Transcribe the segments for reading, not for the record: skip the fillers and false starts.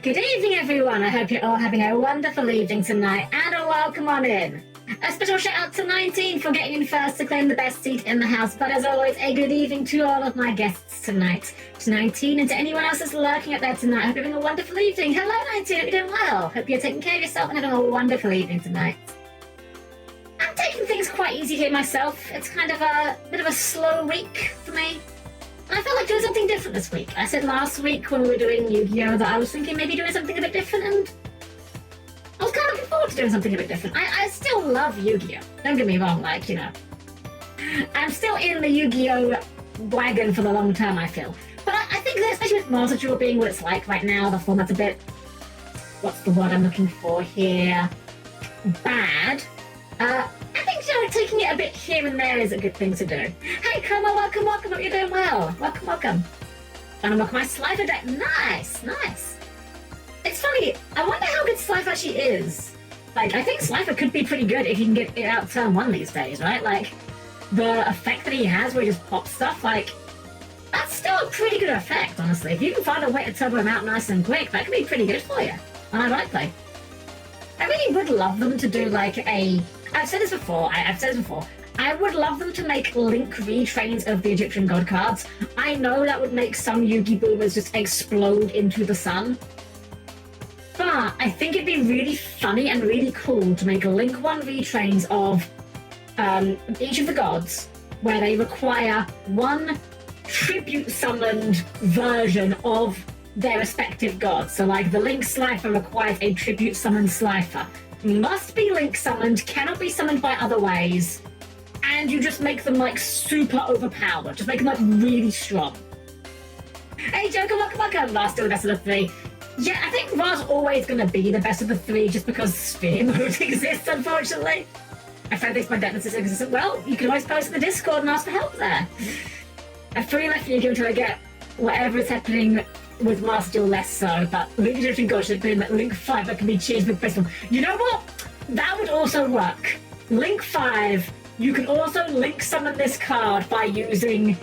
Good evening, everyone. I hope you're all having a wonderful evening tonight, and a welcome on in. A special shout out to 19 for getting in first to claim the best seat in the house, but as always, a good evening to all of my guests tonight. To 19 and to anyone else that's lurking out there tonight, I hope you're having a wonderful evening. Hello, 19. Hope you're doing well. Hope you're taking care of yourself and having a wonderful evening tonight. I'm taking things quite easy here myself. It's kind of a bit of a slow week for me. I felt like doing something different this week. I said last week when we were doing Yu-Gi-Oh! That I was thinking maybe doing something a bit different, and I was kind of looking forward to doing something a bit different. I still love Yu-Gi-Oh! Don't get me wrong, like, you know. I'm still in the Yu-Gi-Oh! Wagon for the long term, I feel. But I think that especially with Master Duel being what it's like right now, the format's a bit... What's the word I'm looking for here? Bad. I think, you know, taking it a bit here and there is a good thing to do. Hey, Coma, welcome. Hope you're doing well. Welcome. And I'm my Slifer deck. Nice. It's funny, I wonder how good Slifer actually is. Like, I think Slifer could be pretty good if you can get it out turn one these days, right? Like, the effect that he has where he just pops stuff, like, that's still a pretty good effect, honestly. If you can find a way to turbo him out nice and quick, that could be pretty good for you. Ironically. I really would love them to do, like, I've said this before, I would love them to make Link retrains of the Egyptian god cards. I know that would make some Yu-Gi boomers just explode into the sun. But I think it'd be really funny and really cool to make Link 1 retrains of each of the gods, where they require one tribute summoned version of their respective gods. So like the Link Slifer requires a tribute summoned Slifer. Must be Link summoned, cannot be summoned by other ways, and you just make them like super overpowered. Just make them like really strong. Hey Joker, welcome. Ra's still the best of the three. Yeah, I think Ra's always going to be the best of the three just because Sphere mode exists, unfortunately. I found this my deck that exists. Well, you can always post in the Discord and ask for help there. I fully left Yu-Gi-Oh! Until I get whatever is happening with Master Duel less so, but Link Egyptian God should be that Link 5 that can be changed with Crystal. You know what? That would also work. Link 5, you can also Link summon this card by using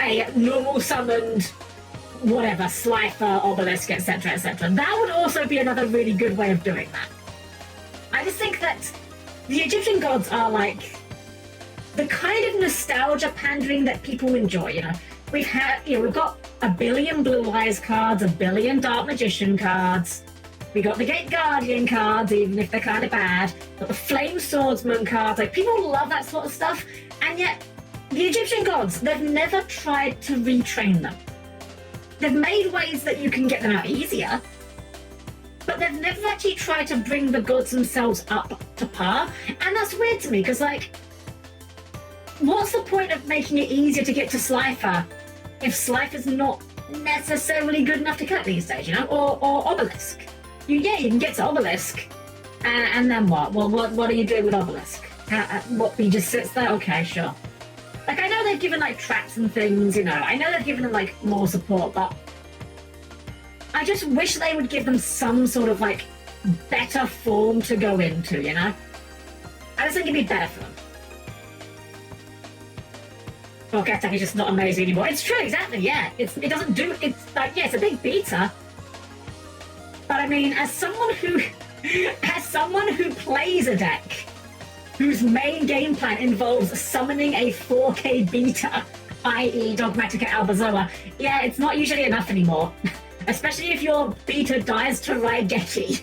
a normal summoned whatever, Slifer, Obelisk, etc, etc. That would also be another really good way of doing that. I just think that the Egyptian gods are like the kind of nostalgia pandering that people enjoy, you know. We've got a billion Blue Eyes cards, a billion Dark Magician cards. We got the Gate Guardian cards, even if they're kind of bad. Got the Flame Swordsman cards. Like, people love that sort of stuff. And yet, the Egyptian gods, they've never tried to retrain them. They've made ways that you can get them out easier. But they've never actually tried to bring the gods themselves up to par. And that's weird to me, because, like, what's the point of making it easier to get to Slifer if Slifer's not necessarily good enough to cut these days, you know? Or Obelisk. You can get to Obelisk, and then what? Well, what are you doing with Obelisk? What, he just sits there? Okay, sure. Like, I know they've given, like, traps and things, you know. I know they've given them, like, more support, but I just wish they would give them some sort of, like, better form to go into, you know? I just think it'd be better for them. Well, Get Attack is just not amazing anymore. It's true, exactly, yeah. It's like, yeah, it's a big beater. But I mean, as someone who plays a deck whose main game plan involves summoning a 4K beta, i.e. Dogmatica Albazoa, yeah, it's not usually enough anymore. Especially if your beta dies to Raigeki.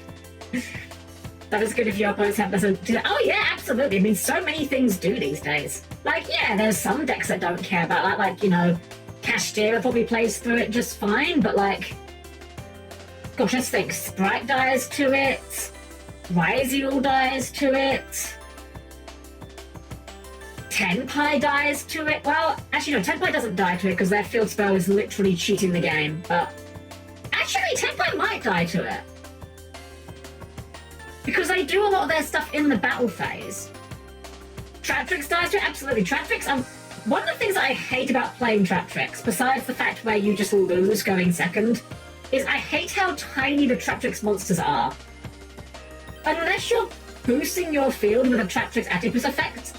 That is good if your opponents have this. Oh yeah, absolutely. I mean, so many things do these days. Like, yeah, there's some decks that don't care about that. Like, you know, Kashtira probably plays through it just fine, but like, gosh, let's think. Sprite dies to it. Ryziel dies to it. Tenpai dies to it. Well, actually, no, Tenpai doesn't die to it because their field spell is literally cheating the game. But actually, Tenpai might die to it. Because they do a lot of their stuff in the battle phase. Traptrix dies to it? Absolutely. Traptrix, one of the things that I hate about playing Traptrix, besides the fact where you just lose going second, is I hate how tiny the Traptrix monsters are. Unless you're boosting your field with a Traptrix Atipus effect,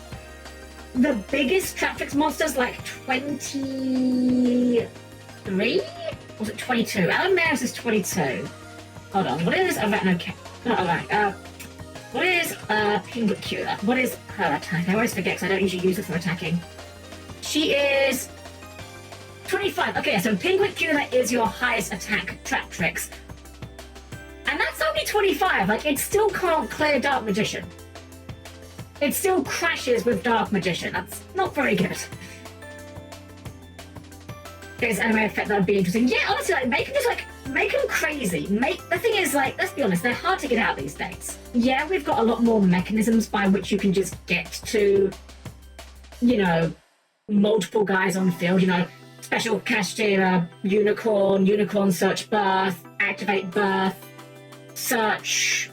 the biggest Traptrix monster's like 23? Was it 22? Alan Maris is 22. hold on. What is what is Pinguicula? What is her attack? I always forget because I don't usually use it for attacking. She is 25. Okay, so Pinguicula is your highest attack trap tricks. And that's only 25. Like, it still can't clear Dark Magician. It still crashes with Dark Magician. That's not very good. There's anime effect that would be interesting. Yeah, honestly, like, make them crazy. The thing is, like, let's be honest, they're hard to get out these days. Yeah, we've got a lot more mechanisms by which you can just get to, you know, multiple guys on field, you know, special cashier, unicorn search birth, activate birth, search,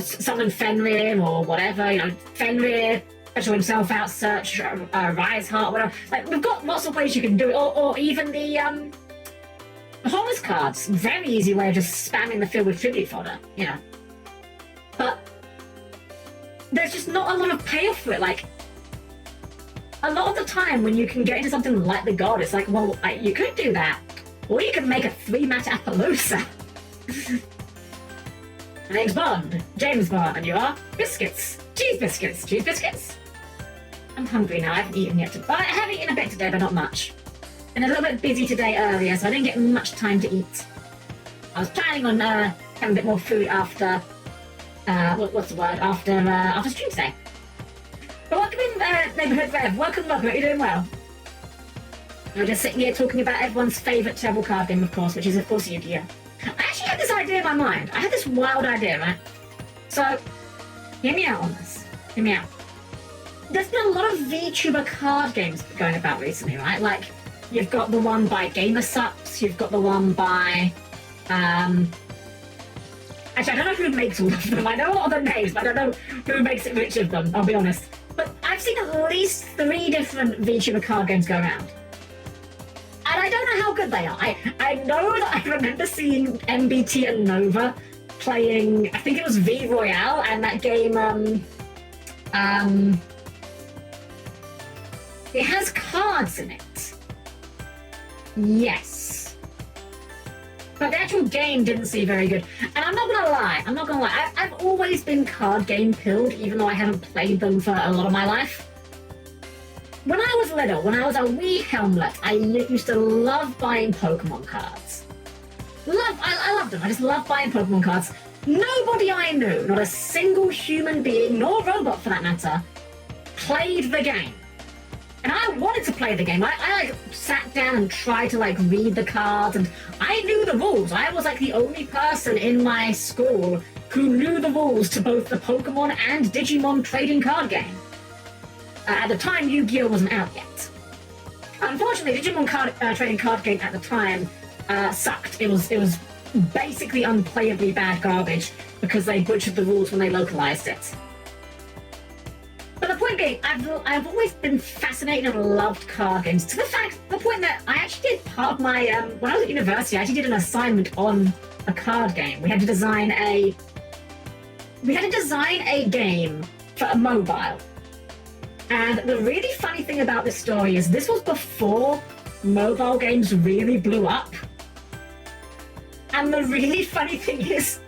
summon Fenrir or whatever, you know, Fenrir, special himself out, search, Rise Heart, whatever. Like, we've got lots of ways you can do it, or even the Horus cards. Very easy way of just spamming the field with tribute fodder, you know. But there's just not a lot of payoff for it. Like, a lot of the time when you can get into something like the god, it's like, well, you could do that, or you could make a 3-mat Appaloosa. My name's Bond, James Bond, and you are? Biscuits. Cheese biscuits. Cheese biscuits? I'm hungry now, I haven't eaten yet. But I have eaten a bit today, but not much. Been a little bit busy today earlier, so I didn't get much time to eat. I was planning on having a bit more food after, what's the word? After stream today. But welcome in, Neighbourhood Rev. Welcome. Are you doing well? We're just sitting here talking about everyone's favourite travel card game, of course, which is, of course, Yu-Gi-Oh! I actually had this idea in my mind. I had this wild idea, right? So, hear me out on this. Hear me out. There's been a lot of VTuber card games going about recently, right? Like, you've got the one by GamerSups, you've got the one by, actually, I don't know who makes all of them. I know a lot of the names, but I don't know who makes it which of them, I'll be honest. But I've seen at least 3 different VTuber card games go around. And I don't know how good they are. I know that I remember seeing MBT and Nova playing, I think it was V Royale, and that game, it has cards in it. Yes. But the actual game didn't seem very good. And I'm not gonna lie, I've always been card game pilled, even though I haven't played them for a lot of my life. When I was little, when I was a wee Helmlet, I used to love buying Pokemon cards. I loved them. I just loved buying Pokemon cards. Nobody I knew, not a single human being, nor robot for that matter, played the game. And I wanted to play the game. I like sat down and tried to like read the cards, and I knew the rules. I was like the only person in my school who knew the rules to both the Pokemon and Digimon trading card game. At the time, Yu-Gi-Oh! Wasn't out yet. Unfortunately, Digimon trading card game at the time sucked. It was basically unplayably bad garbage because they butchered the rules when they localized it. But the point being, I've always been fascinated and loved card games to the point that I actually did part of my when I was at university, I actually did an assignment on a card game. We had to design a game for a mobile. And the really funny thing about this story is this was before mobile games really blew up. And the really funny thing is,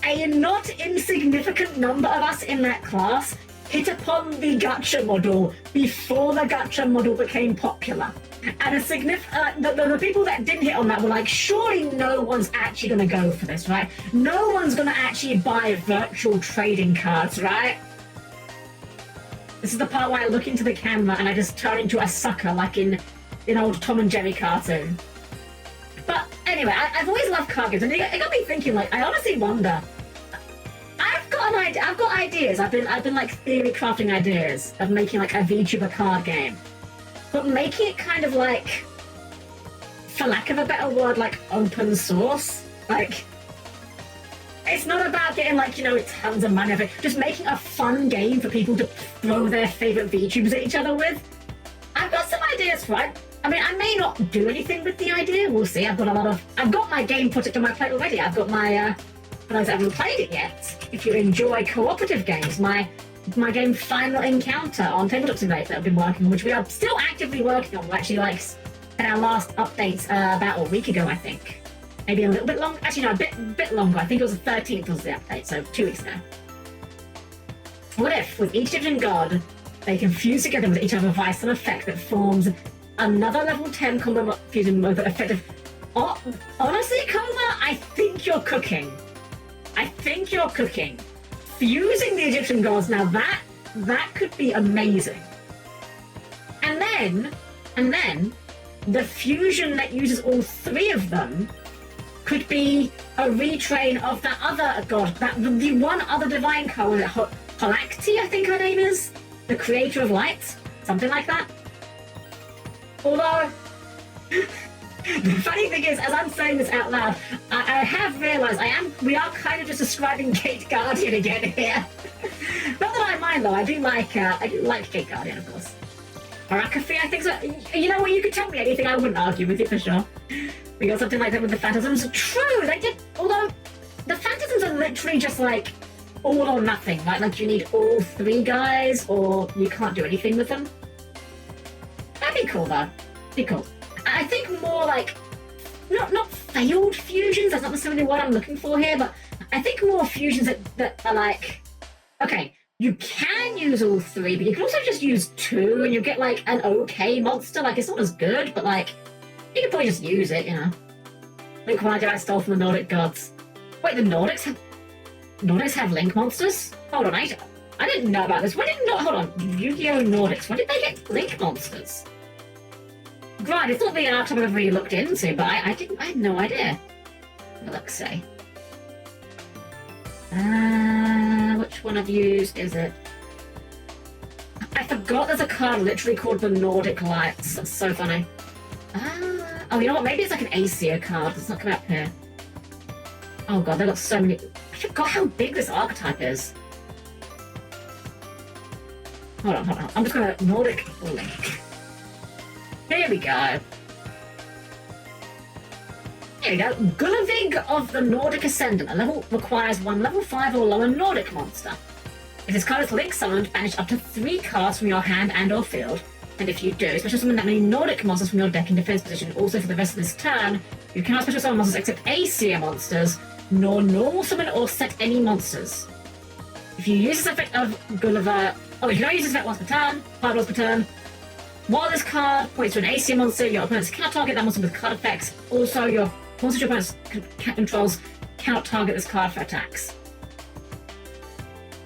a not insignificant number of us in that class hit upon the gacha model before the gacha model became popular. And the people that didn't hit on that were like, surely no one's actually going to go for this, right? No one's going to actually buy virtual trading cards, right? This is the part where I look into the camera and I just turn into a sucker like in old Tom and Jerry cartoon. But anyway, I've always loved card games, and it got me thinking, like, I honestly wonder, I've got ideas. I've been like theory crafting ideas of making like a VTuber card game. But making it kind of like, for lack of a better word, like open source. Like, it's not about getting like, you know, tons of money. Just making a fun game for people to throw their favorite VTubers at each other with. I've got some ideas for it. I mean, I may not do anything with the idea. We'll see. I've got my game project on my plate already. I've got my, for those that haven't played it yet, if you enjoy cooperative games, my game Final Encounter on Tabletop Simulator that I've been working on, which we are still actively working on. We actually had our last updates about a week ago, I think. maybe a little bit longer. Actually, no, a bit longer. I think it was the 13th was the update, so 2 weeks ago. What if, with each Egyptian god, they can fuse together with each other via some effect that forms another level 10 combo fusion mode that effective. Oh, honestly, Coma, I think you're cooking. I think you're cooking. Fusing the Egyptian gods, now that could be amazing. And then the fusion that uses all 3 of them could be a retrain of that other god, the one other divine card, Halakti, I think her name is, the creator of light, something like that. Although, the funny thing is, as I'm saying this out loud, I have realised we are kind of just describing Gate Guardian again here. Not that I mind though, I do like Gate Guardian, of course. Arakafi, I think so. You know what, you could tell me anything, I wouldn't argue with you for sure. We got something like that with the Phantasms. True, they did, although the Phantasms are literally just like all or nothing. Like you need all 3 guys or you can't do anything with them. That'd be cool though. Be cool. I think more like, not failed fusions, that's not necessarily what I'm looking for here, but I think more fusions that are like, okay, you can use all 3, but you can also just use 2 and you get like an okay monster. Like it's not as good, but like, you can probably just use it, you know. Link one idea I stole from the Nordic gods. Wait, the Nordics have Link monsters? Hold on, I didn't know about this. When did hold on, Yu-Gi-Oh! Nordics, when did they get Link monsters? Right, it's not the archetype I've really looked into, but I had no idea. Let's see. Which one I've used is it? I forgot there's a card literally called the Nordic Lights. That's so funny. Oh, you know what? Maybe it's like an Asia card. It's not coming up here. Oh god, they've got so many. I forgot how big this archetype is. Hold on. I'm just gonna Nordic Link. Here we go. Here we go. Gullivig of the Nordic Ascendant. A level requires 1 level 5 or lower Nordic monster. If this card is Link summoned, banish up to 3 cards from your hand and or field. And if you do, special summon that many Nordic monsters from your deck in defense position. Also, for the rest of this turn, you cannot special summon monsters except Asia monsters, nor normal summon or set any monsters. If you use this effect of Gulliver, you can only use this effect once per turn, 5 rolls per turn. While this card points to an Asia monster, your opponents cannot target that monster with card effects. Also, your monsters your opponents controls cannot target this card for attacks.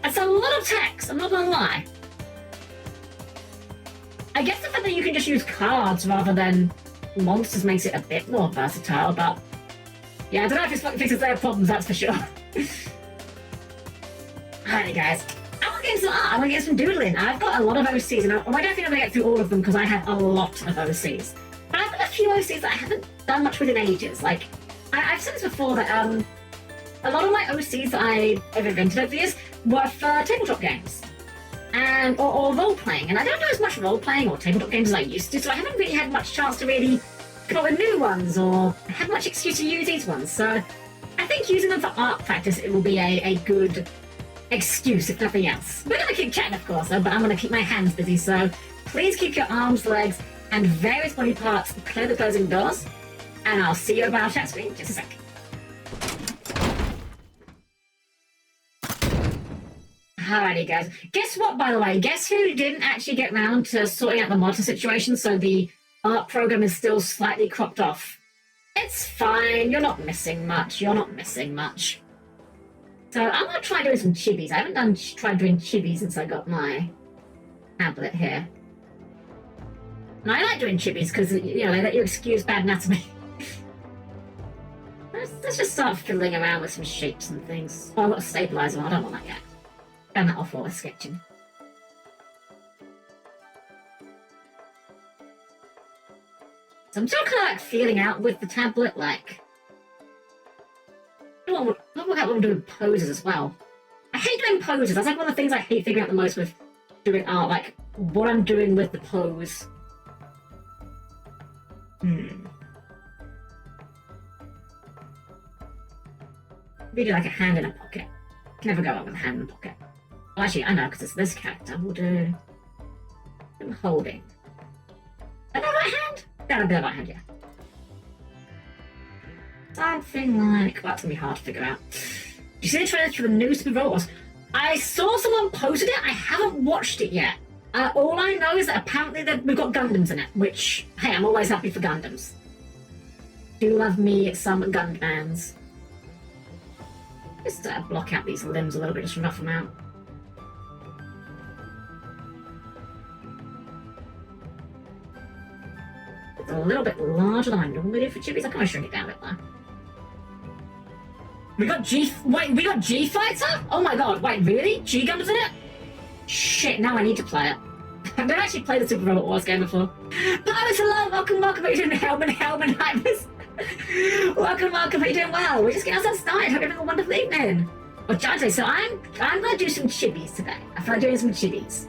That's a lot of text, I'm not gonna lie. I guess the fact that you can just use cards rather than monsters makes it a bit more versatile, but yeah, I don't know if it fixes their problems, that's for sure. Alrighty guys, I want to get some art, I want to get some doodling. I've got a lot of OCs, and I don't think I'm going to get through all of them because I have a lot of OCs. But I've got a few OCs that I haven't done much with in ages. Like, I've said this before that a lot of my OCs that I've invented over the years were for tabletop games. Or role-playing, and I don't do as much role-playing or tabletop games as I used to, so I haven't really had much chance to really come up with new ones or have much excuse to use these ones. So I think using them for art practice, it will be a good excuse, if nothing else. We're going to keep chatting, of course, though, but I'm going to keep my hands busy, so please keep your arms, legs, and various body parts clear the closing doors, and I'll see you over our chat screen in just a sec. Alrighty guys, guess what, by the way, guess who didn't actually get round to sorting out the monitor situation, so the art program is still slightly cropped off. It's fine, you're not missing much. So I'm going to try doing some chibis. I haven't tried doing chibis since I got my tablet here. And I like doing chibis because, you know, they let you excuse bad anatomy. Let's just start fiddling around with some shapes and things. Oh, I've got a stabilizer on, I don't want that yet. Turn that off while we're sketching. So I'm still kind of like feeling out with the tablet, like... I don't work out what I'm doing poses as well. I hate doing poses. That's like one of the things I hate figuring out the most with doing art, like what I'm doing with the pose. We do like a hand in a pocket. Can never go up with a hand in a pocket. Well, actually, I know, because it's this character. We'll do... I'm holding. Is that right hand? That'll be a right hand, yeah. Something like... Well, that's going to be hard to figure out. Do you see the trailer for the new Super Robot Wars? I saw someone posted it. I haven't watched it yet. All I know is that apparently we've got Gundams in it, which, hey, I'm always happy for Gundams. Do love me some Gundams. Just block out these limbs a little bit, just rough them out. It's a little bit larger than I normally do for chibis. I can shrink it down a bit though. We got we got G Fighter? Oh my god, wait, really? G Gundams in it? Shit, now I need to play it. I've never actually played the Super Robot Wars game before. Paris, hello, welcome, how are you doing? Helm-Chan. Welcome, how are you doing? Well, we're just getting ourselves started. Hope you're having a wonderful evening. Well, Jante, so I'm going to do some chibis today. I feel like doing some chibis.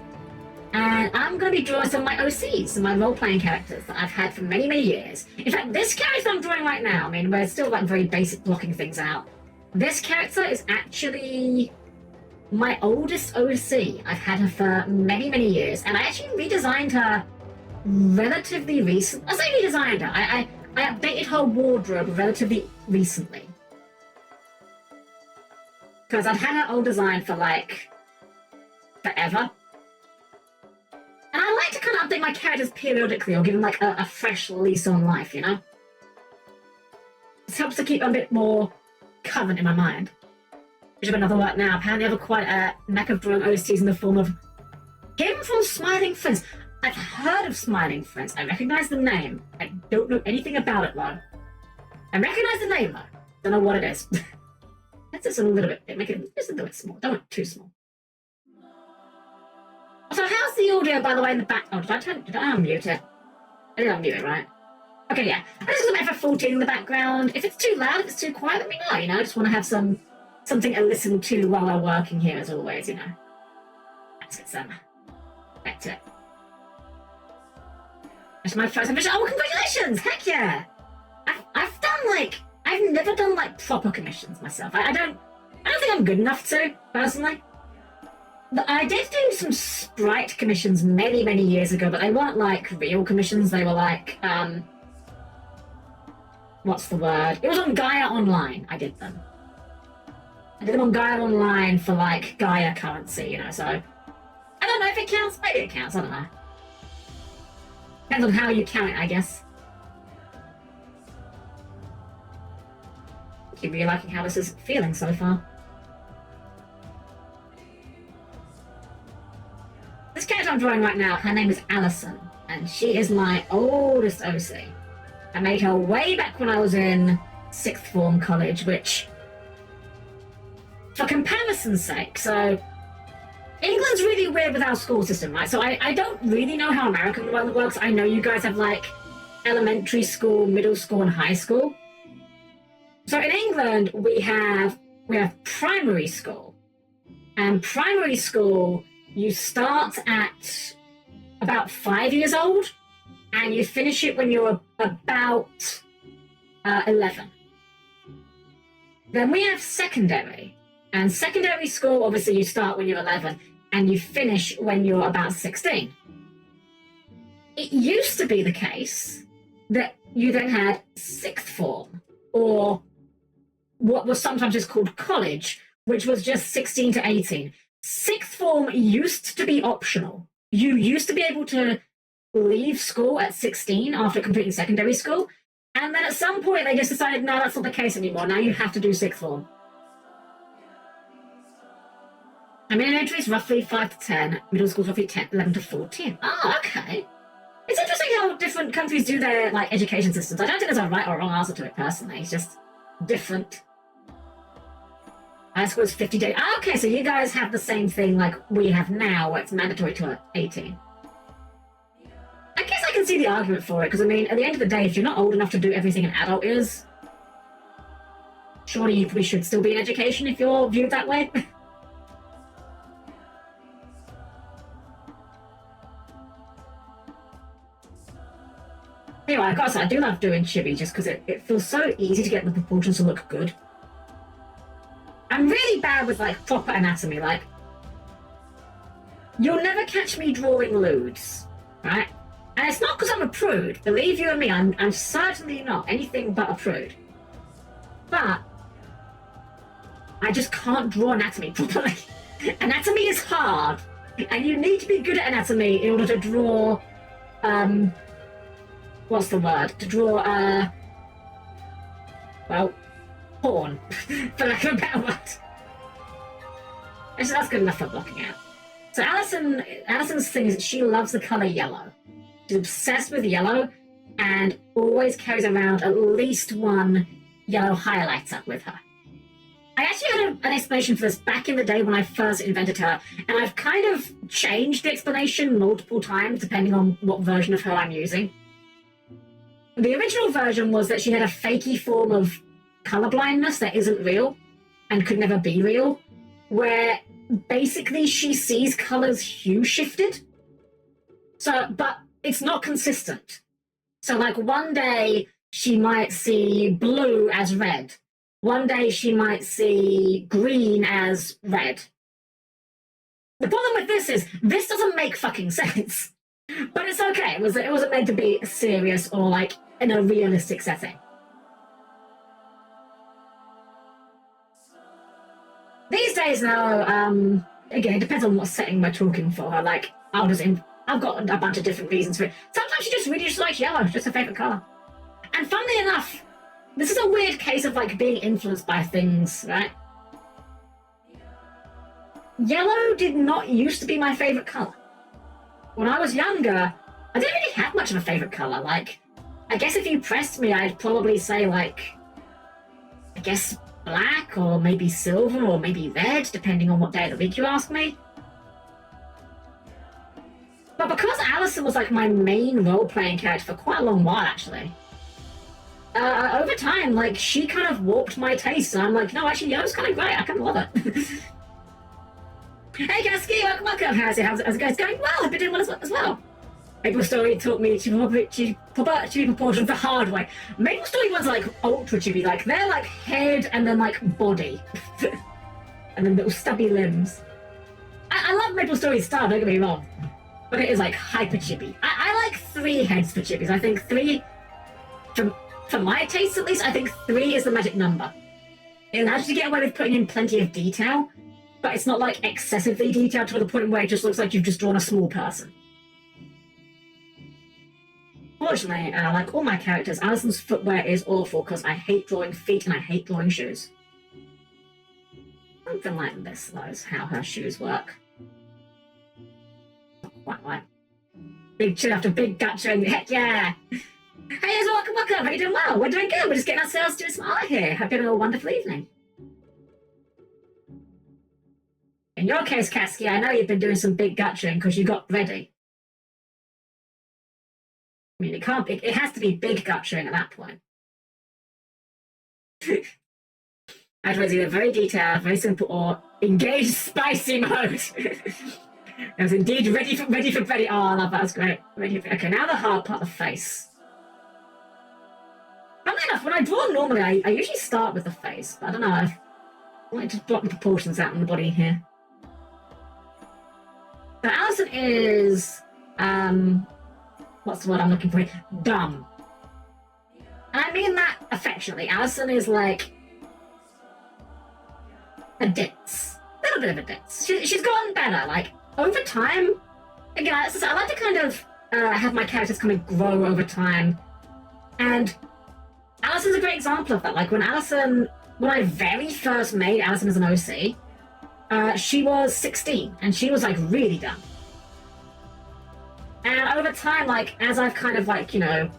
And I'm going to be drawing some of my OCs, some of my role-playing characters that I've had for many, many years. In fact, this character I'm drawing right now, I mean, we're still like very basic blocking things out. This character is actually my oldest OC. I've had her for many, many years, and I actually redesigned her relatively recently. I say redesigned her. I updated her wardrobe relatively recently. Because I've had her old design for, like, forever. And I like to kind of update my characters periodically, or give them, like, a fresh lease on life, you know? This helps to keep a bit more current in my mind. Which is another work now. Apparently I have quite a knack of drawing OCs in the form of him from Smiling Friends. I've heard of Smiling Friends. I recognise the name. I don't know anything about it though. I recognise the name though. Don't know what it is. Let's just a little bit, make it just a little bit small. Don't want it too small. So how's the audio, by the way, in the back? Oh, did I unmute it? I did unmute it, right? Okay, yeah. I'm just going to have F14 in the background. If it's too loud, if it's too quiet, let me know, you know? I just want to have something to listen to while I'm working here, as always, you know? Let's get some back to it. That's my first commission. Oh, congratulations! Heck yeah! I've never done, like, proper commissions myself. I don't think I'm good enough to, personally. But I did do some sprite commissions many, many years ago, but they weren't, like, real commissions. They were, like, what's the word? It was on Gaia Online, I did them. I did them on Gaia Online for, like, Gaia currency, you know, so... I don't know if it counts. Maybe it counts, I don't know. Depends on how you count it, I guess. Keep really liking how this is feeling so far. This character I'm drawing right now, her name is Allison, and she is my oldest OC. I made her way back when I was in 6th form college, which, for comparison's sake, so England's really weird with our school system, right? So I don't really know how American one works. I know you guys have, like, elementary school, middle school, and high school. So in England, we have primary school. And primary school, you start at about 5 years old, and you finish it when you're about 11. Then we have secondary. And secondary school, obviously, you start when you're 11, and you finish when you're about 16. It used to be the case that you then had 6th form, or what was sometimes just called college, which was just 16 to 18. 6th form used to be optional. You used to be able to leave school at 16 after completing secondary school, and then at some point they just decided, no, that's not the case anymore. Now you have to do 6th form. I mean, elementary is roughly 5 to 10, middle school is roughly 11 to 14. Oh, okay. It's interesting how different countries do their, like, education systems. I don't think there's a right or wrong answer to it, personally. It's just different. High school is 50 days. Oh, okay, so you guys have the same thing like we have now, where it's mandatory to 18. I guess I can see the argument for it, because, I mean, at the end of the day, if you're not old enough to do everything an adult is, surely you probably should still be in education if you're viewed that way. Anyway, I gotta say, I do love doing chibi just because it feels so easy to get the proportions to look good. I'm really bad with, like, proper anatomy, like... You'll never catch me drawing lewds, right? And it's not because I'm a prude. Believe you and me, I'm certainly not anything but a prude. But I just can't draw anatomy properly. Anatomy is hard, and you need to be good at anatomy in order to draw, what's the word? To draw, well, porn, for lack of a better word. Actually, that's good enough for blocking out. So Allison's thing is that she loves the color yellow. She's obsessed with yellow and always carries around at least one yellow highlighter with her. I actually had an explanation for this back in the day when I first invented her, and I've kind of changed the explanation multiple times depending on what version of her I'm using. The original version was that she had a fakey form of color blindness that isn't real and could never be real, where basically she sees colors hue shifted. So, but it's not consistent. So like one day she might see blue as red. One day she might see green as red. The problem with this is this doesn't make fucking sense. But it's okay. It wasn't meant to be serious or like in a realistic setting. These days now, again, it depends on what setting we're talking for her. Like, I've got a bunch of different reasons for it. Sometimes she just really just likes yellow, it's just her favourite colour. And funnily enough, this is a weird case of like being influenced by things, right? Yellow did not used to be my favourite colour. When I was younger, I didn't really have much of a favourite colour. Like, I guess if you pressed me, I'd probably say like, I guess black or maybe silver or maybe red, depending on what day of the week you ask me. But because Allison was like my main role-playing character for quite a long while, actually, over time, like, she kind of warped my taste, and I'm like, no, actually, yellow's kind of great, I kind of love it. Hey, Kasky, welcome. How's it going? Well, I've been doing well as well. Maple Story taught me to proportion the hard way. Maple Story ones are like ultra chibi, like they're like head and then like body, and then little stubby limbs. I love Maple Story's style, don't get me wrong, but it is like hyper chibi. I like 3 heads for chibis. I think 3, for my taste at least, I think 3 is the magic number. It allows you to get away with putting in plenty of detail, but it's not like excessively detailed to the point where it just looks like you've just drawn a small person. Fortunately, like all my characters, Allison's footwear is awful because I hate drawing feet and I hate drawing shoes. Something like this, though, is how her shoes work. Not quite right. Big chin after big gut showing. Heck yeah! Hey guys, welcome. How you doing? Well, we're doing good. We're just getting ourselves to a smile here. Hope you had a wonderful evening. In your case, Kasky, I know you've been doing some big gutching because you got ready. I mean, it has to be big gutching at that point. I'd raise either very detailed, very simple, or engaged spicy mode. I was indeed ready for Betty. Oh, I love that. That's great. Okay, now the hard part of the face. Funnily enough, when I draw normally, I usually start with the face, but I don't know. I wanted to block the proportions out in the body here. So Allison is, what's the word I'm looking for here? Dumb. And I mean that affectionately. Allison is like a ditz. A little bit of a ditz. She's gotten better. Like, over time, again, I like to kind of have my characters kind of grow over time. And Allison's a great example of that. Like, when I very first made Allison as an OC, she was 16, and she was, like, really dumb. And over time, like, as I've kind of, like, you know,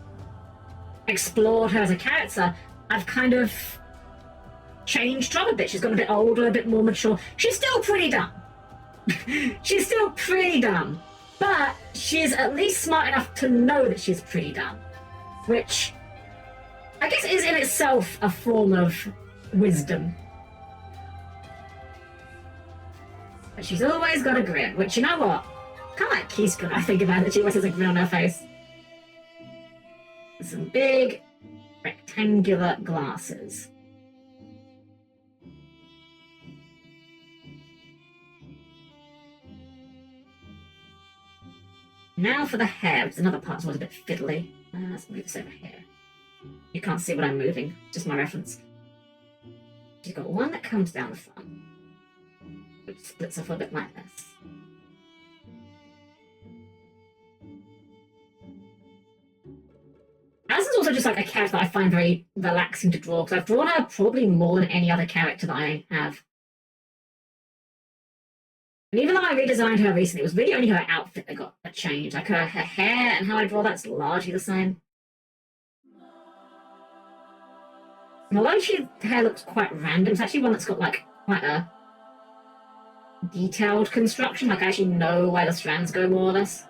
explored her as a character, I've kind of changed her a bit. She's gotten a bit older, a bit more mature. She's still pretty dumb. She's still pretty dumb. But she's at least smart enough to know that she's pretty dumb. Which I guess is in itself a form of wisdom. But she's always got a grin, which, you know what? Kind of like Keyskin, I think about it. She always has a grin on her face. Some big rectangular glasses. Now for the hair. It's another part that was a bit fiddly. Let's move this over here. You can't see what I'm moving, just my reference. She's got one that comes down the front, which splits off a bit like this. Alison's also just like a character that I find very relaxing to draw, because I've drawn her probably more than any other character that I have. And even though I redesigned her recently, it was really only her outfit that got a change. Like her hair and how I draw that's largely the same. And although her hair looks quite random, it's actually one that's got like quite a detailed construction. Like I actually know where the strands go more or less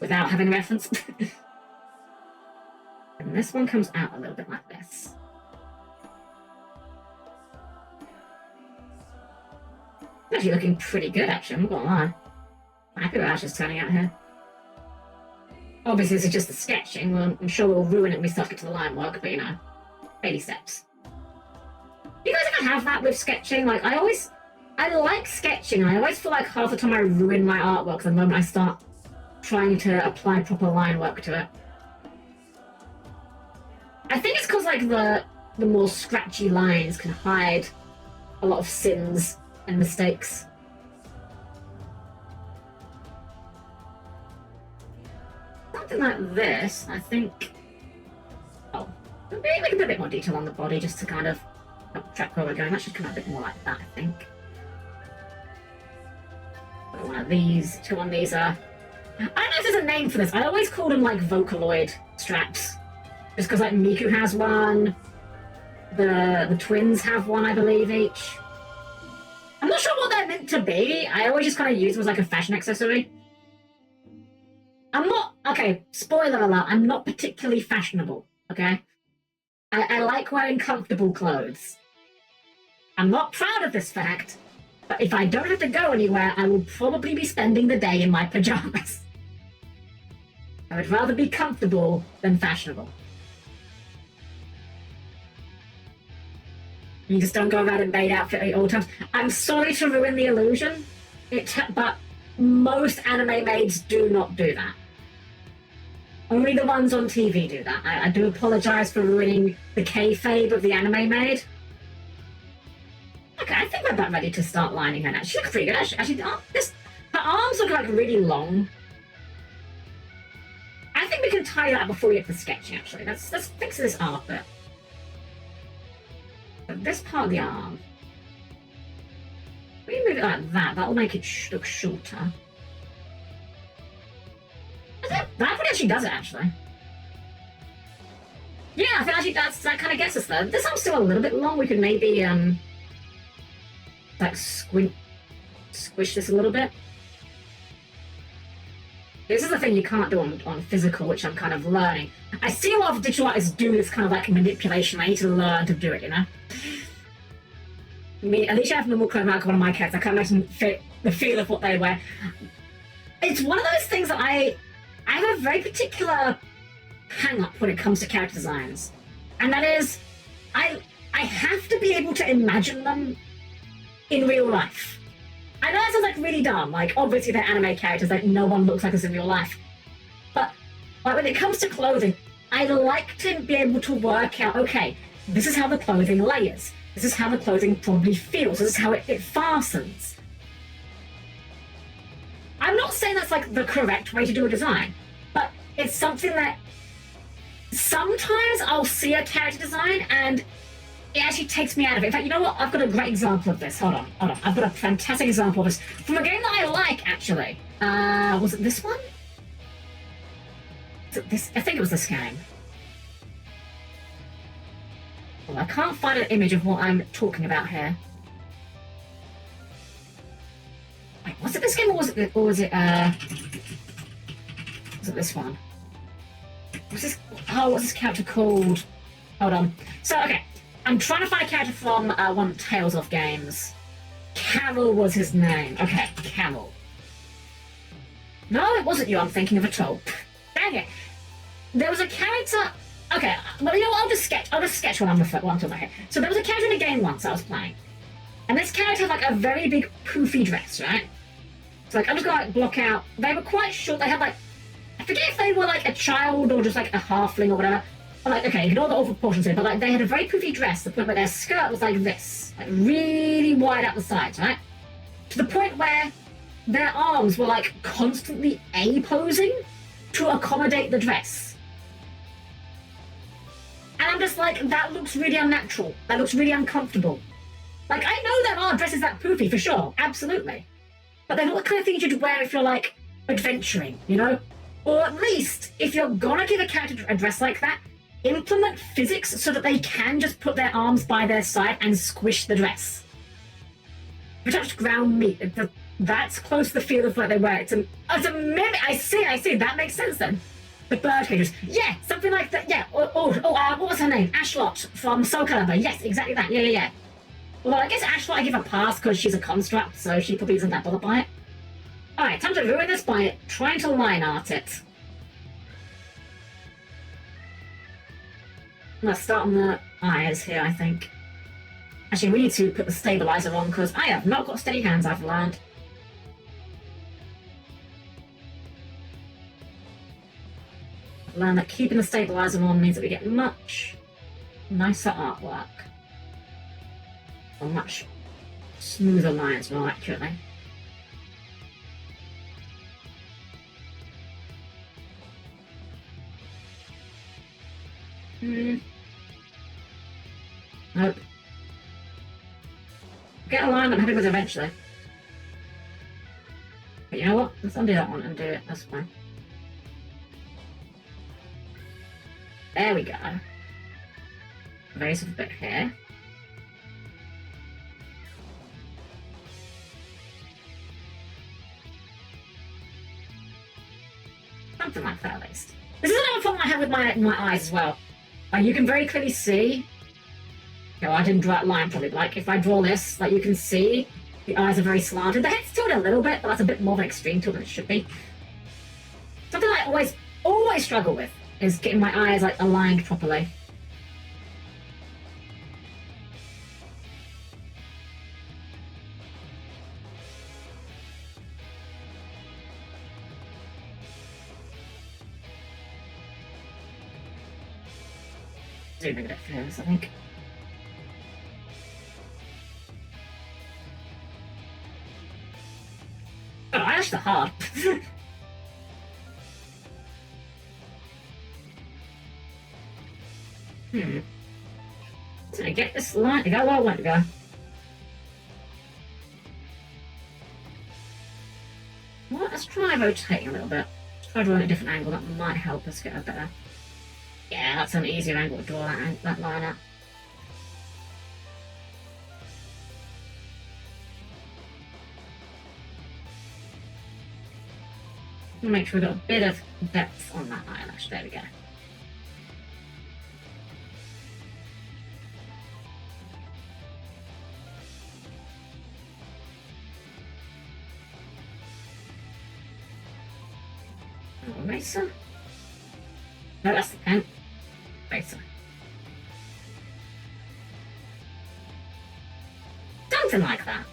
without having reference. And this one comes out a little bit like this. It's actually looking pretty good, actually, I'm not gonna lie. I'm happy with how she's turning out here. Obviously, this is just the sketching. Well, I'm sure we'll ruin it when we start to get to the line work, but you know, baby steps. You guys ever have that with sketching? Like, I like sketching, and I always feel like half the time I ruin my artwork the moment I start trying to apply proper line work to it. I think it's because, like, the more scratchy lines can hide a lot of sins and mistakes. Something like this, I think. Oh, maybe make a bit more detail on the body just to kind of help track where we're going. That should come out a bit more like that, I think. One of these, one of these I don't know if there's a name for this. I always call them like Vocaloid straps. Just because like Miku has one, the twins have one, I believe, each. I'm not sure what they're meant to be. I always just kind of use them as like a fashion accessory. I'm not, okay, spoiler alert, I'm not particularly fashionable, okay? I like wearing comfortable clothes. I'm not proud of this fact, but if I don't have to go anywhere, I will probably be spending the day in my pajamas. I would rather be comfortable than fashionable. You just don't go around in maid outfit at all times. I'm sorry to ruin the illusion, but most anime maids do not do that. Only the ones on TV do that. I do apologise for ruining the kayfabe of the anime maid. Okay, I think we're about ready to start lining her now. She looks pretty good, actually. Her arms look like really long. I think we can tie that before we get to the sketching, actually. Let's fix this arm bit. This part of the arm, if we move it like that, that'll make it look shorter. That actually does it, actually. Yeah, I think actually that kind of gets us there. This arm's still a little bit long. We could maybe, like, squish this a little bit. This is the thing you can't do on physical, which I'm kind of learning. I see a lot of digital artists do this kind of like manipulation. I need to learn to do it, you know? I mean, at least I have normal chroma like one of my cats. I can't imagine the feel of what they wear. It's one of those things that I have a very particular hang-up when it comes to character designs. And that is, I have to be able to imagine them in real life. I know that sounds like really dumb, like obviously they're anime characters, like no one looks like us in real life. But like when it comes to clothing, I like to be able to work out, okay, this is how the clothing layers. This is how the clothing probably feels. This is how it fastens. I'm not saying that's like the correct way to do a design, but it's something that sometimes I'll see a character design and it actually takes me out of it. In fact, you know what? I've got a great example of this. Hold on. I've got a fantastic example of this from a game that I like, actually. Was it this one? Was it this? I think it was this game. Well, I can't find an image of what I'm talking about here. Wait, was it this game or was it this one? What's this character called? Hold on. So, okay. I'm trying to find a character from one of the Tales of games. Carol was his name. Okay, Carol. No, it wasn't you I'm thinking of at all. Dang it. There was a character... Okay, well, you know what? I'll just sketch what I'm talking about here. So there was a character in a game once I was playing. And this character had like a very big poofy dress, right? So like, I'm just gonna like block out... They were quite short. They had like... I forget if they were like a child or just like a halfling or whatever. like, okay, ignore the awful proportions here, but like they had a very poofy dress to the point where their skirt was like this, like really wide out the sides, right? To the point where their arms were like constantly A-posing to accommodate the dress. And I'm just like, that looks really unnatural. That looks really uncomfortable. Like, I know there are dresses that poofy, for sure, absolutely. But they're not the kind of things you'd wear if you're like adventuring, you know? Or at least, if you're gonna give a character a dress like that, implement physics so that they can just put their arms by their side and squish the dress. If you touch ground meat, that's close to the feel of what they wear. It's a mimic. I see. That makes sense then. The bird cages. Yeah, something like that. Yeah. What was her name? Ashlot from Soul Calibur. Yes, exactly that. Yeah. Well, I guess Ashlot I give a pass because she's a construct, so she probably isn't that bothered by it. Alright, time to ruin this by trying to line art it. I'm gonna start on the eyes here, I think. Actually, we need to put the stabilizer on because I have not got steady hands, I've learned. I've learned that keeping the stabilizer on means that we get much nicer artwork. Or much smoother lines, more accurately. Nope. Get a line I'm happy with eventually. But you know what? Let's undo that one and do it. That's fine. There we go. Raise a bit here. Something like that at least. This is another problem I have with my eyes as well. You can very clearly see. No, I didn't draw that line probably, but like if I draw this, like you can see the eyes are very slanted. The head's tilted a little bit, but that's a bit more of an extreme tilt than it should be. Something I always struggle with is getting my eyes like aligned properly. Zooming a bit first, I think. Oh, eyelash are hard. So I get this line to go where I want to go. Well, let's try rotating a little bit. Let's try drawing a different angle. That might help us get a better. Yeah, that's an easier angle to draw that line at. Make sure we've got a bit of depth on that eyelash. There we go. Eraser? No, that's the pen. Eraser. Something like that.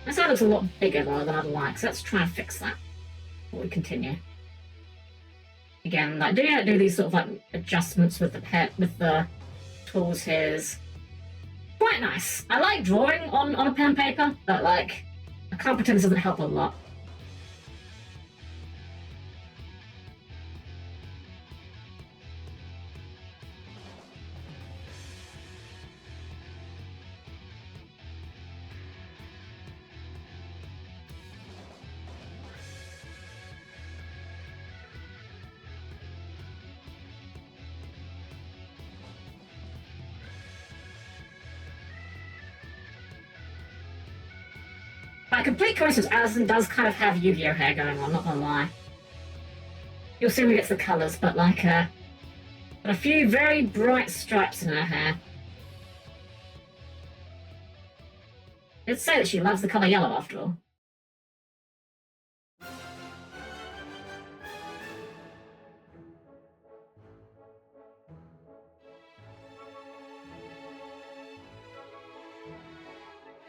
This side looks a lot bigger though than I'd like, so let's try and fix that before we continue. Again, like do these sort of like adjustments with the tools here is quite nice. I like drawing on a pen and paper, but like I can't pretend this doesn't help a lot. By complete coincidence, Alison does kind of have Yu-Gi-Oh hair going on, not gonna lie. You'll see when we get to the colours, but like got a few very bright stripes in her hair. Let's say that she loves the colour yellow after all.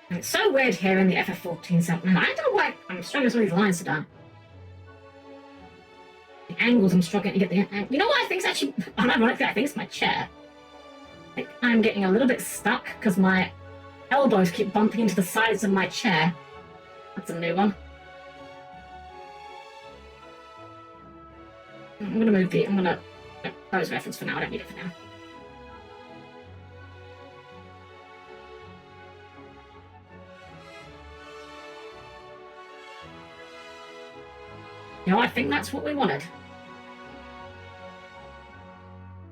And it's so weird here in the FF14 segment. I don't know why I'm struggling with some of these lines today. The angles, I'm struggling to get the... You know what I think is actually... Ironically, I think it's my chair. I think I'm getting a little bit stuck because my elbows keep bumping into the sides of my chair. That's a new one. I'm going to move the... I'm going to... Pose reference for now. I don't need it for now. You know, I think that's what we wanted.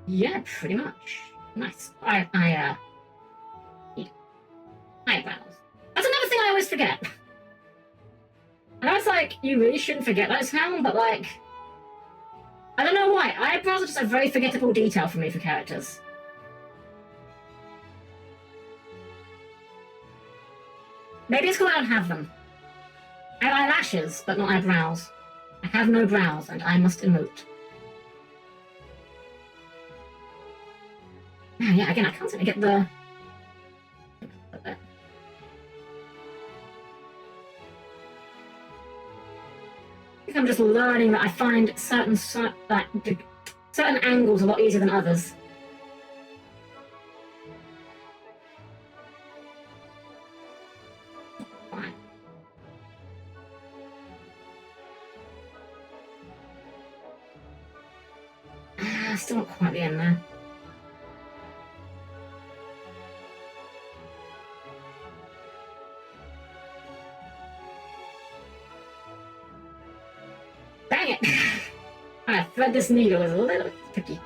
Yeah, pretty much. Nice. Eyebrows. That's another thing I always forget. I know it's like, you really shouldn't forget those, Helm, but like... I don't know why. Eyebrows are just a very forgettable detail for me for characters. Maybe it's because I don't have them. I have eyelashes, but not eyebrows. I have no brows, and I must emote. Yeah, again, I can't seem to get the... I think I'm just learning that I find certain angles a lot easier than others. Fine. Still not quite the end there. Dang it! I thread this needle is a little bit tricky.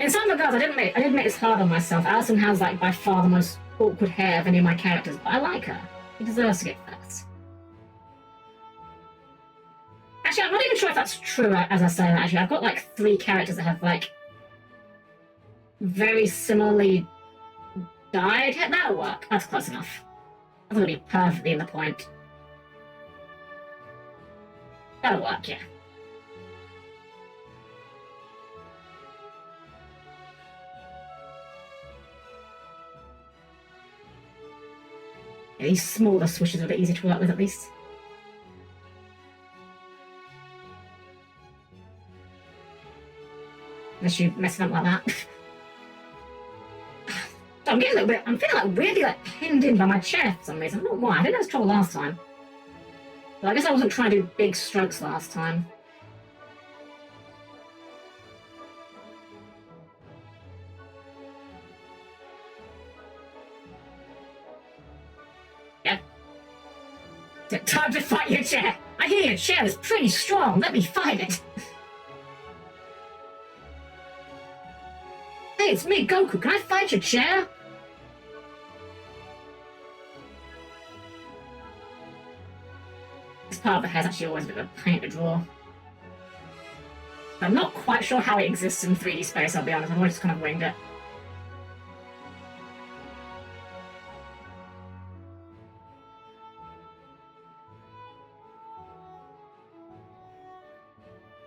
In some regards, I didn't make this hard on myself. Alison has like by far the most awkward hair of any of my characters, but I like her. She deserves to get first. Actually, I'm not even sure if that's true as I say that. Actually, I've got like 3 characters that have like very similarly dyed hair. That'll work. That's close enough. That's gonna be perfectly in the point. That'll work, yeah. Yeah, these smaller swishes are a bit easier to work with, at least. Unless you mess it up like that. So I'm getting a little bit... I'm feeling like weirdly like pinned in by my chair for some reason. I don't know why. I didn't have trouble last time. But I guess I wasn't trying to do big strokes last time. Yeah. Time to fight your chair. I hear your chair is pretty strong. Let me fight it. Hey, it's me, Goku. Can I fight your chair? This part of the hair is actually always a bit of a pain to draw. I'm not quite sure how it exists in 3D space, I'll be honest. I've always just kind of winged it.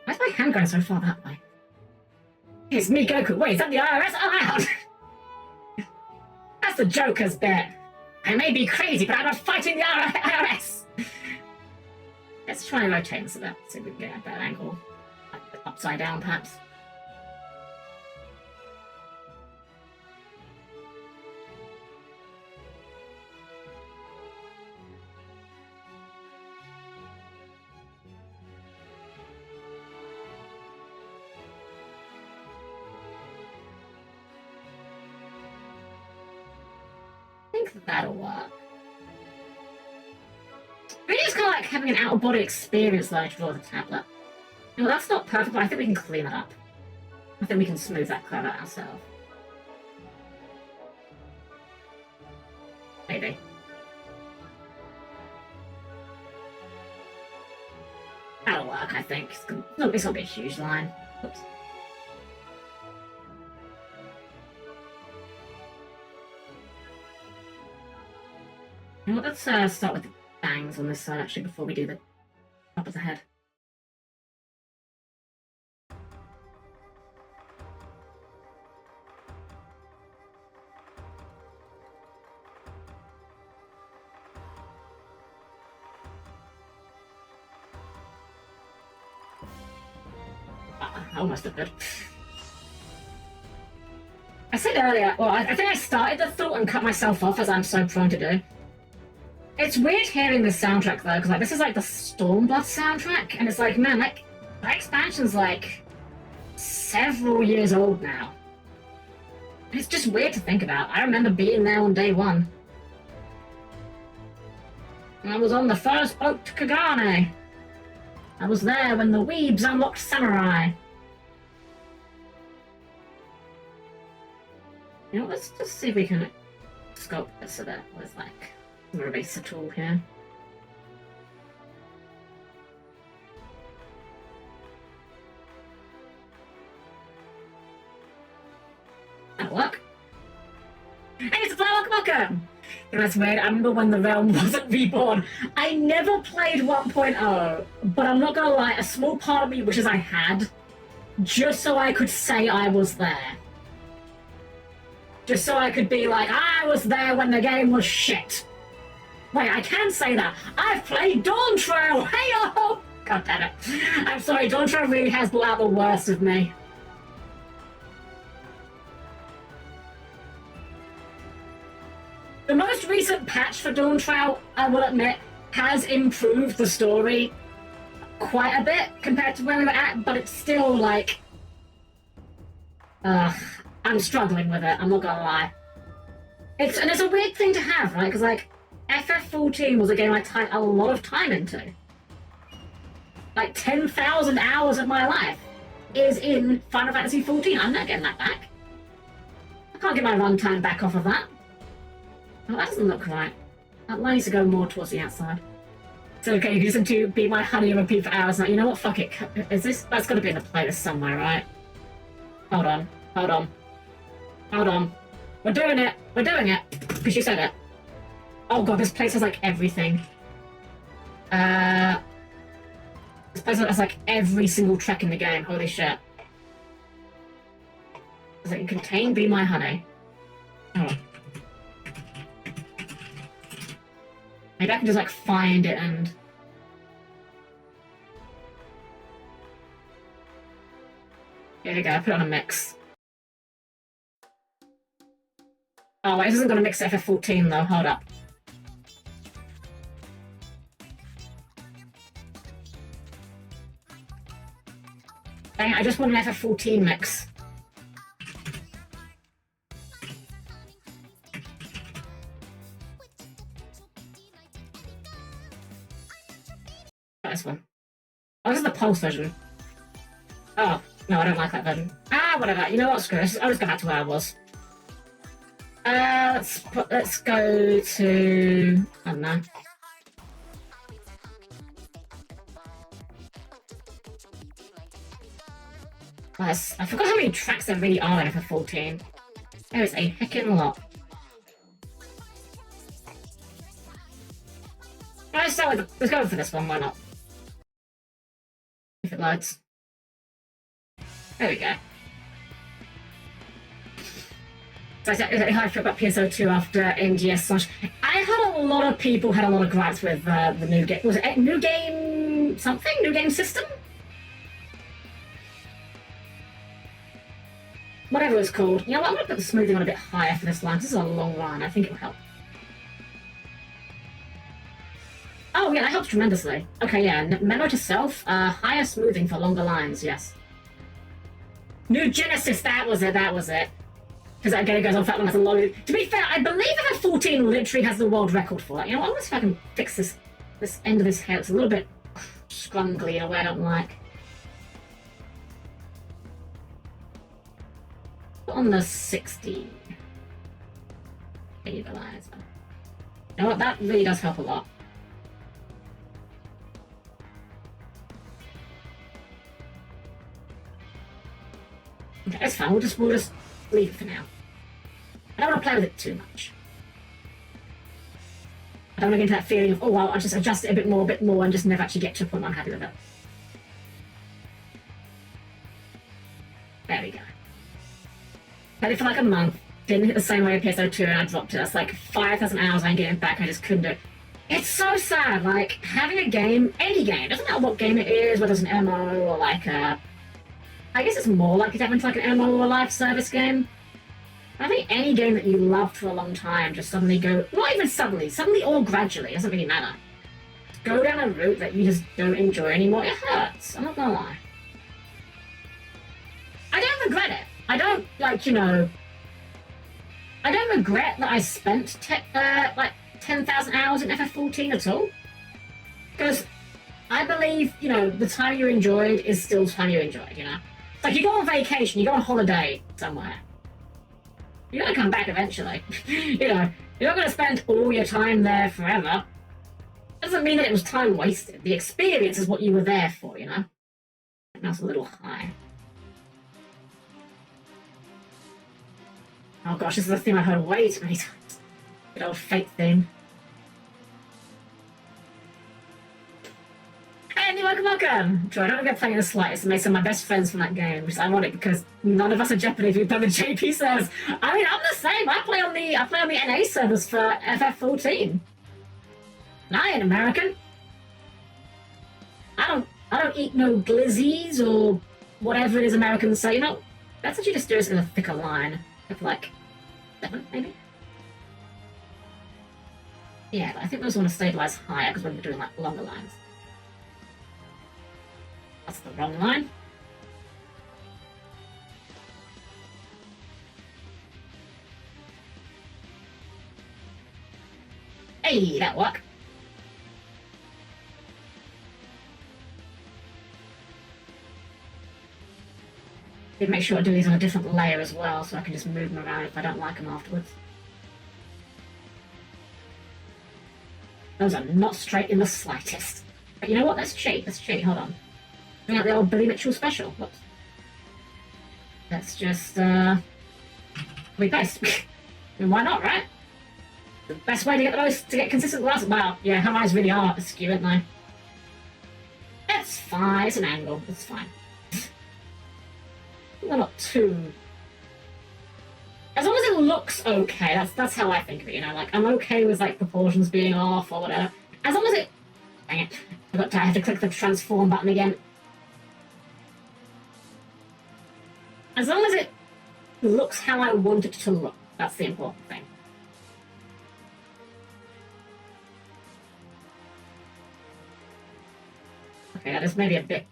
Why is my hand going so far that way? It's me, Goku. Wait, is that the IRS? I'm out! That's the Joker's bit. I may be crazy, but I'm not fighting the IRS! Let's try and rotate this a bit, see if we can get a better angle. Like upside down, perhaps. I think that'll work. Really, it's kind of like having an out-of-body experience learning to draw the tablet. No, that's not perfect, but I think we can clean it up. I think we can smooth that curve out ourselves. Maybe. That'll work, I think. It's gonna be a huge line. Oops. You know what, let's start with the bangs on this side, actually, before we do the top of the head. almost looked good. I said earlier, well, I think I started the thought and cut myself off, as I'm so prone to do. It's weird hearing this soundtrack, though, because, like, this is, like, the Stormblood soundtrack, and it's like, man, like, that expansion's, like, several years old now. It's just weird to think about. I remember being there on day one. I was on the first boat to Kagane. I was there when the weebs unlocked Samurai. You know, let's just see if we can sculpt this so that there's like an eraser tool here. That'll work. Hey, it's welcome! You know, that's weird. I remember when the realm wasn't reborn. I never played 1.0, but I'm not gonna lie, a small part of me wishes I had, just so I could say I was there. Just so I could be like, I was there when the game was shit. Wait, I can say that. I've played Dawn Trail! Hey-oh! God damn it. I'm sorry, Dawn Trail really has brought out the worst of me. The most recent patch for Dawn Trail, I will admit, has improved the story quite a bit compared to where we were at, but it's still like... I'm struggling with it, I'm not gonna lie. It's a weird thing to have, right? Because, like, FF14 was a game I tied a lot of time into. Like, 10,000 hours of my life is in Final Fantasy XIV. I'm not getting that back. I can't get my runtime back off of that. Oh, that doesn't look right. That line needs to go more towards the outside. So, okay, you listen to Be My Honey and repeat for hours now. You know what? Fuck it. Is this? That's got to be in the playlist somewhere, right? Hold on. Hold on. Hold on. We're doing it. We're doing it. Because you said it. Oh god, this place has like everything. This place has like every single track in the game. Holy shit. Does it contain Be My Honey? Oh. Maybe I can just like find it and... Here we go, I put it on a mix. Oh, wait, this isn't going to mix FF14 though, hold up. Dang, I just want an FF14 mix. This one. Oh, this is the Pulse version. Oh, no, I don't like that version. Ah, whatever. You know what, screw this. I'll just go back to where I was. Let's go to... I don't know. I forgot how many tracks there really are in FF14. There is a heckin' lot. Let's go for this one, why not? If it loads. There we go. So I said how I feel about PSO2 after MGS/. I had a lot of people had a lot of gripes with the new game. Was it new game something? New game system? Whatever it's called. You know what? I'm going to put the smoothing on a bit higher for this line. This is a long line. I think it will help. Oh, yeah, that helps tremendously. Okay, yeah. Memo to self. Higher smoothing for longer lines, yes. New Genesis, that was it, that was it. Because again, it goes on for that long as a long... To be fair, I believe FF14 literally has the world record for that. You know what? I wonder if I can fix this end of this hair. It's a little bit scrungly in a way I don't like. On the 60. Stabilizer. You know what? That really does help a lot. Okay, that's fine. We'll just leave it for now. I don't want to play with it too much. I don't want to get into that feeling of, oh, well, I'll just adjust it a bit more, and just never actually get to a point where I'm happy with it. There we go. Played it for like a month, didn't hit the same way with PSO2, and I dropped it. That's like 5,000 hours I ain't getting back, I just couldn't do it. It's so sad, like, having a game, any game, doesn't matter what game it is, whether it's an MMO or like a I guess it's more likely to happen to like an MMO or a live service game. I think any game that you loved for a long time just suddenly go, not even suddenly or gradually, it doesn't really matter. Go down a route that you just don't enjoy anymore, it hurts. I'm not gonna lie. I don't regret it. I don't, like, you know, I don't regret that I spent like 10,000 hours in FF14 at all. Because I believe, you know, the time you enjoyed is still time you enjoyed, you know? It's like you go on vacation, you go on holiday somewhere. You're gonna come back eventually. You know, you're not gonna spend all your time there forever. Doesn't mean that it was time wasted. The experience is what you were there for, you know? That's a little high. Oh gosh, this is a theme I've heard way too many times. Good old fate theme. Hey, welcome! Joy, I don't get playing in the slightest. It made some of my best friends from that game, which is ironic because none of us are Japanese. We've done the JP servers. I mean, I'm the same. I play on the NA servers for FF14. And I ain't American. I don't eat no glizzies or whatever it is Americans say. You know, that's actually just do it in a thicker line. Of like 7, maybe? Yeah, but I think those want to stabilize higher because we're doing like longer lines. That's the wrong line. Hey, that worked. Did make sure I do these on a different layer as well, so I can just move them around if I don't like them afterwards. Those are not straight in the slightest. But you know what? Let's cheat. Hold on. Bring out the old Billy Mitchell special. Whoops. Let's just, repaste. I mean, why not, right? The best way to get consistent glass. Wow, yeah, her eyes really are askew, aren't they? It's fine. It's an angle. It's fine. Well, not too. As long as it looks okay, that's how I think of it, you know? Like, I'm okay with, like, proportions being off or whatever. As long as it... Dang it. I have to click the transform button again. As long as it looks how I want it to look. That's the important thing. Okay, that is maybe a bit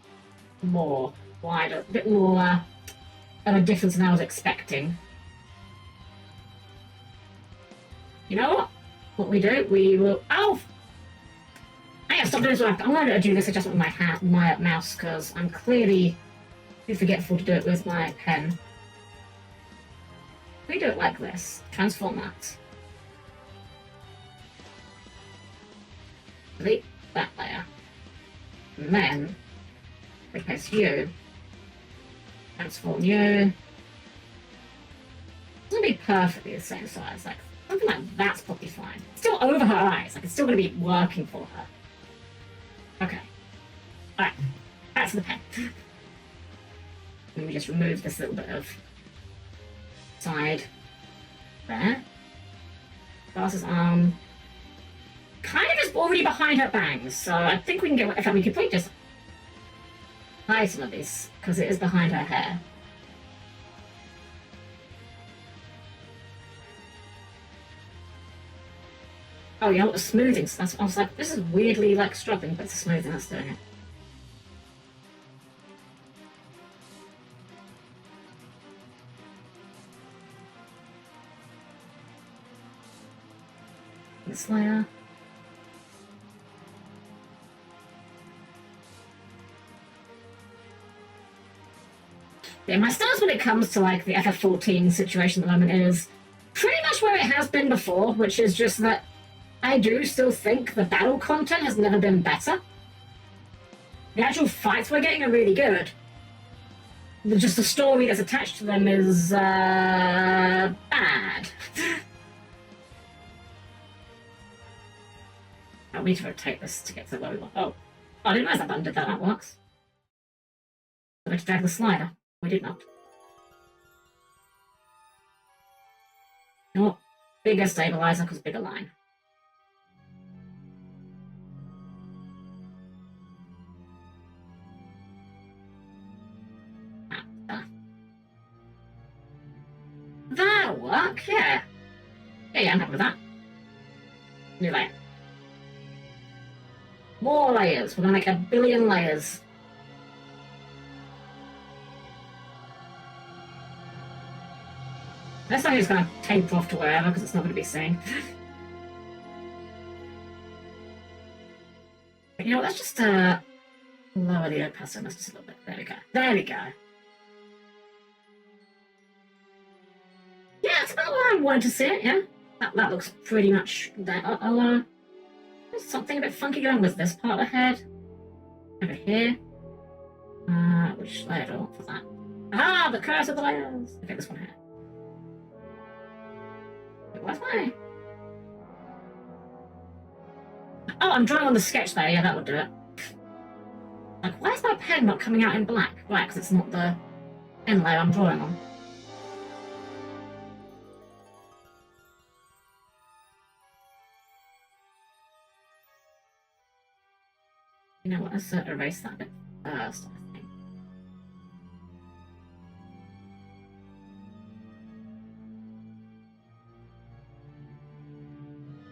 more wider, a bit more of a difference than I was expecting. You know what? What we do, we will... Oh! I gotta stop doing this. I'm going to do this adjustment with my mouse, because I'm clearly too forgetful to do it with my pen. We do it like this. Transform that. Delete that layer. And then, replace you. Transform you. It's going to be perfectly the same size. Like, something like that's probably fine. It's still over her eyes. Like, it's still going to be working for her. Okay. Alright. Back to the pen. Let me just remove this little bit of side there. Glasses arm. Kind of just already behind her bangs, so I think we can get... In fact, we could probably just hide some of this, because it is behind her hair. Oh, yeah, the smoothing. So I was like, this is weirdly, like, struggling, but it's the smoothing that's doing it. This layer. Yeah, my stance when it comes to, like, the FF14 situation at the moment is pretty much where it has been before, which is just that I do still think the battle content has never been better. The actual fights we're getting are really good. Just the story that's attached to them is, bad. I need to rotate this to get to where we want. Oh, I didn't realize that button did that. That works. So let's drag the slider. We did not. You know what? Bigger stabilizer because bigger line. work, yeah. Yeah, I'm happy with that. New layer. More layers. We're gonna make 1 billion layers. This time just gonna taper off to wherever because it's not gonna be seen. But you know what, let's just lower the opacity just a little bit. There we go. There we go. Yeah, it's about where I wanted to see it, yeah. That looks pretty much there. There's something a bit funky going with this part ahead. Over here. Which layer do I want for that? Ah, the curse of the layers! Okay, this one here. Wait, where's my... Oh, I'm drawing on the sketch there, yeah, that would do it. Like, why is my pen not coming out in black? Right, because it's not the end layer I'm drawing on. You know what, let's erase that bit first, I think.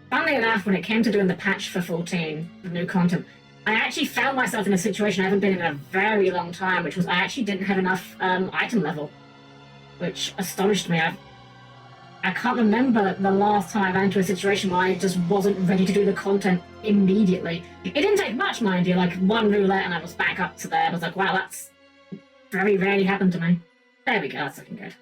Funnily enough, when it came to doing the patch for 14, the new content, I actually found myself in a situation I haven't been in a very long time, which was I actually didn't have enough item level, which astonished me. I can't remember the last time I ran into a situation where I just wasn't ready to do the content immediately. It didn't take much, mind you, like one roulette and I was back up to there. I was like, wow, that's very rarely happened to me. There we go, that's looking good.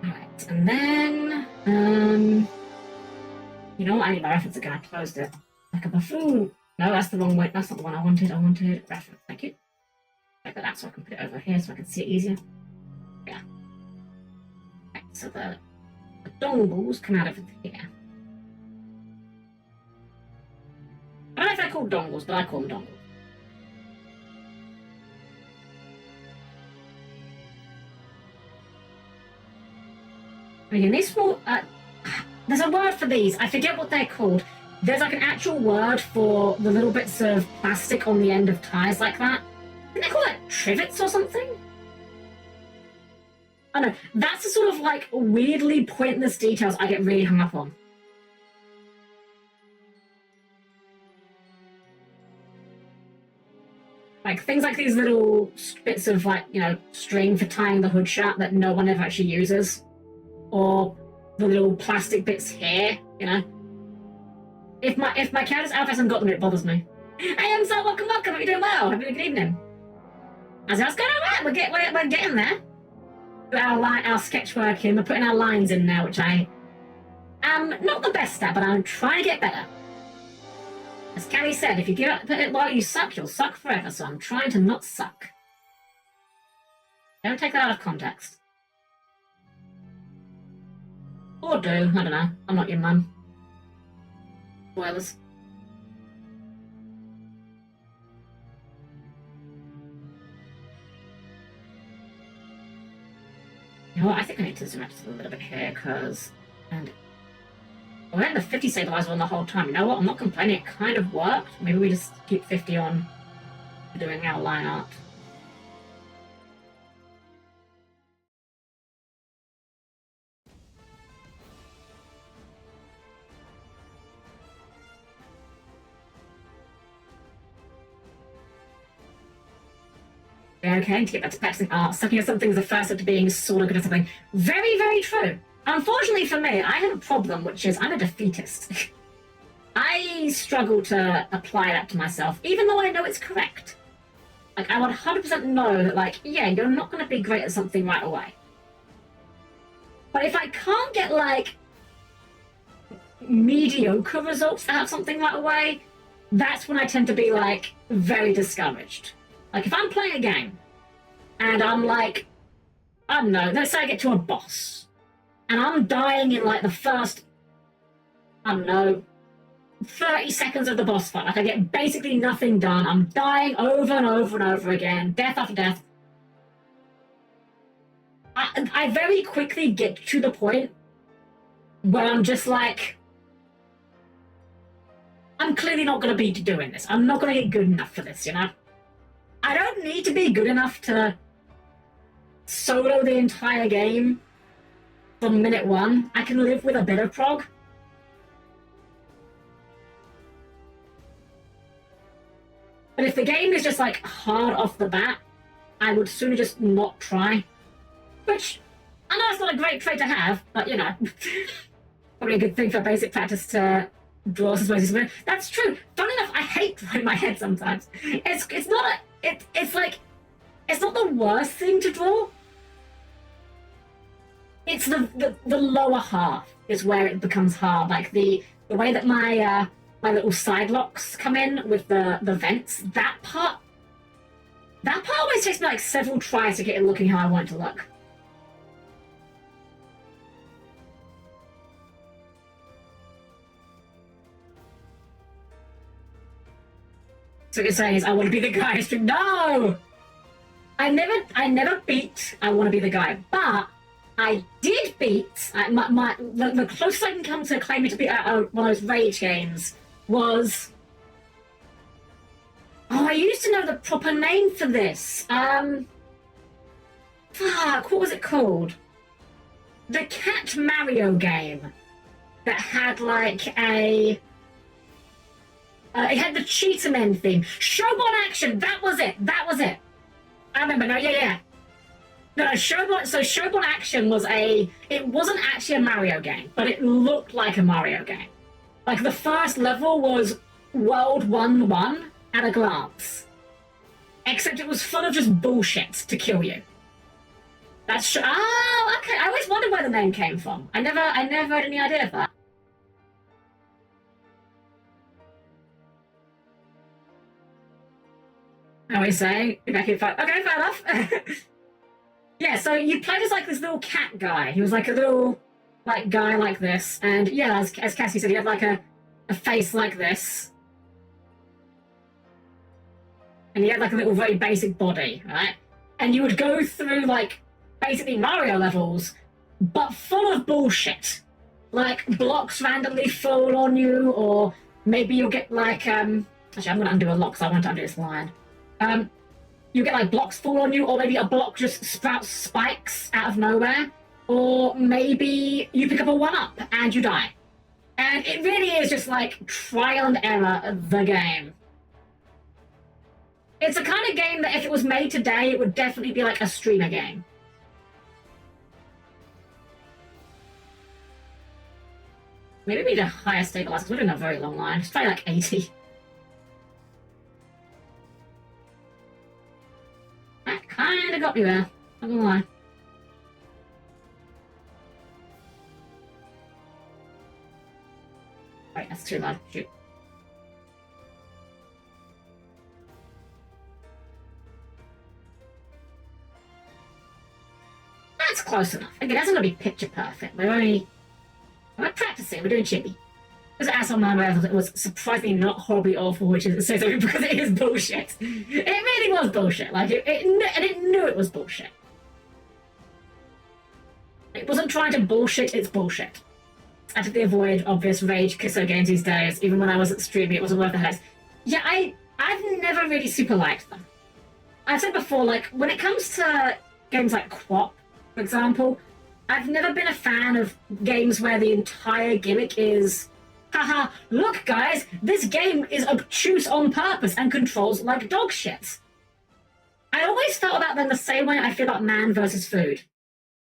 Alright, and then, you know what, I need my reference again, I closed it. Like a buffoon. No, that's the wrong way, that's not the one I wanted reference, thank you. Like that, so I can put it over here so I can see it easier. Yeah. Right, so the dongles come out over here. I don't know if they're called dongles, but I call them dongles. Again, these will, there's a word for these. I forget what they're called. There's like an actual word for the little bits of plastic on the end of ties like that. Did they call it trivets or something? I don't know. That's the sort of like weirdly pointless details I get really hung up on. Like things like these little bits of like, you know, string for tying the hood shut that no one ever actually uses. Or the little plastic bits here, you know. If my character's outfit hasn't got them, it bothers me. Hey, I'm so welcome. Hope you're doing well. Have a good evening. As I was going alright, we're getting there. Put our sketch work in. We're putting our lines in now, which I am not the best at, but I'm trying to get better. As Callie said, if you give up it while you suck, you'll suck forever. So I'm trying to not suck. Don't take that out of context. Or do, I don't know. I'm not your mum. Spoilers. You know what, I think I need to zoom out just a little bit here, because... And... We're in the 50 stabilizer on the whole time. You know what, I'm not complaining, it kind of worked. Maybe we just keep 50 on for doing our line art. Okay, to get back to practicing art, sucking at something is the first step to being sort of good at something. Very, very true. Unfortunately for me, I have a problem, which is I'm a defeatist. I struggle to apply that to myself, even though I know it's correct. Like, I 100% know that, like, yeah, you're not going to be great at something right away. But if I can't get, like, mediocre results out of something right away, that's when I tend to be, like, very discouraged. Like, if I'm playing a game, and I'm like, I don't know, let's say I get to a boss, and I'm dying in like the first, I don't know, 30 seconds of the boss fight. Like I get basically nothing done. I'm dying over and over and over again, death after death. I very quickly get to the point where I'm just like, I'm clearly not going to be doing this. I'm not going to get good enough for this, you know? I don't need to be good enough to solo the entire game from minute one. I can live with a bit of prog. But if the game is just like hard off the bat, I would sooner just not try. Which, I know it's not a great trait to have, but you know, probably a good thing for basic practice to draw as well as that's true. Funny enough, I hate drawing my head sometimes. It's not it's not the worst thing to draw. It's the lower half is where it becomes hard. Like the way that my little side locks come in with the vents, that part always takes me like several tries to get it looking how I want it to look. So what you're saying is I want to be the guy. No! I never beat I want to be the guy, but I did beat the closest I can come to claiming to be one of those rage games was. Oh, I used to know the proper name for this. Fuck, what was it called? The Cat Mario game that had like a. It had the Cheetah Men theme. Showbot Action, that was it. I remember, no, yeah. No, Showbot Action was it wasn't actually a Mario game, but it looked like a Mario game. Like the first level was World 1-1 at a glance. Except it was full of just bullshit to kill you. Oh, okay, I always wondered where the name came from. I never had any idea of that. I always say, okay, fair enough. Yeah, so you played as like this little cat guy. He was like a little like guy like this, and yeah, as Cassie said, he had like a face like this, and he had like a little very basic body, right? And you would go through like basically Mario levels, but full of bullshit. Like blocks randomly fall on you, or maybe you'll get like actually I'm gonna undo a lock, so I want to undo this line. You get like blocks fall on you, or maybe a block just sprouts spikes out of nowhere, or maybe you pick up a 1-up and you die. And it really is just like trial and error of the game. It's a kind of game that if it was made today, it would definitely be like a streamer game. Maybe we need a higher stabilizer, because we're doing a very long line. Let's try like 80. That kinda got you there, not gonna lie. Right, that's too loud. Shoot. That's close enough. Again, that's not gonna be picture perfect. We're practicing, we're doing chibi. Because asshole man it was surprisingly not horribly awful, which is so because it is bullshit. It really was bullshit. Like it knew it was bullshit. It wasn't trying to bullshit its bullshit. I actively avoid obvious rage kisser games these days. Even when I wasn't streaming, it wasn't worth the headache. Yeah, I've never really super liked them. I've said before, like when it comes to games like QWOP, for example, I've never been a fan of games where the entire gimmick is, haha, look guys, this game is obtuse on purpose and controls like dog shit. I always felt about them the same way I feel about Man vs. Food.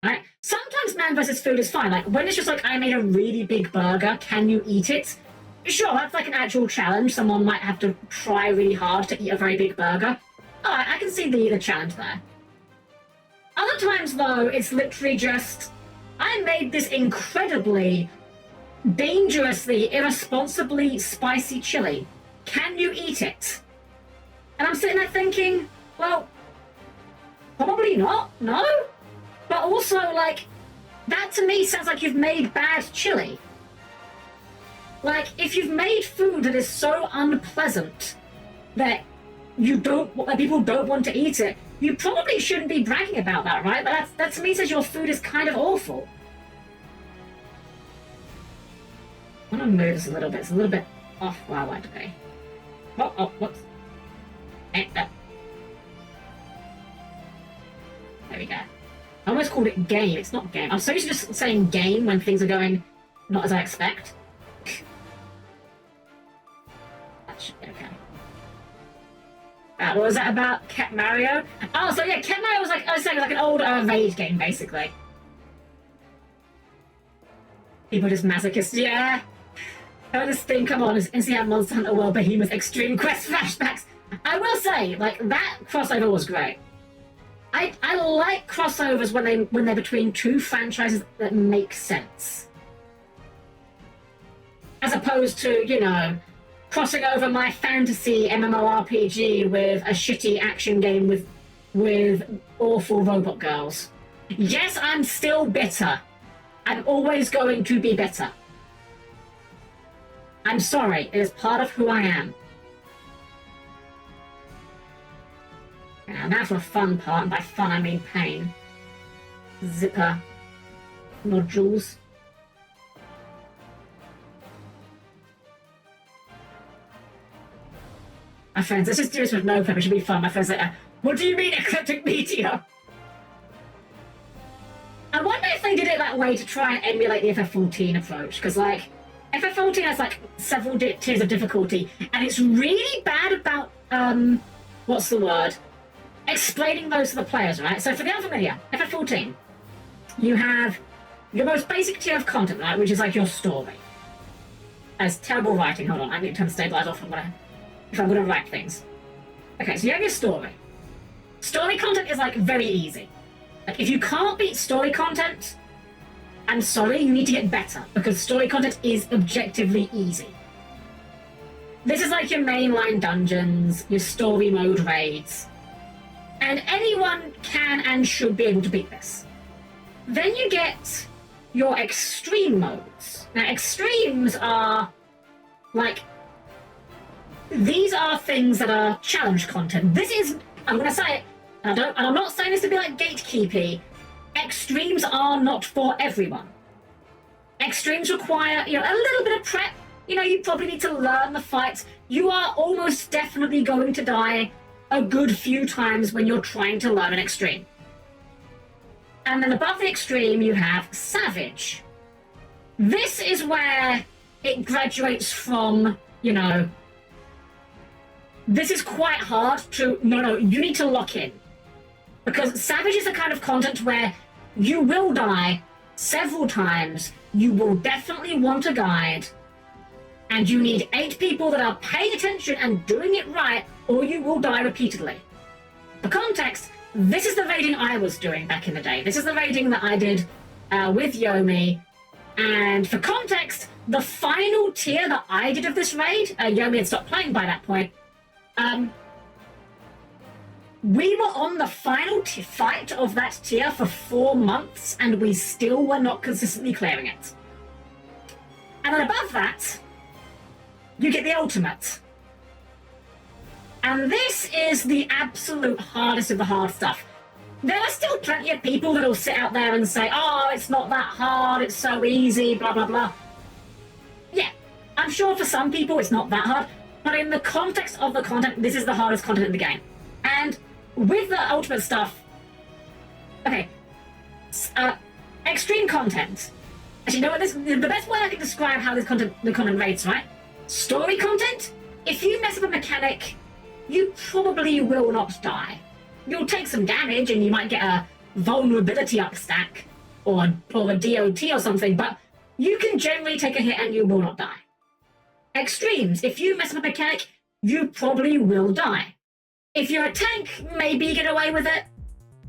Right? Sometimes Man vs. Food is fine. Like when it's just like I made a really big burger, can you eat it? Sure, that's like an actual challenge. Someone might have to try really hard to eat a very big burger. Oh, I can see the challenge there. Other times though, it's literally just I made this incredibly dangerously, irresponsibly spicy chili. Can you eat it? And I'm sitting there thinking, well, probably not, no. But also, like, That to me sounds like you've made bad chili. Like, if you've made food that is so unpleasant that people don't want to eat it, you probably shouldn't be bragging about that, right? But that to me says your food is kind of awful. I want to move this a little bit. It's a little bit off where I want to be. Oh, whoops. There we go. I almost called it game. It's not game. I'm so used to just saying game when things are going not as I expect. That should be okay. What was that about? Cat Mario? Oh, so yeah, Cat Mario was like, I was saying, like an old arcade game, basically. People just masochists, yeah. Oh, this thing, come on, and see how Monster Hunter World Behemoth Extreme Quest flashbacks. I will say, like, that crossover was great. I like crossovers when they're between two franchises that make sense. As opposed to, you know, crossing over my fantasy MMORPG with a shitty action game with awful robot girls. Yes, I'm still bitter. I'm always going to be bitter. I'm sorry, it is part of who I am. Now for a fun part, and by fun I mean pain. Zipper nodules. My friends, let's just do this with no prep, it should be fun. My friends are like, what do you mean eclectic meteor? I wonder if they did it that way to try and emulate the FF14 approach, because like, FF14 has like several tiers of difficulty, and it's really bad about, what's the word? Explaining those to the players, right? So for the unfamiliar, FF14, you have your most basic tier of content, right, which is like your story. That's terrible writing, hold on, I need to turn the stabilize off if I'm gonna write things. Okay, so you have your story. Story content is like very easy. Like if you can't beat story content, I'm sorry, you need to get better, because story content is objectively easy. This is like your mainline dungeons, your story mode raids, and anyone can and should be able to beat this. Then you get your extreme modes. Now extremes are like, these are things that are challenge content. This is, I'm gonna say it, and I'm not saying this to be like gatekeepy, extremes are not for everyone. Extremes require, you know, a little bit of prep. You know, you probably need to learn the fights. You are almost definitely going to die a good few times when you're trying to learn an extreme. And then above the extreme, you have Savage. This is where it graduates from, you know, this is quite hard to, no, you need to lock in. Because Savage is the kind of content where you will die several times, you will definitely want a guide, and you need 8 people that are paying attention and doing it right, or you will die repeatedly. For context, this is the raiding I was doing back in the day. This is the raiding that I did with Yomi, and for context, the final tier that I did of this raid, Yomi had stopped playing by that point, we were on the final fight of that tier for 4 months, and we still were not consistently clearing it. And then above that, you get the ultimate. And this is the absolute hardest of the hard stuff. There are still plenty of people that will sit out there and say, oh, it's not that hard, it's so easy, blah, blah, blah. Yeah, I'm sure for some people it's not that hard, but in the context of the content, this is the hardest content in the game. And with the ultimate stuff, okay, extreme content. Actually, you know what? The best way I can describe how the content rates, right? Story content. If you mess up a mechanic, you probably will not die. You'll take some damage, and you might get a vulnerability up stack or a DOT or something, but you can generally take a hit and you will not die. Extremes. If you mess up a mechanic, you probably will die. If you're a tank, maybe you get away with it,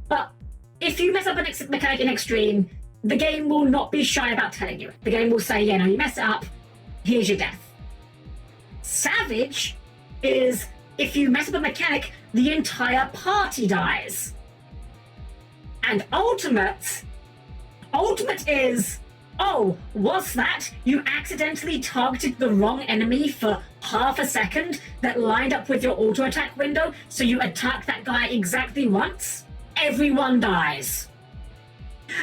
but if you mess up a mechanic in extreme, the game will not be shy about telling you it. The game will say, yeah, no, you messed it up, here's your death. Savage is, if you mess up a mechanic, the entire party dies. And ultimate Ultimate is, oh, what's that? You accidentally targeted the wrong enemy for half a second that lined up with your auto attack window, so you attack that guy exactly once? Everyone dies.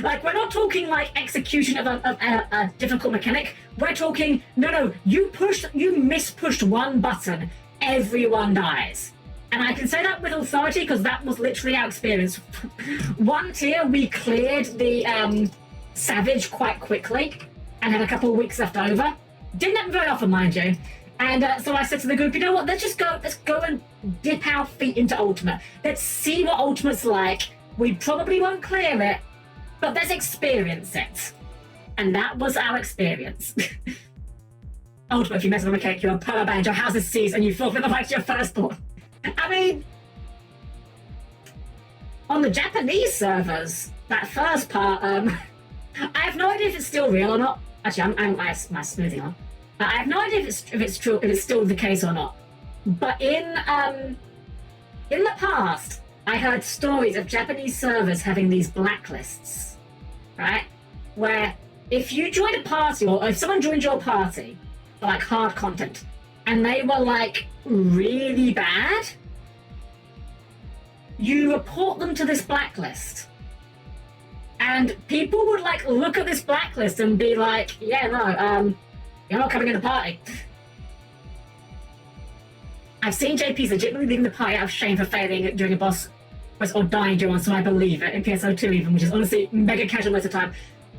Like, we're not talking like execution of a difficult mechanic. We're talking, no, you mispushed one button, everyone dies. And I can say that with authority because that was literally our experience. One tier, we cleared the Savage quite quickly and had a couple of weeks left over. Didn't happen very often, mind you. And so I said to the group, you know what, let's go and dip our feet into Ultimate. Let's see what Ultimate's like. We probably won't clear it, but let's experience it. And that was our experience. Ultimate, if you mess with a mechanic, you're a power band, your house is seized, and you forfeit the right to your firstborn. I mean, on the Japanese servers, that first part, I have no idea if it's still real or not. Actually, I'm my smoothie on. I have no idea if it's true, if it's still the case or not. But in the past, I heard stories of Japanese servers having these blacklists, right? Where if you joined a party, or if someone joined your party for like hard content, and they were like really bad, you report them to this blacklist. And people would like look at this blacklist and be like, yeah, no, you're not coming in the party. I've seen JPs legitimately leaving the party out of shame for failing during a boss quest or dying during one, so I believe it, in PSO2 even, which is honestly mega casual most of the time.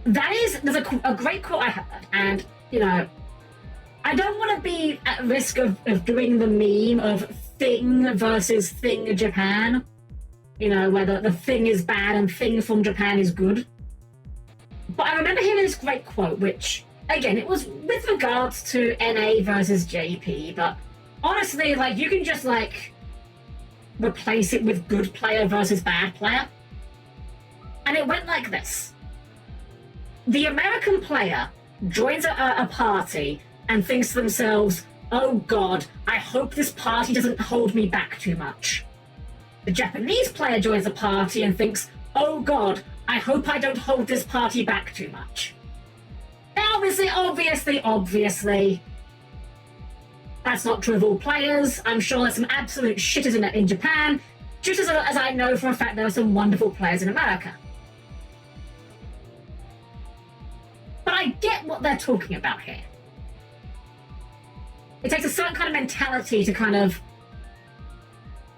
There's a great quote I heard, and, you know, I don't want to be at risk of doing the meme of Thing versus Thing Japan. You know, where the Thing is bad and Thing from Japan is good. But I remember hearing this great quote, which, again, it was with regards to NA versus JP, but honestly, like, you can just, like, replace it with good player versus bad player. And it went like this. The American player joins a party and thinks to themselves, oh god, I hope this party doesn't hold me back too much. The Japanese player joins the party and thinks, oh god, I hope I don't hold this party back too much. Now obviously, that's not true of all players. I'm sure there's some absolute shitters in Japan, just as I know for a fact there are some wonderful players in America. But I get what they're talking about here. It takes a certain kind of mentality to kind of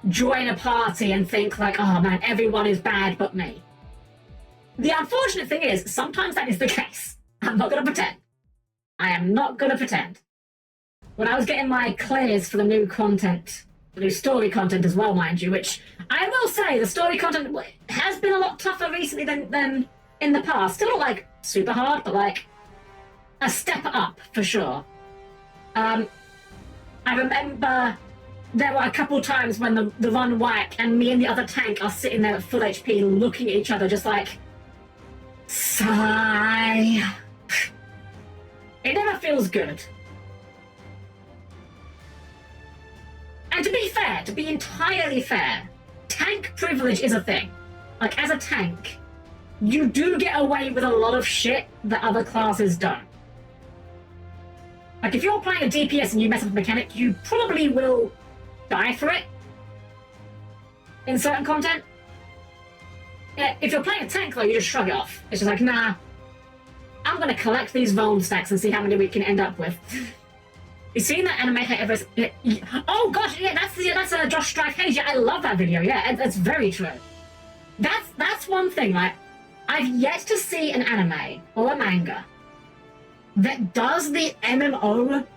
join a party and think like, oh man, everyone is bad but me. The unfortunate thing is, sometimes that is the case. I'm not going to pretend. I am not going to pretend. When I was getting my clears for the new content, the new story content as well, mind you, which I will say, the story content has been a lot tougher recently than in the past. Still not like super hard, but like a step up for sure. I remember there were a couple times when the run whack and me and the other tank are sitting there at full HP looking at each other just like, sigh. It never feels good. And to be fair, to be entirely fair, tank privilege is a thing. Like, as a tank, you do get away with a lot of shit that other classes don't. Like, if you're playing a DPS and you mess up a mechanic, you probably will die for it in certain content. Yeah, if you're playing a tank, though, you just shrug it off. It's just like, nah, I'm going to collect these vuln stacks and see how many we can end up with. You seen that anime ever? Oh gosh, yeah, that's Josh Strife Hayes. Yeah, I love that video. Yeah, that's very true. That's one thing. Like, I've yet to see an anime or a manga that does the MMO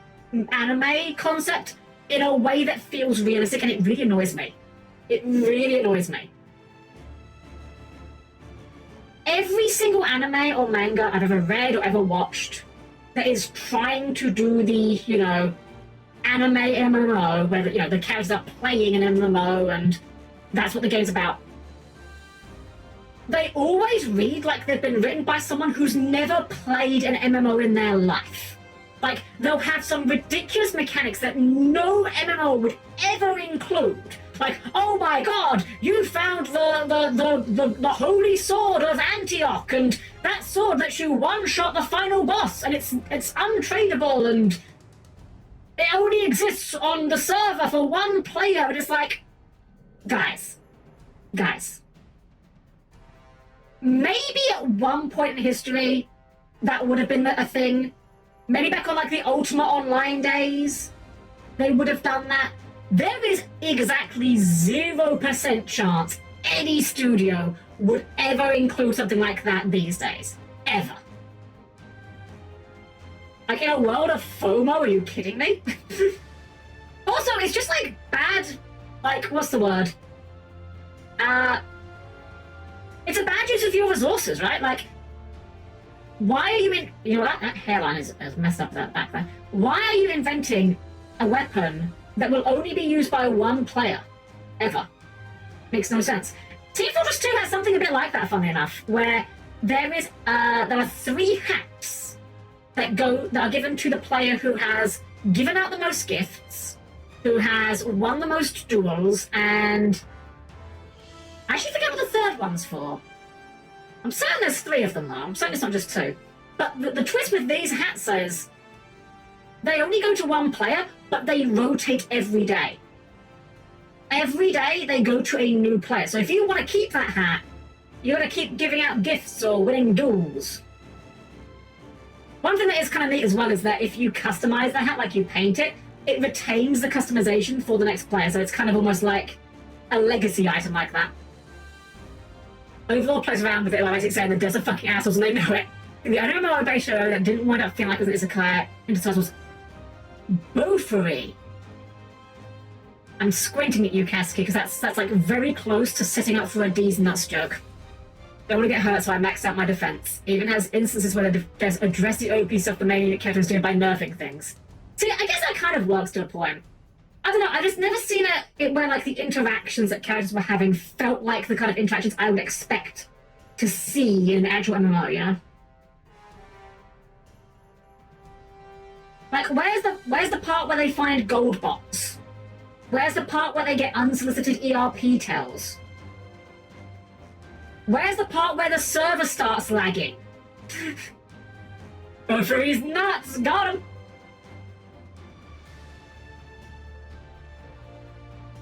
anime concept in a way that feels realistic, and it really annoys me. It really annoys me. Every single anime or manga I've ever read or ever watched that is trying to do the, you know, anime MMO, where, you know, the characters are playing an MMO and that's what the game's about, they always read like they've been written by someone who's never played an MMO in their life. Like, they'll have some ridiculous mechanics that no MMO would ever include, Like, oh my god, you found the holy sword of Antioch, and that sword lets you one-shot the final boss, and it's untradeable, and it only exists on the server for one player. And it's like, guys, maybe at one point in history that would have been a thing. Maybe back on like the Ultima Online days, they would have done that. There is exactly 0% chance any studio would ever include something like that these days. Ever. Like, in a world of FOMO, are you kidding me? Also, it's just like bad, like, what's the word? It's a bad use of your resources, right? Like, why are you you know, that hairline is messed up that back there. Why are you inventing a weapon that will only be used by one player? Ever. Makes no sense. Team Fortress 2 has something a bit like that, funny enough, where there are 3 hats that are given to the player who has given out the most gifts, who has won the most duels, and I actually forget what the third one's for. I'm certain there's 3 of them, though. I'm certain it's not just 2. But the twist with these hats is they only go to one player, but they rotate every day. Every day they go to a new player. So if you want to keep that hat, you got to keep giving out gifts or winning duels. One thing that is kind of neat as well is that if you customize the hat, like you paint it, it retains the customization for the next player. So it's kind of almost like a legacy item like that. Overlord plays around with it, like basically saying that there's a fucking assholes and they know it. The only MMO base show that didn't wind up feeling like it was an isekai intertitles was Bofery. I'm squinting at you, Kasky, because that's like very close to setting up for a D's nuts joke. Don't want to get hurt, so I maxed out my defense. Even has instances where there's address the OP stuff the main character is doing by nerfing things. See, I guess that kind of works to a point. I don't know, I just never seen it where like the interactions that characters were having felt like the kind of interactions I would expect to see in an actual MMO, you know? Like, where's the part where they find gold bots? Where's the part where they get unsolicited ERP tells? Where's the part where the server starts lagging? Bofery's nuts! Got him!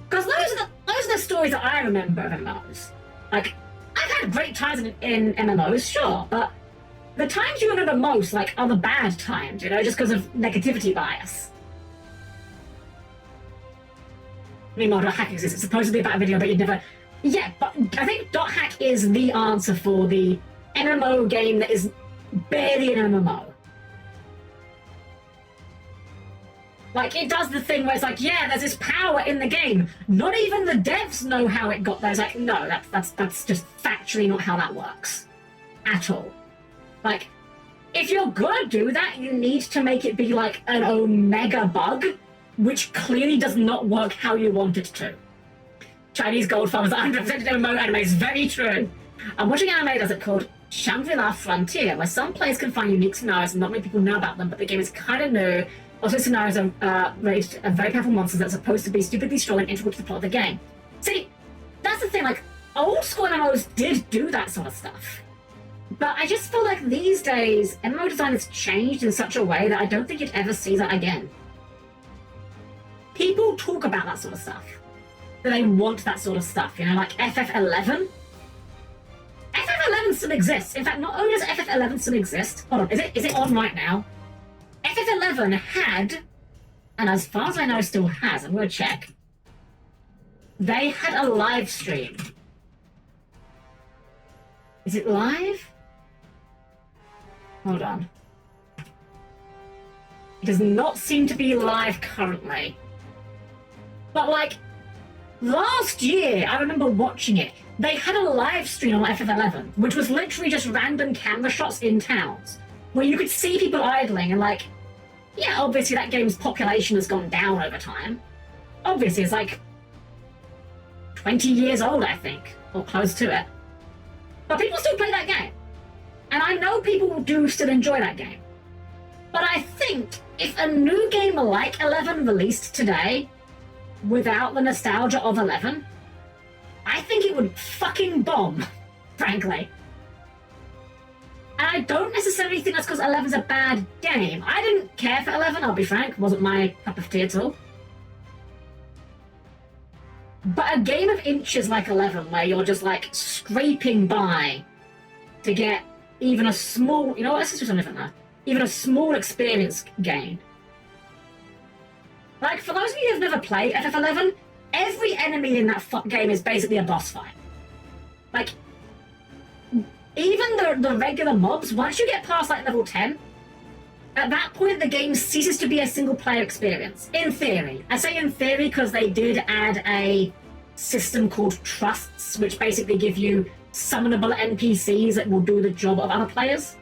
Because those are the stories that I remember of MMOs. Like, I've had great times in MMOs, sure, but the times you remember most, like, are the bad times, you know, just because of negativity bias. Meanwhile, .hack exists. It's supposedly about a video, but you'd never... Yeah, but I think .hack is the answer for the MMO game that is barely an MMO. Like, it does the thing where it's like, yeah, there's this power in the game. Not even the devs know how it got there. It's like, no, that's just factually not how that works. At all. Like, if you're gonna do that, you need to make it be like an omega bug, which clearly does not work how you want it to. Chinese gold farmers are underrepresented in MMO anime is very true. I'm watching anime that's called Shangri-La Frontier, where some players can find unique scenarios and not many people know about them, but the game is kind of new. Also, scenarios are raised very powerful monsters that are supposed to be stupidly strong and integral to the plot of the game. See, that's the thing, like, old school MMOs did do that sort of stuff. But I just feel like these days, MMO design has changed in such a way that I don't think you'd ever see that again. People talk about that sort of stuff. That they want that sort of stuff, you know, like FF11. FF11 still exists. In fact, not only does FF11 still exist, hold on, is it on right now? FF11 had, and as far as I know still has, I'm going to check, they had a live stream. Is it live? Hold on. It does not seem to be live currently. But like, last year, I remember watching it. They had a live stream on FF11, which was literally just random camera shots in towns, where you could see people idling and like, yeah, obviously that game's population has gone down over time. Obviously, it's like 20 years old, I think, or close to it. But people still play that game. And I know people do still enjoy that game. But I think if a new game like 11 released today, without the nostalgia of 11, I think it would fucking bomb, frankly. And I don't necessarily think that's because 11's a bad game. I didn't care for 11, I'll be frank. It wasn't my cup of tea at all. But a game of inches like 11, where you're just like scraping by to get even a small, you know what, let's just do something different now. Even a small experience gain. Like, for those of you who've never played FF11, every enemy in that game is basically a boss fight. Like, even the regular mobs, once you get past like level 10, at that point the game ceases to be a single player experience. In theory. I say in theory because they did add a system called trusts, which basically give you summonable NPCs that will do the job of other players.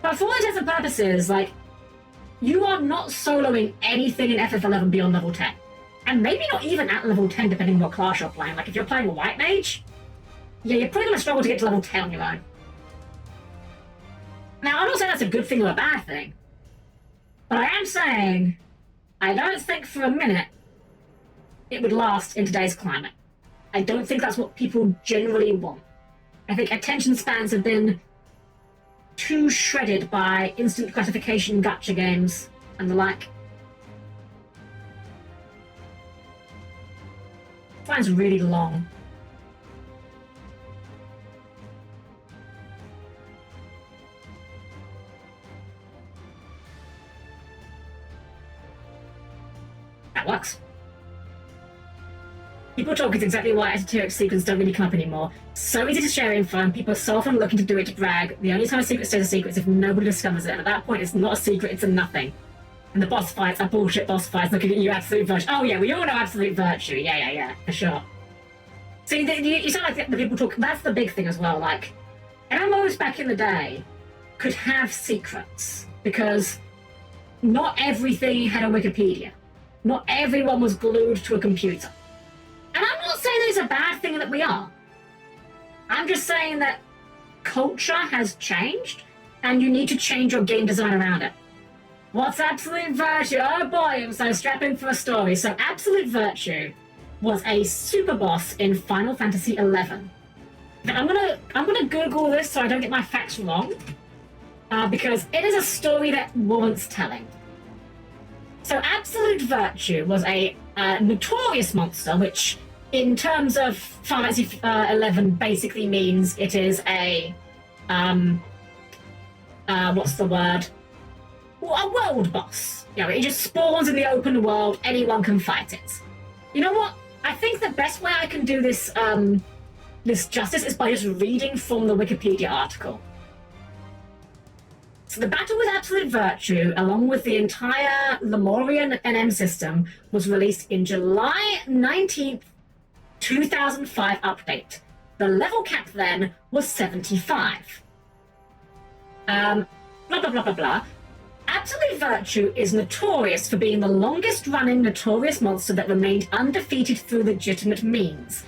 But for all intents and purposes, like, you are not soloing anything in FF11 beyond level 10. And maybe not even at level 10, depending on what class you're playing. Like, if you're playing a white mage, yeah, you're probably going to struggle to get to level 10 on your own. Now, I'm not saying that's a good thing or a bad thing, but I am saying I don't think for a minute it would last in today's climate. I don't think that's what people generally want. I think attention spans have been too shredded by instant gratification gacha games and the like. Mine's really long. That works. People talk is exactly why esoteric secrets don't really come up anymore. So easy to share info, and people are so often looking to do it to brag. The only time a secret stays a secret is if nobody discovers it, and at that point it's not a secret, it's a nothing. And the boss fights are bullshit boss fights looking at you, Absolute Virtue. Oh yeah, we all know Absolute Virtue. Yeah, for sure. See, you sound like the people talk, that's the big thing as well, like, MMOs back in the day could have secrets, because not everything had a Wikipedia. Not everyone was glued to a computer. And I'm not saying that it's a bad thing that we are. I'm just saying that culture has changed, and you need to change your game design around it. What's Absolute Virtue? Oh boy, I'm so strapping for a story. So Absolute Virtue was a super boss in Final Fantasy XI. Now, I'm gonna Google this so I don't get my facts wrong, because it is a story that warrants telling. So Absolute Virtue was a notorious monster, which in terms of Final Fantasy XI basically means it is a, what's the word? A world boss. You know, it just spawns in the open world, anyone can fight it. You know what? I think the best way I can do this, this justice is by just reading from the Wikipedia article. So the battle with Absolute Virtue, along with the entire Lemurian NM system, was released in July 19th, 2005 update. The level cap then was 75. Blah, blah, blah, blah, blah. Absolute Virtue is notorious for being the longest-running notorious monster that remained undefeated through legitimate means.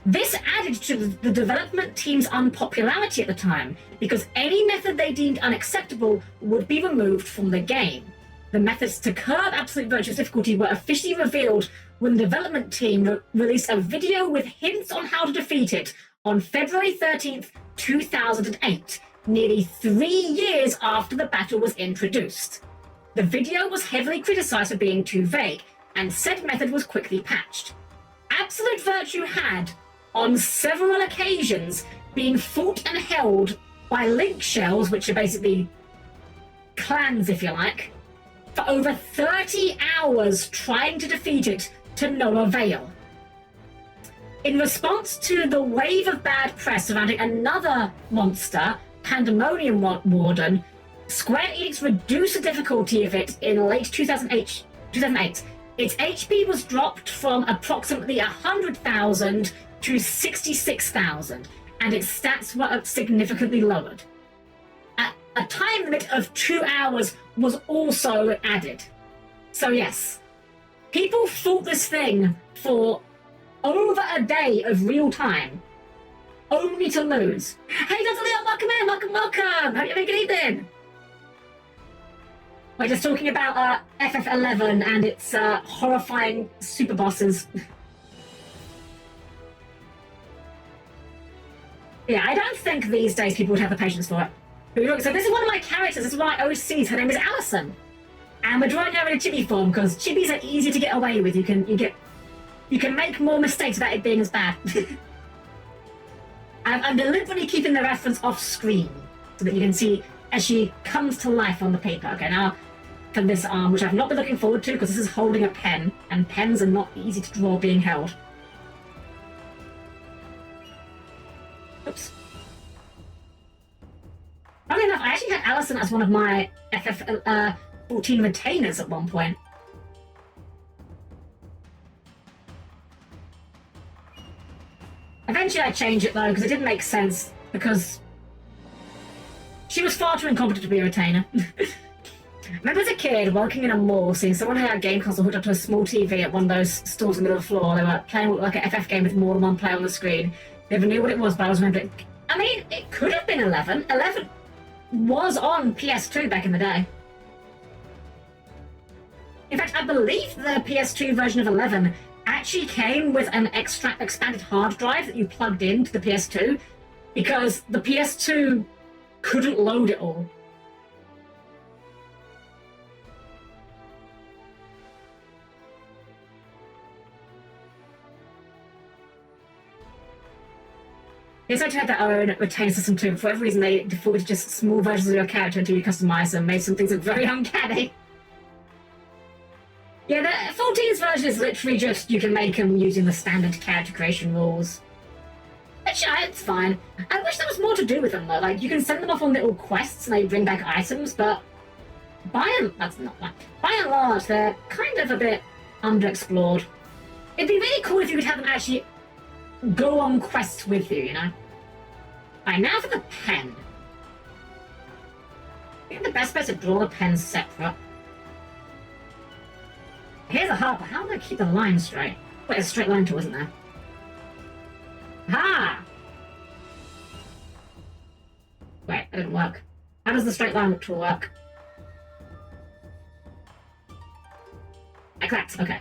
This added to the development team's unpopularity at the time, because any method they deemed unacceptable would be removed from the game. The methods to curb Absolute Virtue's difficulty were officially revealed when the development team released a video with hints on how to defeat it on February 13th, 2008, nearly 3 years after the battle was introduced. The video was heavily criticized for being too vague, and said method was quickly patched. Absolute Virtue had, on several occasions, been fought and held by link shells, which are basically clans, if you like, for over 30 hours trying to defeat it to no avail. In response to the wave of bad press surrounding another monster, Pandemonium Warden, Square Enix reduced the difficulty of it in late 2008. Its HP was dropped from approximately 100,000 to 66,000, and its stats were significantly lowered. A time limit of 2 hours was also added. So yes, people fought this thing for over a day of real time, only to lose. Hey, Dr. Leon, welcome in, welcome. Hope you're having a good evening. We're just talking about FF11 and its horrifying super bosses. Yeah, I don't think these days people would have the patience for it. So this is one of my characters. This is one of my OCs. Her name is Allison, and we're drawing her in a chibi form because chibis are easy to get away with. You can make more mistakes without it being as bad. I'm deliberately keeping the reference off screen so that you can see as she comes to life on the paper. Okay, now for this arm, which I've not been looking forward to because this is holding a pen, and pens are not easy to draw being held. Oops. Funnily enough, I actually had Allison as one of my FF14 retainers at one point. Eventually I changed it though, because it didn't make sense, because she was far too incompetent to be a retainer. I remember as a kid working in a mall, seeing someone had a game console hooked up to a small TV at one of those stores in the middle of the floor. They were playing like an FF game with more than one player on the screen. Never knew what it was, but I was remembering. I mean, it could have been 11. 11 was on PS2 back in the day. In fact, I believe the PS2 version of 11 actually came with an extra expanded hard drive that you plugged into the PS2 because the PS2 couldn't load it all. They also had their own retainer system too. For whatever reason, they defaulted to just small versions of your character until you customize them, made some things look very uncanny. Yeah, the 14's version is literally just you can make them using the standard character creation rules. Which, yeah, it's fine. I wish there was more to do with them though. Like, you can send them off on little quests and they bring back items, but by and large, they're kind of a bit underexplored. It'd be really cool if you could have them actually go on quests with you, you know? Alright, now for the pen. I think the best bet to draw the pen separate. Here's a hard, but how do I keep the line straight? Wait, there's a straight line tool, isn't there? Ha! Wait, that didn't work. How does the straight line tool work? Like that, okay.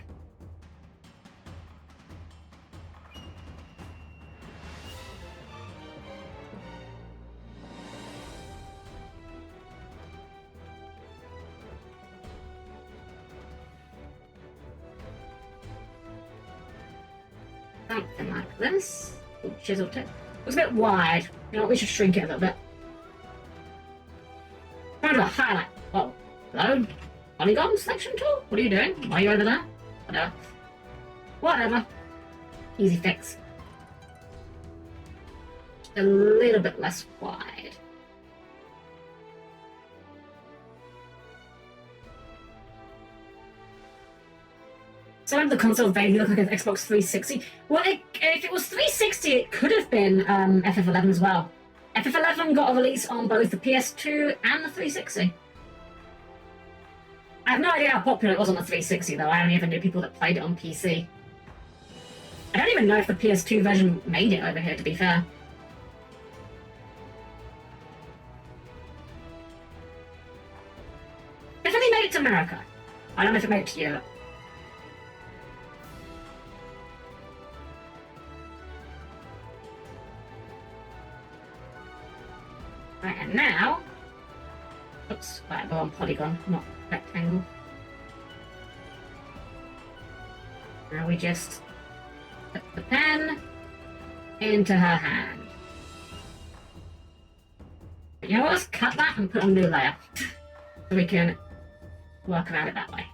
Something like this. Ooh, chisel tip. Looks a bit wide. You know what, we should shrink it a little bit. Try to highlight. Oh, hello? Polygon selection tool? What are you doing? Why are you over there? Whatever. Whatever. Easy fix. Just a little bit less wide. So the console vaguely looked like an Xbox 360. Well, if it was 360, it could have been FF11 as well. FF11 got a release on both the PS2 and the 360. I have no idea how popular it was on the 360, though. I only ever knew people that played it on PC. I don't even know if the PS2 version made it over here, to be fair. Definitely made it to America. I don't know if it made it to Europe. Right, and now... Oops, right, we're on polygon, not rectangle. Now we just put the pen into her hand. You know what, let's cut that and put on a new layer. So we can work around it that way.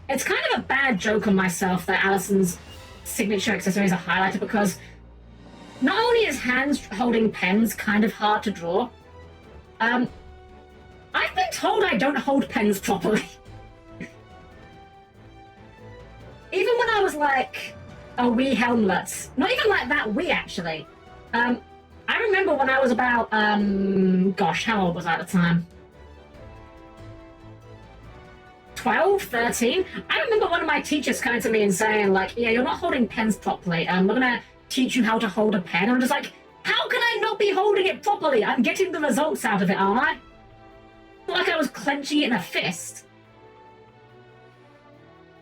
It's kind of a bad joke on myself that Allison's signature accessory is a highlighter because not only is hands holding pens kind of hard to draw, I've been told I don't hold pens properly. Even when I was like a wee Helm-Lutz, not even like that wee actually. I remember when I was about, gosh, how old was I at the time? 12, 13? I remember one of my teachers coming to me and saying like, yeah, you're not holding pens properly. We're gonna teach you how to hold a pen. I'm just like, how can I not not be holding it properly? I'm getting the results out of it, aren't I? Not like I was clenching it in a fist.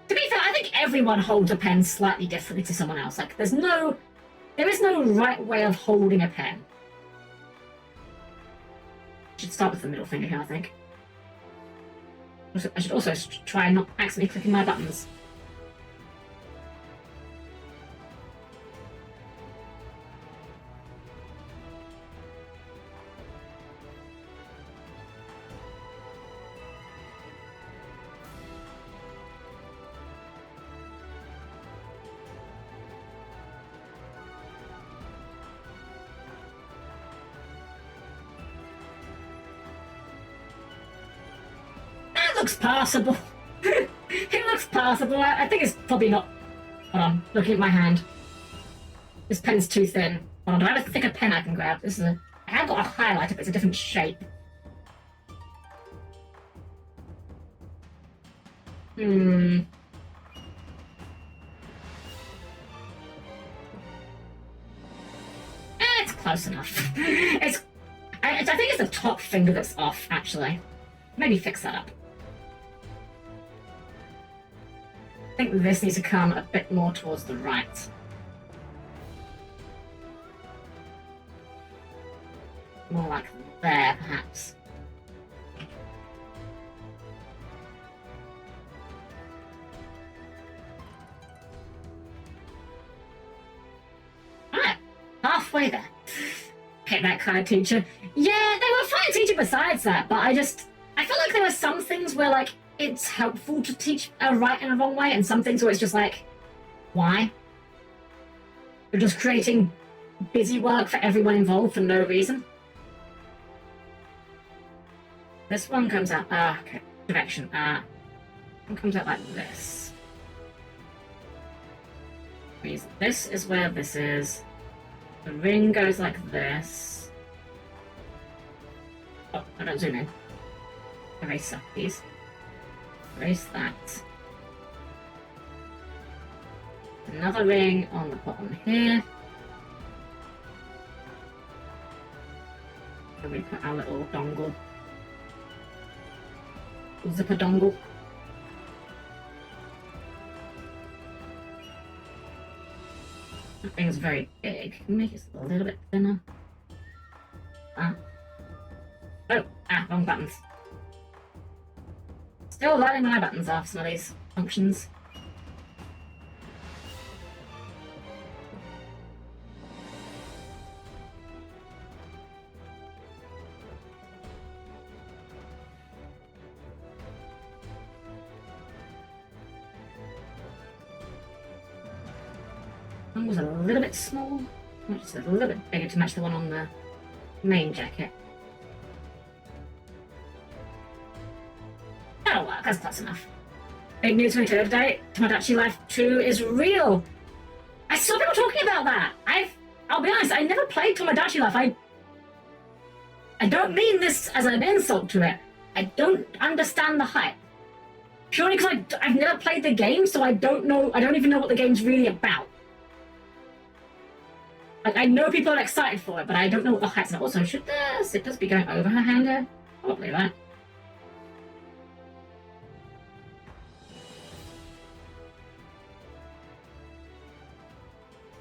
To be fair, I think everyone holds a pen slightly differently to someone else. Like, there is no right way of holding a pen. I should start with the middle finger here, I think. I should also try not accidentally clicking my buttons. Looks passable. It looks passable. I think it's probably not. Hold on, looking at my hand. This pen's too thin. Hold on, do I have a thicker pen I can grab? This is a. I have got a highlighter, but it's a different shape. It's close enough. I think it's the top finger that's off, actually. Maybe fix that up. I think this needs to come a bit more towards the right. More like there, perhaps. Alright, halfway there. Hit that card, teacher. Yeah, they were fine teaching besides that, but I feel like there were some things where, like, it's helpful to teach a right and a wrong way, and some things where it's just like, why? You're just creating busy work for everyone involved for no reason. This one comes out, okay, direction, one comes out like this. This is where this is. The ring goes like this. Oh, I don't zoom in. Erase that, please. Erase that. Another ring on the bottom here. And we put our little dongle. Zipper dongle. That ring's very big. Can we make it a little bit thinner? Wrong buttons. Still lighting my buttons off some of these functions. One was a little bit small, just a little bit bigger to match the one on the main jacket. That'll work, that's close enough. Big news for me today, Tomodachi Life 2 is real! I saw people talking about that! I'll be honest, I never played Tomodachi Life. I don't mean this as an insult to it. I don't understand the hype. Purely because I've never played the game, so I don't even know what the game's really about. Like, I know people are excited for it, but I don't know what the hype's about. Also, should the zippers be going over her hanger? Probably that.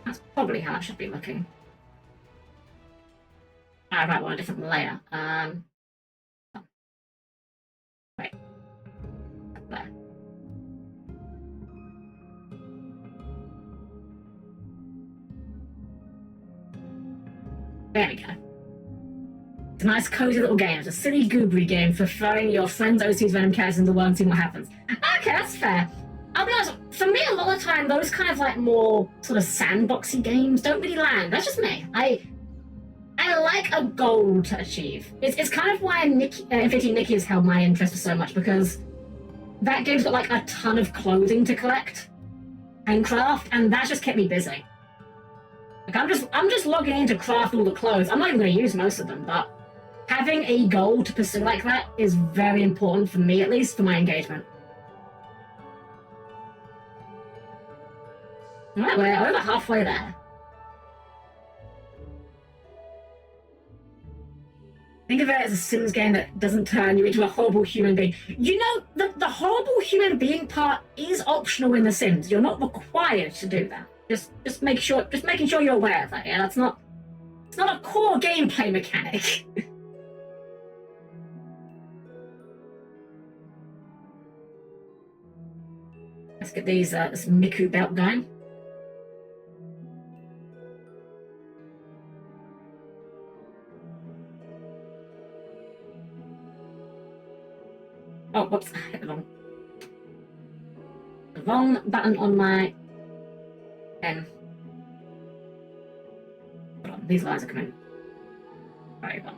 That's probably how I should be looking. Ah, right, well, a different layer. Wait. There. There we go. It's a nice cozy little game. It's a silly goobery game for throwing your friends' OC's venom characters in the world and seeing what happens. Okay, that's fair. I'll be honest, for me a lot of the time those kind of like more sort of sandboxy games don't really land. That's just me. I like a goal to achieve. It's kind of why Infinity Nikki has held my interest for so much, because that game's got like a ton of clothing to collect and craft, and that's just kept me busy. Like I'm just logging in to craft all the clothes. I'm not even going to use most of them, but having a goal to pursue like that is very important for me, at least for my engagement. Alright, we're over halfway there. Think of it as a Sims game that doesn't turn you into a horrible human being. You know, the horrible human being part is optional in The Sims. You're not required to do that. Just making sure you're aware of that. Yeah, it's not a core gameplay mechanic. Let's get these this Miku belt going. Oh, whoops, I hit the wrong button on my pen. Hold on, these lines are coming very well.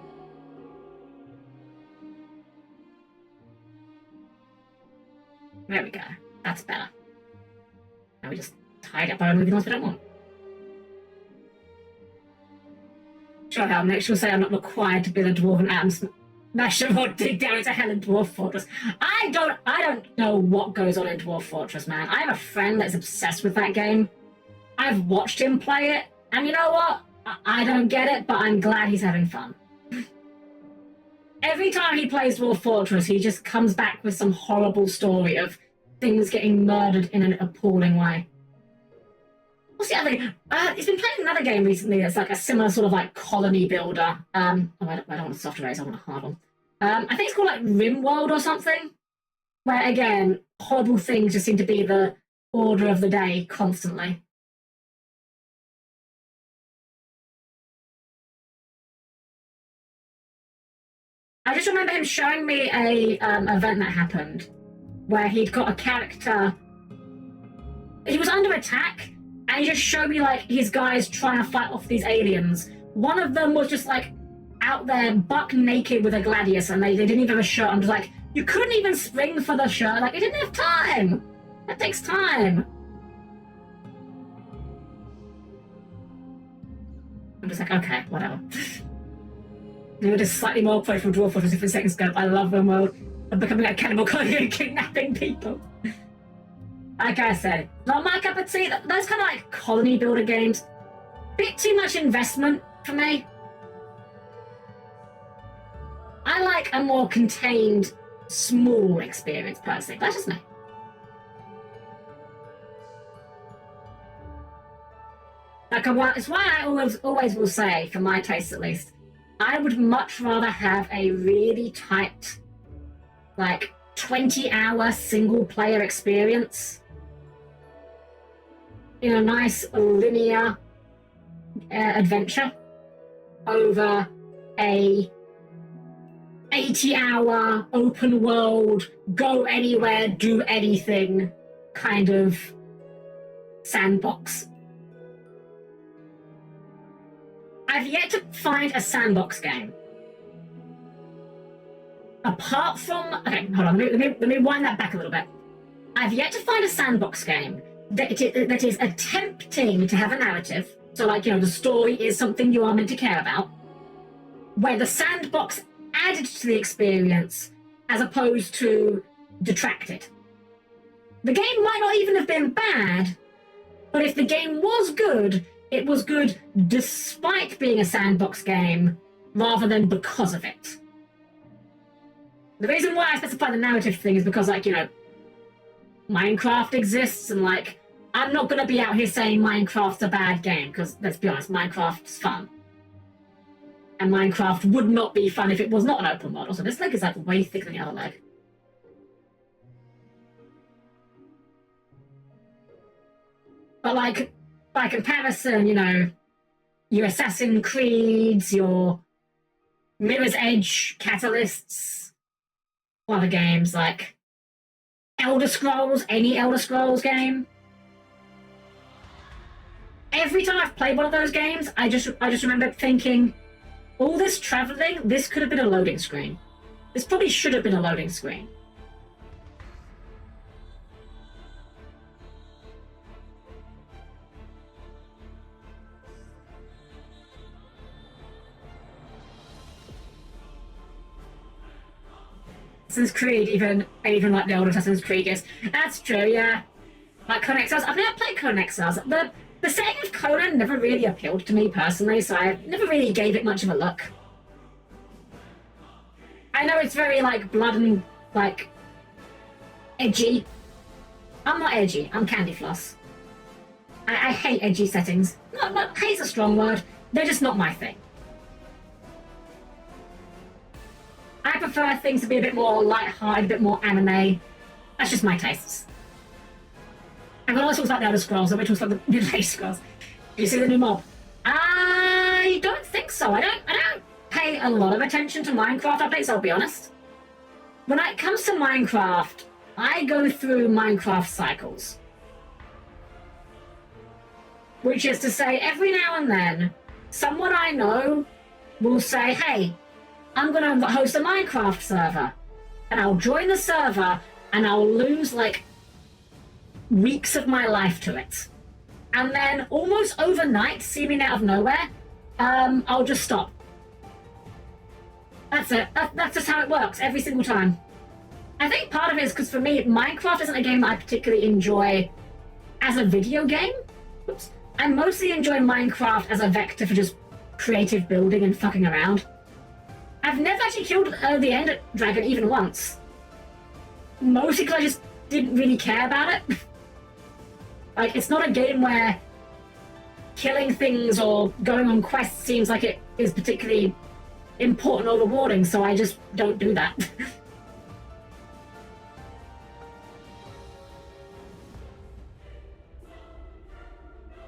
There we go. That's better. Now we just tied up our moving on we don't want. Sure, Hell, next you'll say I'm not required to build a dwarven atom smasher or dig down into hell in Dwarf Fortress. I don't know what goes on in Dwarf Fortress, man. I have a friend that's obsessed with that game. I've watched him play it, and you know what? I don't get it, but I'm glad he's having fun. Every time he plays Dwarf Fortress, he just comes back with some horrible story of things getting murdered in an appalling way. What's the other thing? He's been playing another game recently that's like a similar sort of like colony builder. I don't want a soft erase, I want a hard one. I think it's called like RimWorld or something, where again, horrible things just seem to be the order of the day constantly. I just remember him showing me a event that happened where he'd got a character. He was under attack, and he just showed me like his guys trying to fight off these aliens. One of them was just like out there buck naked with a gladius, and they didn't even have a shirt. I'm just like, you couldn't even spring for the shirt. Like, it didn't have time. That takes time. I'm just like, okay, whatever. We were just slightly more playful Dwarf Fortress a few seconds ago. I love RimWorld. I'm becoming a cannibal colony and kidnapping people. Like I said, not my cup of tea. Those kind of like colony builder games, bit too much investment for me. I like a more contained, small experience personally. That's just me. Like, it's why I always will say, for my taste at least, I would much rather have a really tight, like 20-hour single-player experience in a nice linear adventure over a 80-hour open world, go anywhere, do anything kind of sandbox. I've yet to find a sandbox game. Apart from... Okay, hold on, let me wind that back a little bit. I've yet to find a sandbox game that is attempting to have a narrative, so like, you know, the story is something you are meant to care about, where the sandbox added to the experience as opposed to detracted. The game might not even have been bad, but if the game was good, it was good despite being a sandbox game rather than because of it. The reason why I specify the narrative thing is because, like, you know, Minecraft exists, and like, I'm not going to be out here saying Minecraft's a bad game, because let's be honest, Minecraft's fun. And Minecraft would not be fun if it was not an open world. Also, this leg is like way thicker than the other leg. But like, by comparison, you know, your Assassin's Creeds, your Mirror's Edge catalysts, other games like Elder Scrolls, any Elder Scrolls game. Every time I've played one of those games, I just remember thinking, all this traveling, this could have been a loading screen. This probably should have been a loading screen. Assassin's Creed, even like the old Assassin's Creed is. That's true, yeah. Like Conan Exiles, I've never played Conan Exiles. The setting of Conan never really appealed to me personally, so I never really gave it much of a look. I know it's very, like, blood and, like, edgy. I'm not edgy. I'm candy floss. I hate edgy settings. Not hate's a strong word. They're just not my thing. I prefer things to be a bit more light-hearted, a bit more anime. That's just my tastes. And when I talk about the Elder Scrolls, I talk about the Middle-Aged Scrolls. Do you see the new mob? I don't think so. I don't pay a lot of attention to Minecraft updates, I'll be honest. When it comes to Minecraft, I go through Minecraft cycles. Which is to say, every now and then, someone I know will say, hey, I'm going to host a Minecraft server. And I'll join the server, and I'll lose, like, weeks of my life to it. And then, almost overnight, seeming out of nowhere, I'll just stop. That's it. That's just how it works, every single time. I think part of it is because, for me, Minecraft isn't a game that I particularly enjoy as a video game. Oops. I mostly enjoy Minecraft as a vector for just creative building and fucking around. I've never actually killed the Ender Dragon even once. Mostly because I just didn't really care about it. Like, it's not a game where killing things or going on quests seems like it is particularly important or rewarding, so I just don't do that.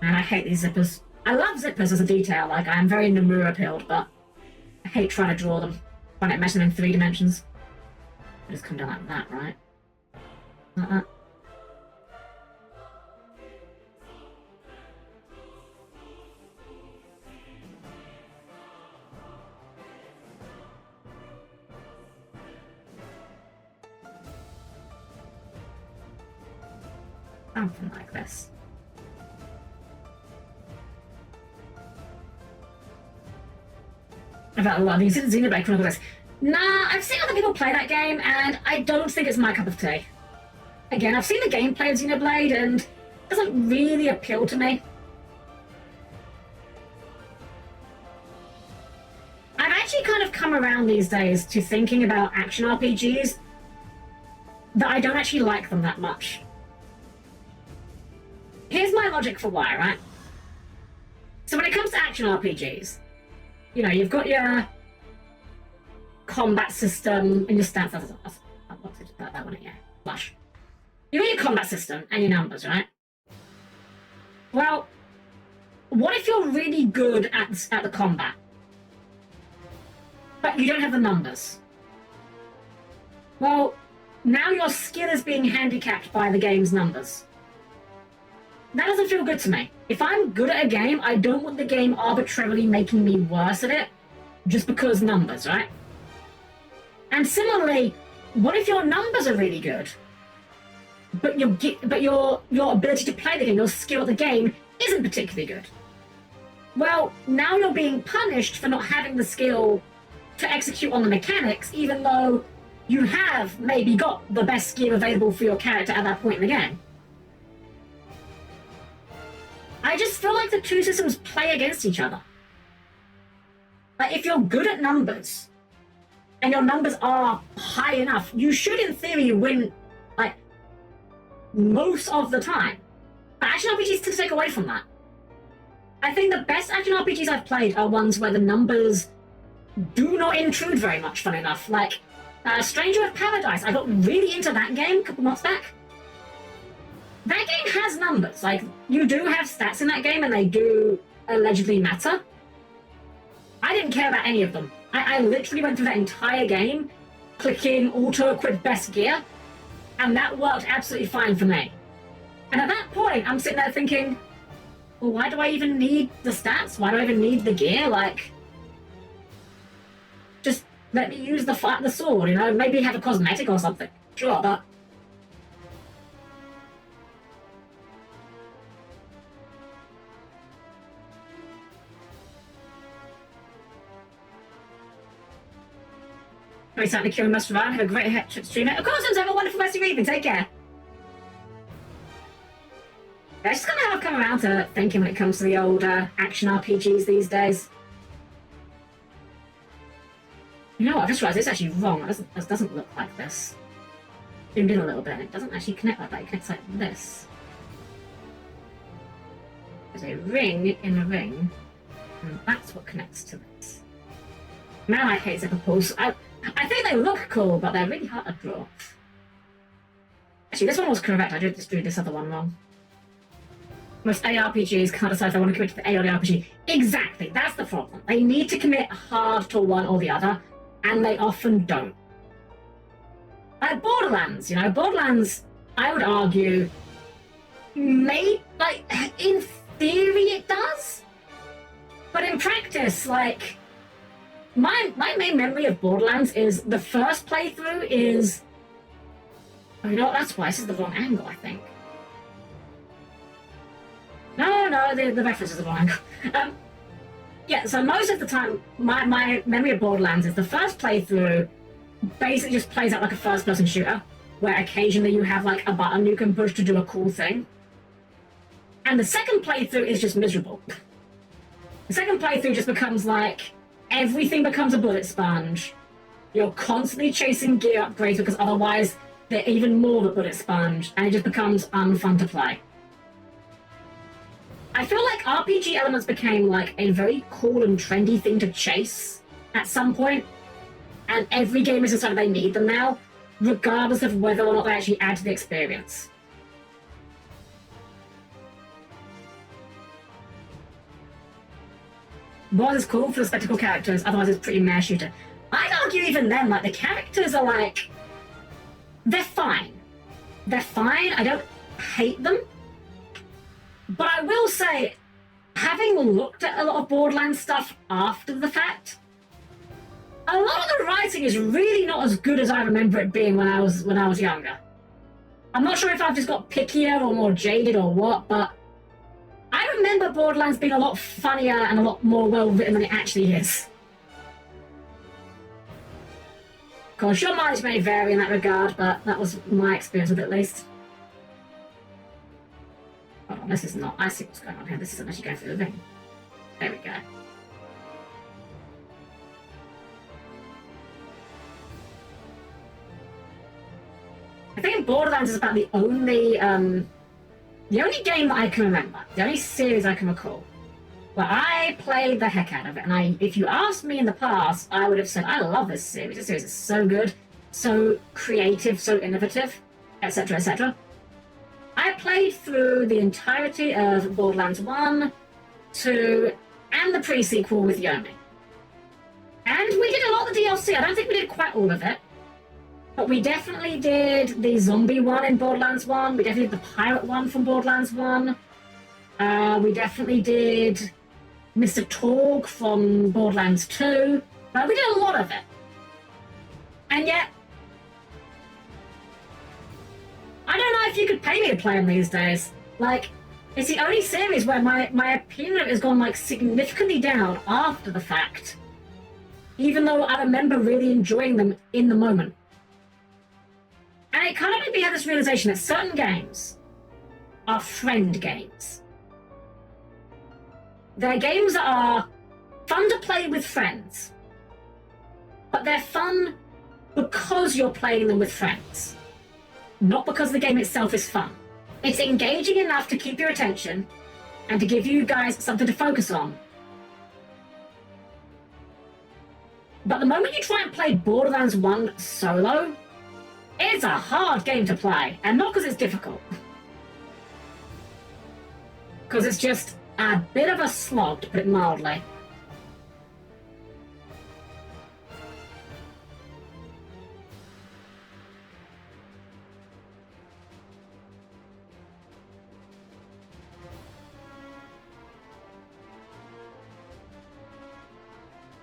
And I hate these zippers. I love zippers as a detail, like, I'm very Nomura-pilled, but I hate trying to draw them. Trying to measure them in 3 dimensions. I just come down like that, right? Like that. Something like this. About a lot of these Xenoblade Chronicles. Nah, I've seen other people play that game, and I don't think it's my cup of tea. Again, I've seen the gameplay of Xenoblade, and it doesn't really appeal to me. I've actually kind of come around these days to thinking about action RPGs that I don't actually like them that much. Here's my logic for why, right? So when it comes to action RPGs, you know, you've got your combat system and your stats. That one, yeah. Flush. You've got your combat system and your numbers, right? Well, what if you're really good at the combat, but you don't have the numbers? Well, now your skill is being handicapped by the game's numbers. That doesn't feel good to me. If I'm good at a game, I don't want the game arbitrarily making me worse at it just because numbers, right? And similarly, what if your numbers are really good, but your ability to play the game, your skill at the game, isn't particularly good? Well, now you're being punished for not having the skill to execute on the mechanics, even though you have maybe got the best skill available for your character at that point in the game. I just feel like the two systems play against each other. Like, if you're good at numbers, and your numbers are high enough, you should, in theory, win, like, most of the time. But action RPGs tend to take away from that. I think the best action RPGs I've played are ones where the numbers do not intrude very much, fun enough. Like, Stranger of Paradise, I got really into that game a couple months back. That game has numbers. Like, you do have stats in that game, and they do allegedly matter. I didn't care about any of them. I literally went through that entire game, clicking auto-equip best gear, and that worked absolutely fine for me. And at that point, I'm sitting there thinking, well, why do I even need the stats? Why do I even need the gear? Like, just let me use the sword, you know? Maybe have a cosmetic or something. Sure, but... Very certainly Kieran must run. Have a great hectic stream. Of course, have a wonderful rest of your evening. Take care. I just kind of have come around to thinking when it comes to the old action RPGs these days. You know what, I just realised it's actually wrong. It doesn't look like this. Zoomed in a little bit and it doesn't actually connect like that. It connects like this. There's a ring in the ring, and that's what connects to this. Man, I hate zipper pulls. I think they look cool, but they're really hard to draw. Actually, this one was correct. I just drew this other one wrong. Most ARPGs can't decide if they want to commit to the A or the RPG. Exactly, that's the problem. They need to commit hard to one or the other, and they often don't. Like Borderlands, Borderlands, I would argue, in theory it does, but in practice, like, my main memory of Borderlands is the first playthrough is... Oh, you know what, that's why, this is the wrong angle, I think. No, the reference is the wrong angle. Yeah, so most of the time, my memory of Borderlands is the first playthrough basically just plays out like a first-person shooter, where occasionally you have like a button you can push to do a cool thing. And the second playthrough is just miserable. The second playthrough just becomes like, everything becomes a bullet sponge. You're constantly chasing gear upgrades because otherwise they're even more of a bullet sponge, and it just becomes unfun to play. I feel like RPG elements became like a very cool and trendy thing to chase at some point, and every game has decided they need them now, regardless of whether or not they actually add to the experience. Boss is cool for the spectacle characters, otherwise it's pretty meh shooter. I'd argue even then, like, the characters are like... They're fine. They're fine, I don't hate them. But I will say, having looked at a lot of Borderlands stuff after the fact, a lot of the writing is really not as good as I remember it being when I was younger. I'm not sure if I've just got pickier or more jaded or what, but I remember Borderlands being a lot funnier and a lot more well written than it actually is. Of course, your mileage may vary in that regard, but that was my experience with it at least. Hold on, this is not... I see what's going on here. This isn't actually going through the ring. There we go. I think Borderlands is about the only game that I can remember, the only series I can recall, where I played the heck out of it. And if you asked me in the past, I would have said, I love this series. This series is so good, so creative, so innovative, etc., etc. I played through the entirety of Borderlands 1, 2, and the pre-sequel with Yomi. And we did a lot of the DLC. I don't think we did quite all of it. But we definitely did the zombie one in Borderlands 1. We definitely did the pirate one from Borderlands 1. We definitely did Mr. Torg from Borderlands 2. We did a lot of it. And yet, I don't know if you could pay me to play them these days. Like, it's the only series where my opinion has gone, like, significantly down after the fact. Even though I remember really enjoying them in the moment. And it kind of made me have this realization that certain games are friend games. They're games that are fun to play with friends, but they're fun because you're playing them with friends, not because the game itself is fun. It's engaging enough to keep your attention and to give you guys something to focus on. But the moment you try and play Borderlands 1 solo, it's a hard game to play, and not because it's difficult. Because it's just a bit of a slog, to put it mildly.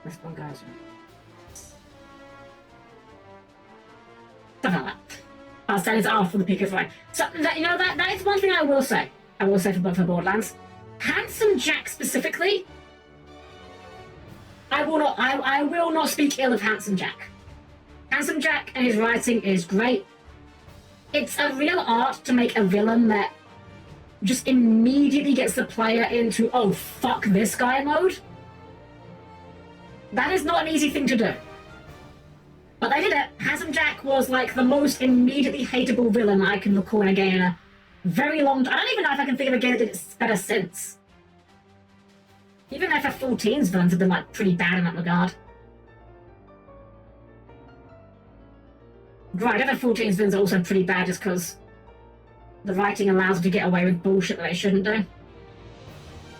This one goes. Something like that. I'll stand it off for the peak of flying. So, that is one thing I will say. I will say for Borderlands. Handsome Jack specifically, I will not speak ill of Handsome Jack. Handsome Jack and his writing is great. It's a real art to make a villain that just immediately gets the player into, oh, fuck this guy mode. That is not an easy thing to do. But they did it. Handsome Jack was like the most immediately hateable villain I can recall in a game in a very long time. I don't even know if I can think of a game that did it better since. Even FF14's villains have been like pretty bad in that regard. Right, FF14's villains are also pretty bad just because the writing allows them to get away with bullshit that they shouldn't do.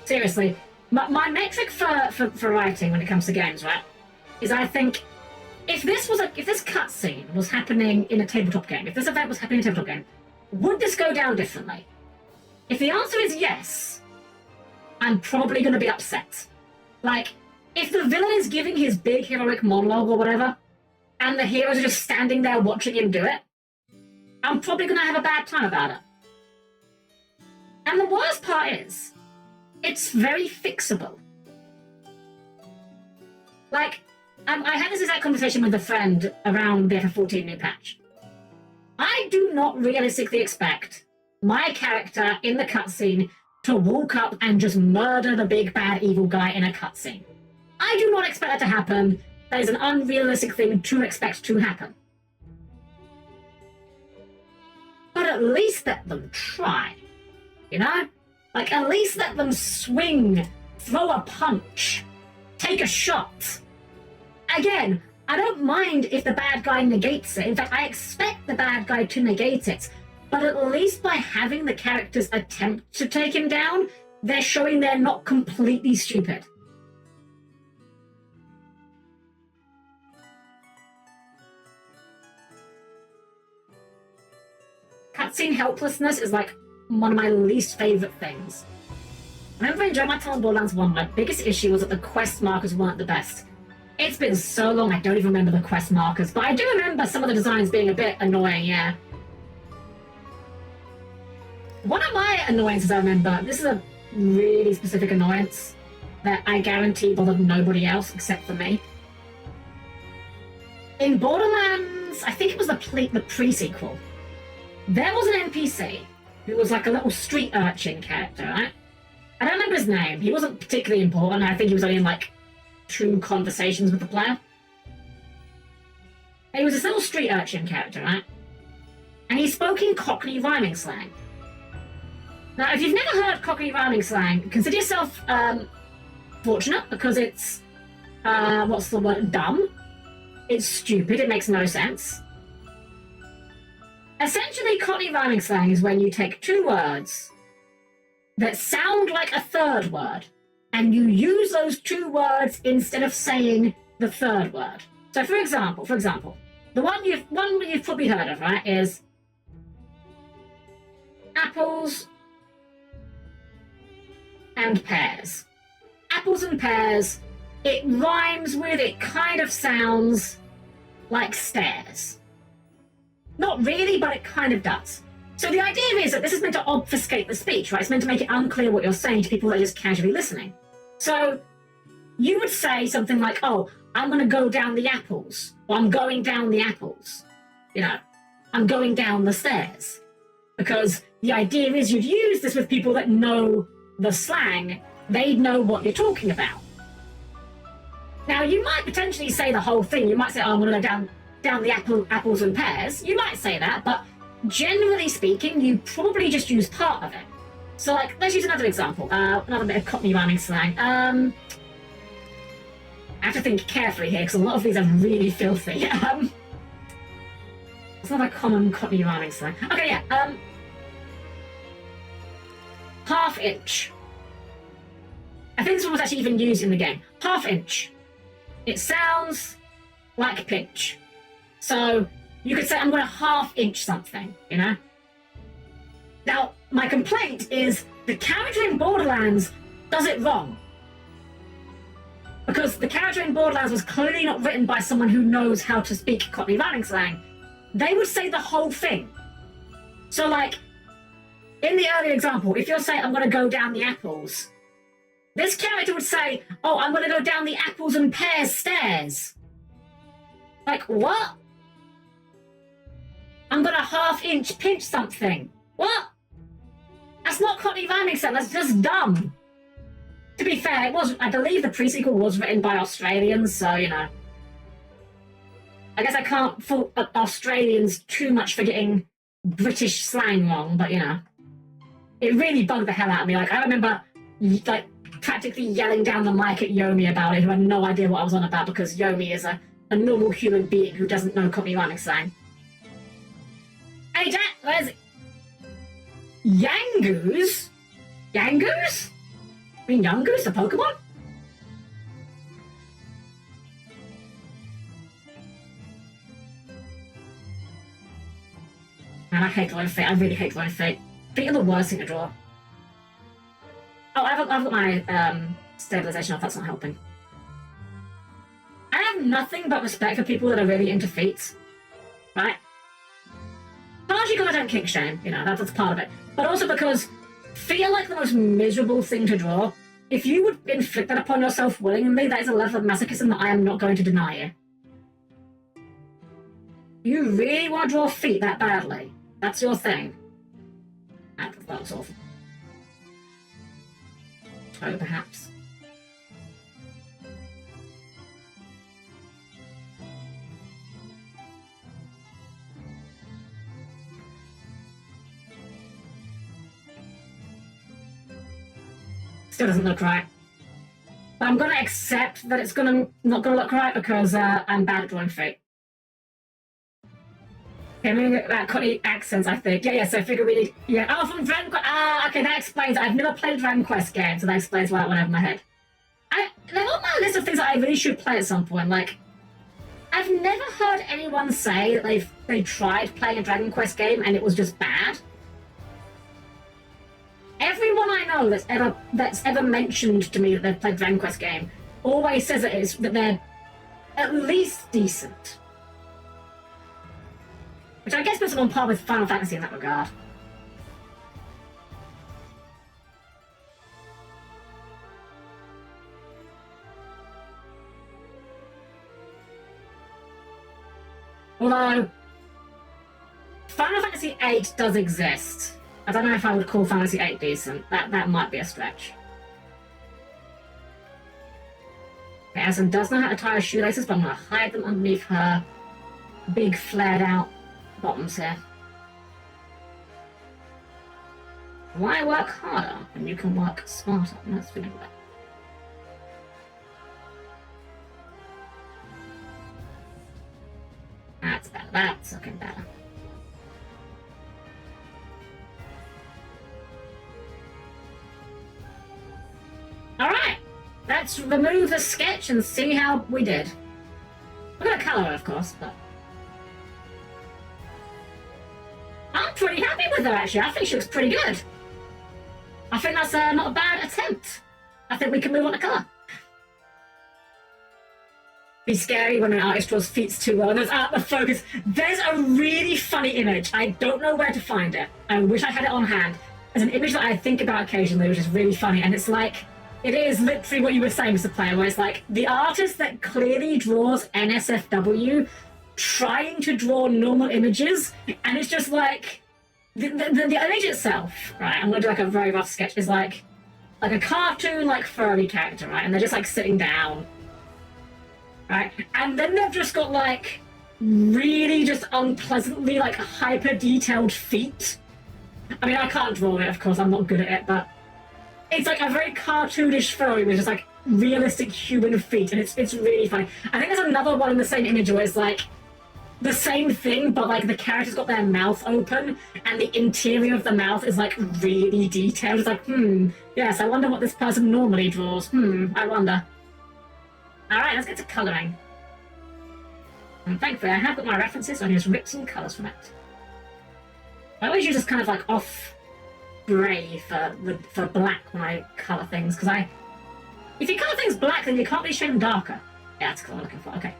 Seriously, my metric for writing when it comes to games, right, is I think if this cutscene was happening in a tabletop game, if this event was happening in a tabletop game, would this go down differently? If the answer is yes, I'm probably going to be upset. Like, if the villain is giving his big heroic monologue or whatever, and the heroes are just standing there watching him do it, I'm probably going to have a bad time about it. And the worst part is, it's very fixable. Like, I had this exact conversation with a friend around the FF14 new patch. I do not realistically expect my character in the cutscene to walk up and just murder the big bad evil guy in a cutscene. I do not expect that to happen. That is an unrealistic thing to expect to happen. But at least let them try. You know? Like, at least let them swing, throw a punch, take a shot. Again, I don't mind if the bad guy negates it. In fact, I expect the bad guy to negate it. But at least by having the characters attempt to take him down, they're showing they're not completely stupid. Cutscene helplessness is like one of my least favorite things. I remember enjoying my time on Borderlands 1, my biggest issue was that the quest markers weren't the best. It's been so long I don't even remember the quest markers, but I do remember some of the designs being a bit annoying, yeah. One of my annoyances I remember, this is a really specific annoyance that I guarantee bothered nobody else except for me. In Borderlands, I think it was the pre-sequel, there was an NPC who was like a little street urchin character, right? I don't remember his name. He wasn't particularly important. I think he was only in like 2 conversations with the player. And he was this little street urchin character, right? And he spoke in Cockney rhyming slang. Now, if you've never heard Cockney rhyming slang, consider yourself fortunate because it's, what's the word, dumb. It's stupid, it makes no sense. Essentially, Cockney rhyming slang is when you take 2 words that sound like a third word, and you use those 2 words instead of saying the third word. So, for example, the one you've probably heard of, right, is apples and pears. Apples and pears, it rhymes with, it kind of sounds like stairs. Not really, but it kind of does. So the idea is that this is meant to obfuscate the speech, right? It's meant to make it unclear what you're saying to people that are just casually listening. So you would say something like, oh, I'm going to go down the apples, or I'm going down the apples. You know, I'm going down the stairs. Because the idea is you'd use this with people that know the slang, they'd know what you're talking about. Now, you might potentially say the whole thing. You might say, oh, I'm going to go down the apples and pears. You might say that, but generally speaking, you probably just use part of it. So, like, let's use another example. Another bit of Cockney rhyming slang. I have to think carefully here, because a lot of these are really filthy. It's not a common Cockney rhyming slang. Okay, yeah. Half inch. I think this one was actually even used in the game. Half inch. It sounds like pinch. So you could say, I'm going to half inch something, you know? Now, my complaint is the character in Borderlands does it wrong. Because the character in Borderlands was clearly not written by someone who knows how to speak Cockney rhyming slang. They would say the whole thing. So, like, in the earlier example, if you're saying, I'm going to go down the apples, this character would say, oh, I'm going to go down the apples and pears stairs. Like, what? I'm going to half inch pinch something. What? That's not Cockney rhyming slang, that's just dumb. To be fair, I believe the pre-sequel was written by Australians, so, you know. I guess I can't fault Australians too much for getting British slang wrong, but you know, it really bugged the hell out of me. Like, I remember, like, practically yelling down the mic at Yomi about it, who had no idea what I was on about because Yomi is a normal human being who doesn't know Cockney rhyming slang. Hey, Jack, where's it? Yangoos? Yangoos? I mean, Yangoos, the Pokemon? Man, I hate drawing Fate. I really hate drawing Fate. Fate are the worst thing to draw. Oh, I've got my stabilization off. That's not helping. I have nothing but respect for people that are really into feats, right? Partially because I don't kink shame, you know, that's part of it. But also because feel like the most miserable thing to draw. If you would inflict that upon yourself willingly, that is a level of masochism that I am not going to deny you. You really want to draw feet that badly? That's your thing. That looks awful. Oh, perhaps. Still doesn't look right. But I'm gonna accept that it's not gonna look right because I'm bad at drawing Fate. Okay, maybe that Cockney accents, I think. Yeah, so figure we need... Yeah, oh, from Dragon Quest... okay, that explains... I've never played a Dragon Quest game, so that explains why that went over my head. They're on my list of things that I really should play at some point. Like, I've never heard anyone say that they tried playing a Dragon Quest game and it was just bad. Everyone I know that's ever mentioned to me that they've played a Dragon Quest game always says that they're at least decent. Which I guess puts them on par with Final Fantasy in that regard. Although, Final Fantasy VIII does exist. I don't know if I would call Final Fantasy VIII decent. That might be a stretch. Okay, Aslan does know how to tie her shoelaces, but I'm going to hide them underneath her big flared out bottoms here. Why work harder when you can work smarter? That's feeling better. That's better. That's looking better. Alright, let's remove the sketch and see how we did. We're going to colour it, of course, but... I'm pretty happy with her, actually. I think she looks pretty good. I think that's not a bad attempt. I think we can move on to colour. Be scary when an artist draws feet too well and there's out of focus. There's a really funny image. I don't know where to find it. I wish I had it on hand. There's an image that I think about occasionally, which is really funny, and it's like... It is literally what you were saying, Mr. Player, where it's like the artist that clearly draws NSFW trying to draw normal images, and it's just like the image itself, right? I'm gonna do like a very rough sketch. Is like a cartoon, like furry character, right? And they're just like sitting down, right? And then they've just got like really just unpleasantly like hyper detailed feet. I mean, I can't draw it, of course. I'm not good at it, but. It's like a very cartoonish furry with just like realistic human feet, and it's really funny. I think there's another one in the same image where it's like the same thing, but like the character's got their mouth open, and the interior of the mouth is like really detailed. It's like, yes, I wonder what this person normally draws. I wonder. Alright, let's get to colouring. And thankfully I have got my references, so I can just rip some colours from it. I always use this kind of like off grey for black when I colour things, because if you colour things black, then you can't really shade them darker. Yeah, that's what I'm looking for. Okay,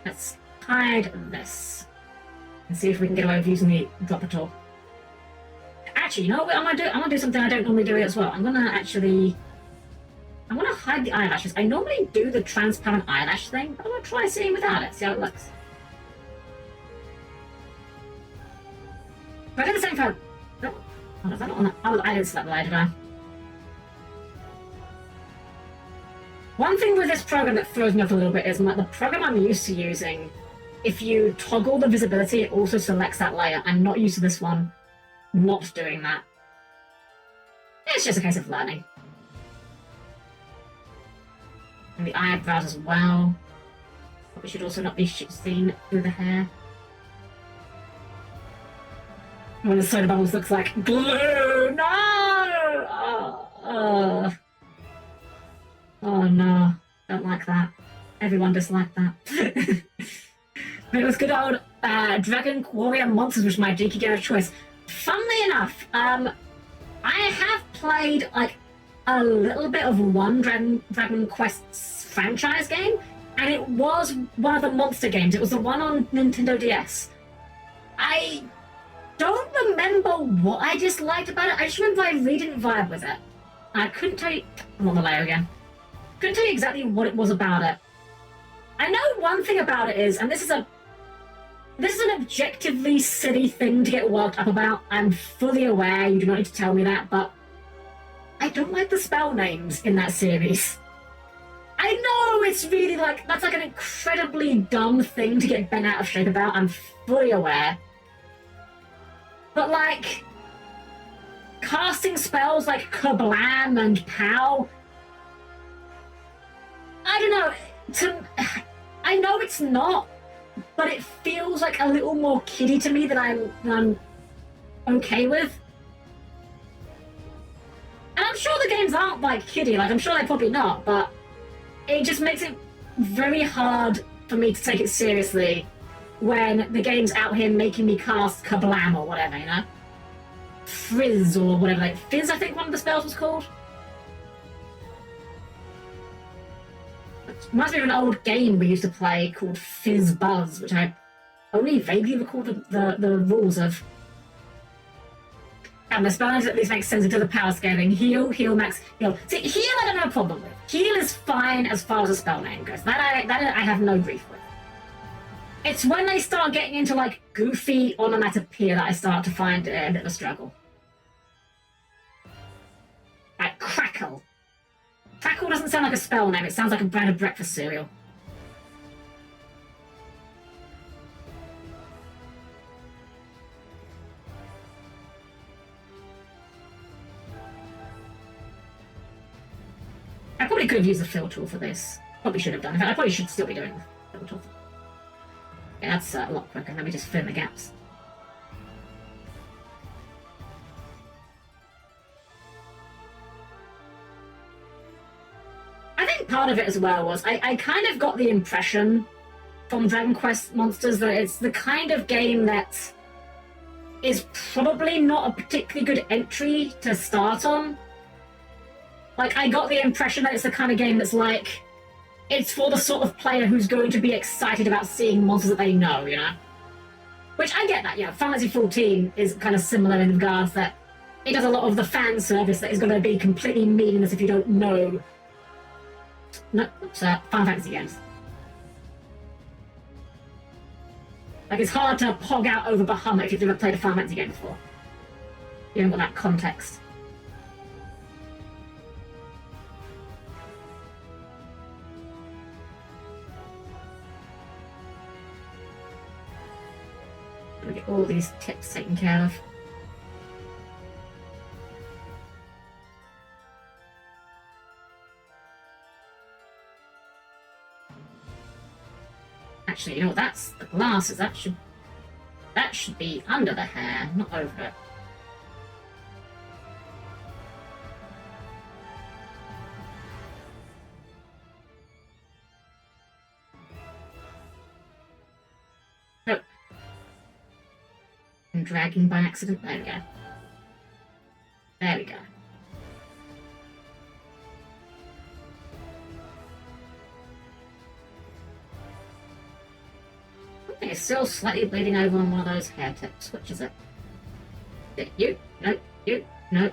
let's hide this and see if we can get away with using the dropper tool. Actually, you know what I'm gonna do? I'm gonna do something I don't normally do as well. I'm gonna hide the eyelashes. I normally do the transparent eyelash thing, but I'm gonna try seeing without it, see how it looks. But I did the same for... Oh, is that not on the... Oh, I didn't select the light, did I? One thing with this program that throws me off a little bit is the program I'm used to using if you toggle the visibility, it also selects that layer. I'm not used to this one not doing that. It's just a case of learning. And the eyebrows as well. Probably should also not be seen through the hair. When the soda bubbles looks like glue! No! Oh no. Don't like that. Everyone disliked that. But it was good old Dragon Warrior Monsters, which my Geeky game of choice. Funnily enough, I have played like a little bit of one Dragon Quest's franchise game, and it was one of the monster games. It was the one on Nintendo DS. I don't remember what I disliked about it. I just remember I really didn't vibe with it. I couldn't tell you... I'm on the layer again. Couldn't tell you exactly what it was about it. I know one thing about it is, and this is an objectively silly thing to get worked up about. I'm fully aware, you do not need to tell me that, but I don't like the spell names in that series. I know it's really like, that's like an incredibly dumb thing to get bent out of shape about. I'm fully aware. But like, casting spells like Kablam and Pow, I don't know, I know it's not, but it feels like a little more kiddie to me than I'm okay with. And I'm sure the games aren't like kiddie, like I'm sure they're probably not, but it just makes it very hard for me to take it seriously when the game's out here making me cast Kablam or whatever, you know? Frizz or whatever, like Fizz I think one of the spells was called. It reminds me of an old game we used to play called Fizz Buzz, which I only vaguely recall the rules of. And the spell names at least make sense into the power scaling. Heal, max, heal. See, heal I don't have a problem with. Heal is fine as far as a spell name goes. That I have no grief with. It's when they start getting into like goofy onomatopoeia that I start to find a bit of a struggle. Like Crackle. Crackle doesn't sound like a spell name, it sounds like a brand of breakfast cereal. I probably could have used the fill tool for this. Probably should have done. In fact, I probably should still be doing the fill tool. Yeah, that's a lot quicker. Let me just fill in the gaps. I think part of it as well was I kind of got the impression from Dragon Quest Monsters that it's the kind of game that is probably not a particularly good entry to start on. Like, I got the impression that it's the kind of game that's like, it's for the sort of player who's going to be excited about seeing monsters that they know, you know? Which I get that, yeah. Final Fantasy 14 is kind of similar in regards that it does a lot of the fan service that is going to be completely meaningless if you don't know. No, it's Final Fantasy games. Like, it's hard to pog out over Bahamut if you've never played a Final Fantasy game before. You haven't got that context. We get all these tips taken care of. Actually, you know what? That's the glasses. That should be under the hair, not over it. Nope. I'm dragging by accident. There we go. There we go. Okay, it's still slightly bleeding over on one of those hair tips. Which is it? You? No. You? No.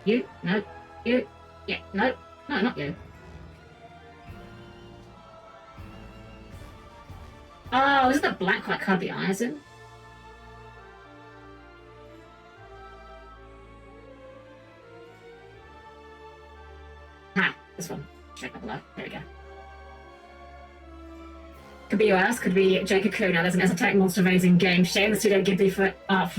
You? No. You? Yeah. No. No, not you. Oh, is it the black where I cut the eyes in? Ha! This one. Check that below. There we go. could be US, could be Jacob Kuna. There's an esoteric monster amazing game. Shame the Studio Ghibli for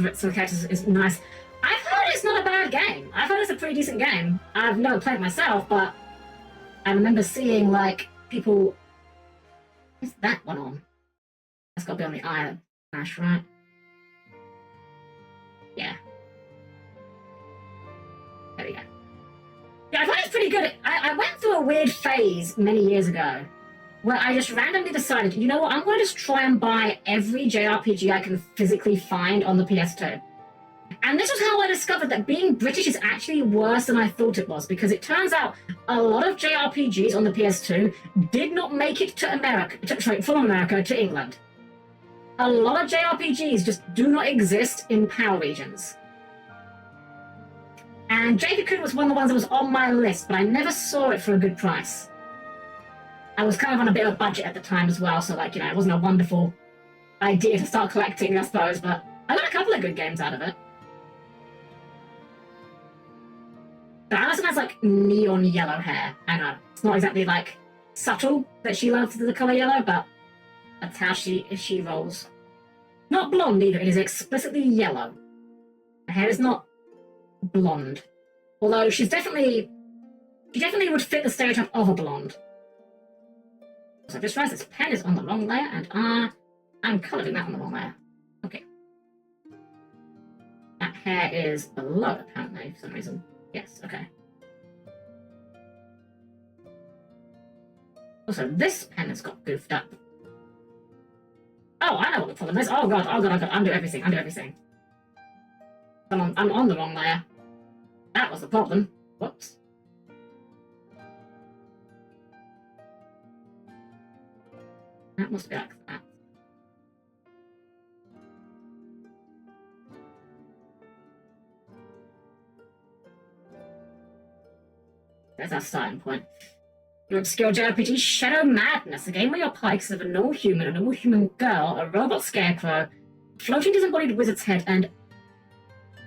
its characters is nice. I've heard it's not a bad game. I've heard it's a pretty decent game. I've never played it myself, but I remember seeing like people. What's that one on? That's got to be on the Eye of Flash, right? Yeah. There we go. Yeah, I thought it's pretty good. I went through a weird phase many years ago where I just randomly decided, you know what, I'm going to just try and buy every JRPG I can physically find on the PS2. And this was how I discovered that being British is actually worse than I thought it was, because it turns out a lot of JRPGs on the PS2 did not make it to America, from America to England. A lot of JRPGs just do not exist in PAL regions. And Jacob was one of the ones that was on my list, but I never saw it for a good price. I was kind of on a bit of a budget at the time as well, so like, you know, it wasn't a wonderful idea to start collecting, I suppose, but I got a couple of good games out of it. But Alison has like neon yellow hair. I know, it's not exactly like subtle that she loves the colour yellow, but that's how she rolls. Not blonde either, it is explicitly yellow. Her hair is not blonde. Although she definitely would fit the stereotype of a blonde. So I just realized this pen is on the wrong layer, and I'm colouring that on the wrong layer. Okay. That hair is below, apparently, for some reason. Yes, okay. Also, this pen has got goofed up. Oh, I know what the problem is. Oh god, undo everything. I'm on the wrong layer. That was the problem. Whoops. That must be like that. There's our starting point. Your obscure JRPG Shadow Madness, a game where your party consists of a normal human girl, a robot scarecrow, floating disembodied wizard's head, and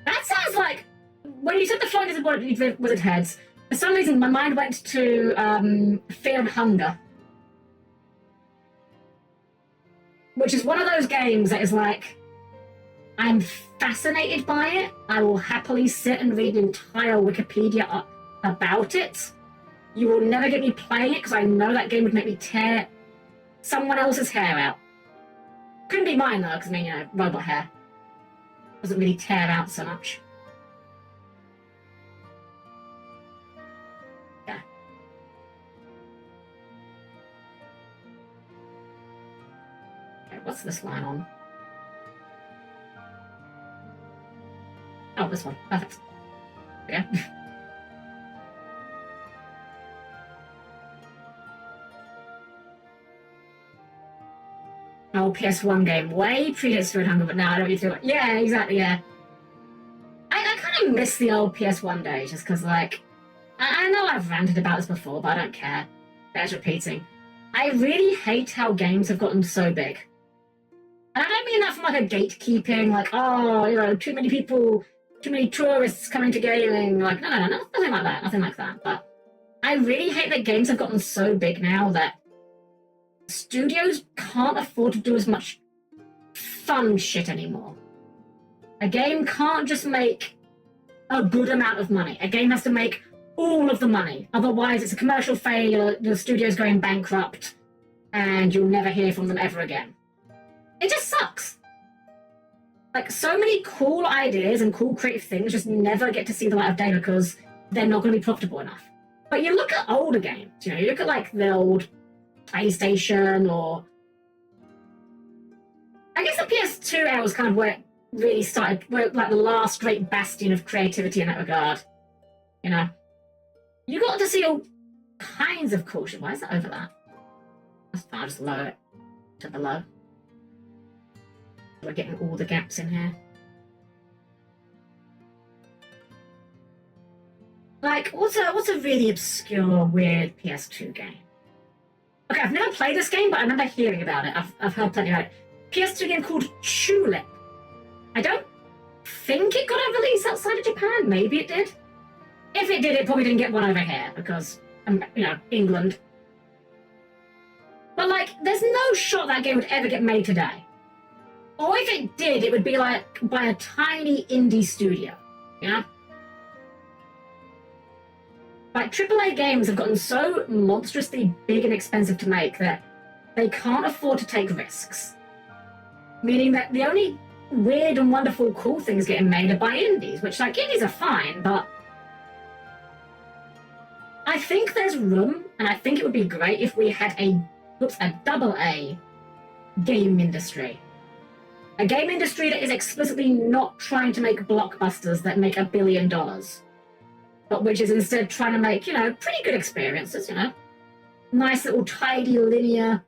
that sounds like, when you said the floating disembodied wizard heads, for some reason my mind went to Fear and Hunger. Which is one of those games that is like, I'm fascinated by it. I will happily sit and read an entire Wikipedia about it. You will never get me playing it because I know that game would make me tear someone else's hair out. Couldn't be mine though, because I mean, you know, robot hair doesn't really tear out so much. Yeah. Okay, what's this line on? Oh, this one. Perfect. Yeah. Oh, PS1 game. Way predates Fear and Hunger, but now I don't need to do it. Yeah, exactly, yeah. I kind of miss the old PS1 days, just because, like, I know I've ranted about this before, but I don't care. Bears repeating. I really hate how games have gotten so big. And I don't mean that from, like, a gatekeeping, like, oh, you know, too many people, too many tourists coming to gaming. Like, no, nothing like that. But I really hate that games have gotten so big now that studios can't afford to do as much fun shit anymore. A game can't just make a good amount of money. A game has to make all of the money. Otherwise, it's a commercial failure, the studio's going bankrupt, and you'll never hear from them ever again. It just sucks. Like, so many cool ideas and cool creative things just never get to see the light of day because they're not going to be profitable enough. But you look at older games, you know, you look at, like, the old PlayStation, or I guess the PS2 era was kind of where it really started, where like the last great bastion of creativity in that regard. You know, you got to see all kinds of cool shit. Why is that over that? That's fine, I'll just lower it to below. We're getting all the gaps in here. Like, what's a really obscure, weird PS2 game? Okay, I've never played this game, but I remember hearing about it. I've heard plenty about it. PS2 game called Tulip. I don't think it got a release outside of Japan. Maybe it did. If it did, it probably didn't get one over here because, you know, England. But, like, there's no shot that game would ever get made today. Or if it did, it would be, like, by a tiny indie studio, you know? Like, AAA games have gotten so monstrously big and expensive to make that they can't afford to take risks. Meaning that the only weird and wonderful cool things getting made are by indies, which, like, indies are fine, but I think there's room, and I think it would be great if we had a double A game industry. A game industry that is explicitly not trying to make blockbusters that make $1 billion, but which is instead trying to make, you know, pretty good experiences, you know? Nice little tidy, linear,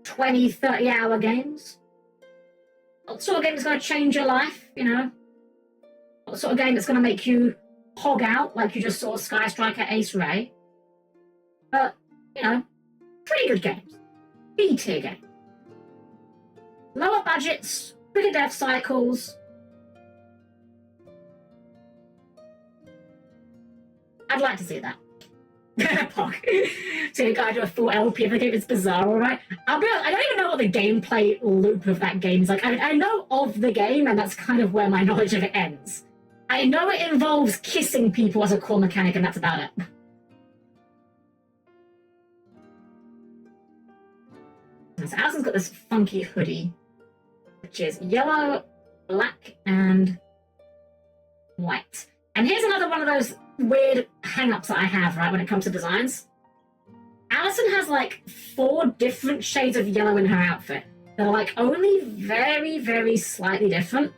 20, 30-hour games. What sort of game that's going to change your life, you know? What sort of game that's going to make you hog out like you just saw Sky Striker Ace Ray? But, you know, pretty good games. B-tier games. Lower budgets, quicker dev cycles. I'd like to see that. So you gotta do a full LP of the game. It's bizarre, alright? I'll be honest, I don't even know what the gameplay loop of that game is like. I know of the game, and that's kind of where my knowledge of it ends. I know it involves kissing people as a core mechanic, and that's about it. So Alison's got this funky hoodie, which is yellow, black, and white. And here's another one of those weird hang-ups that I have, right, when it comes to designs. Alison has, like, 4 different shades of yellow in her outfit that are, like, only very, very slightly different.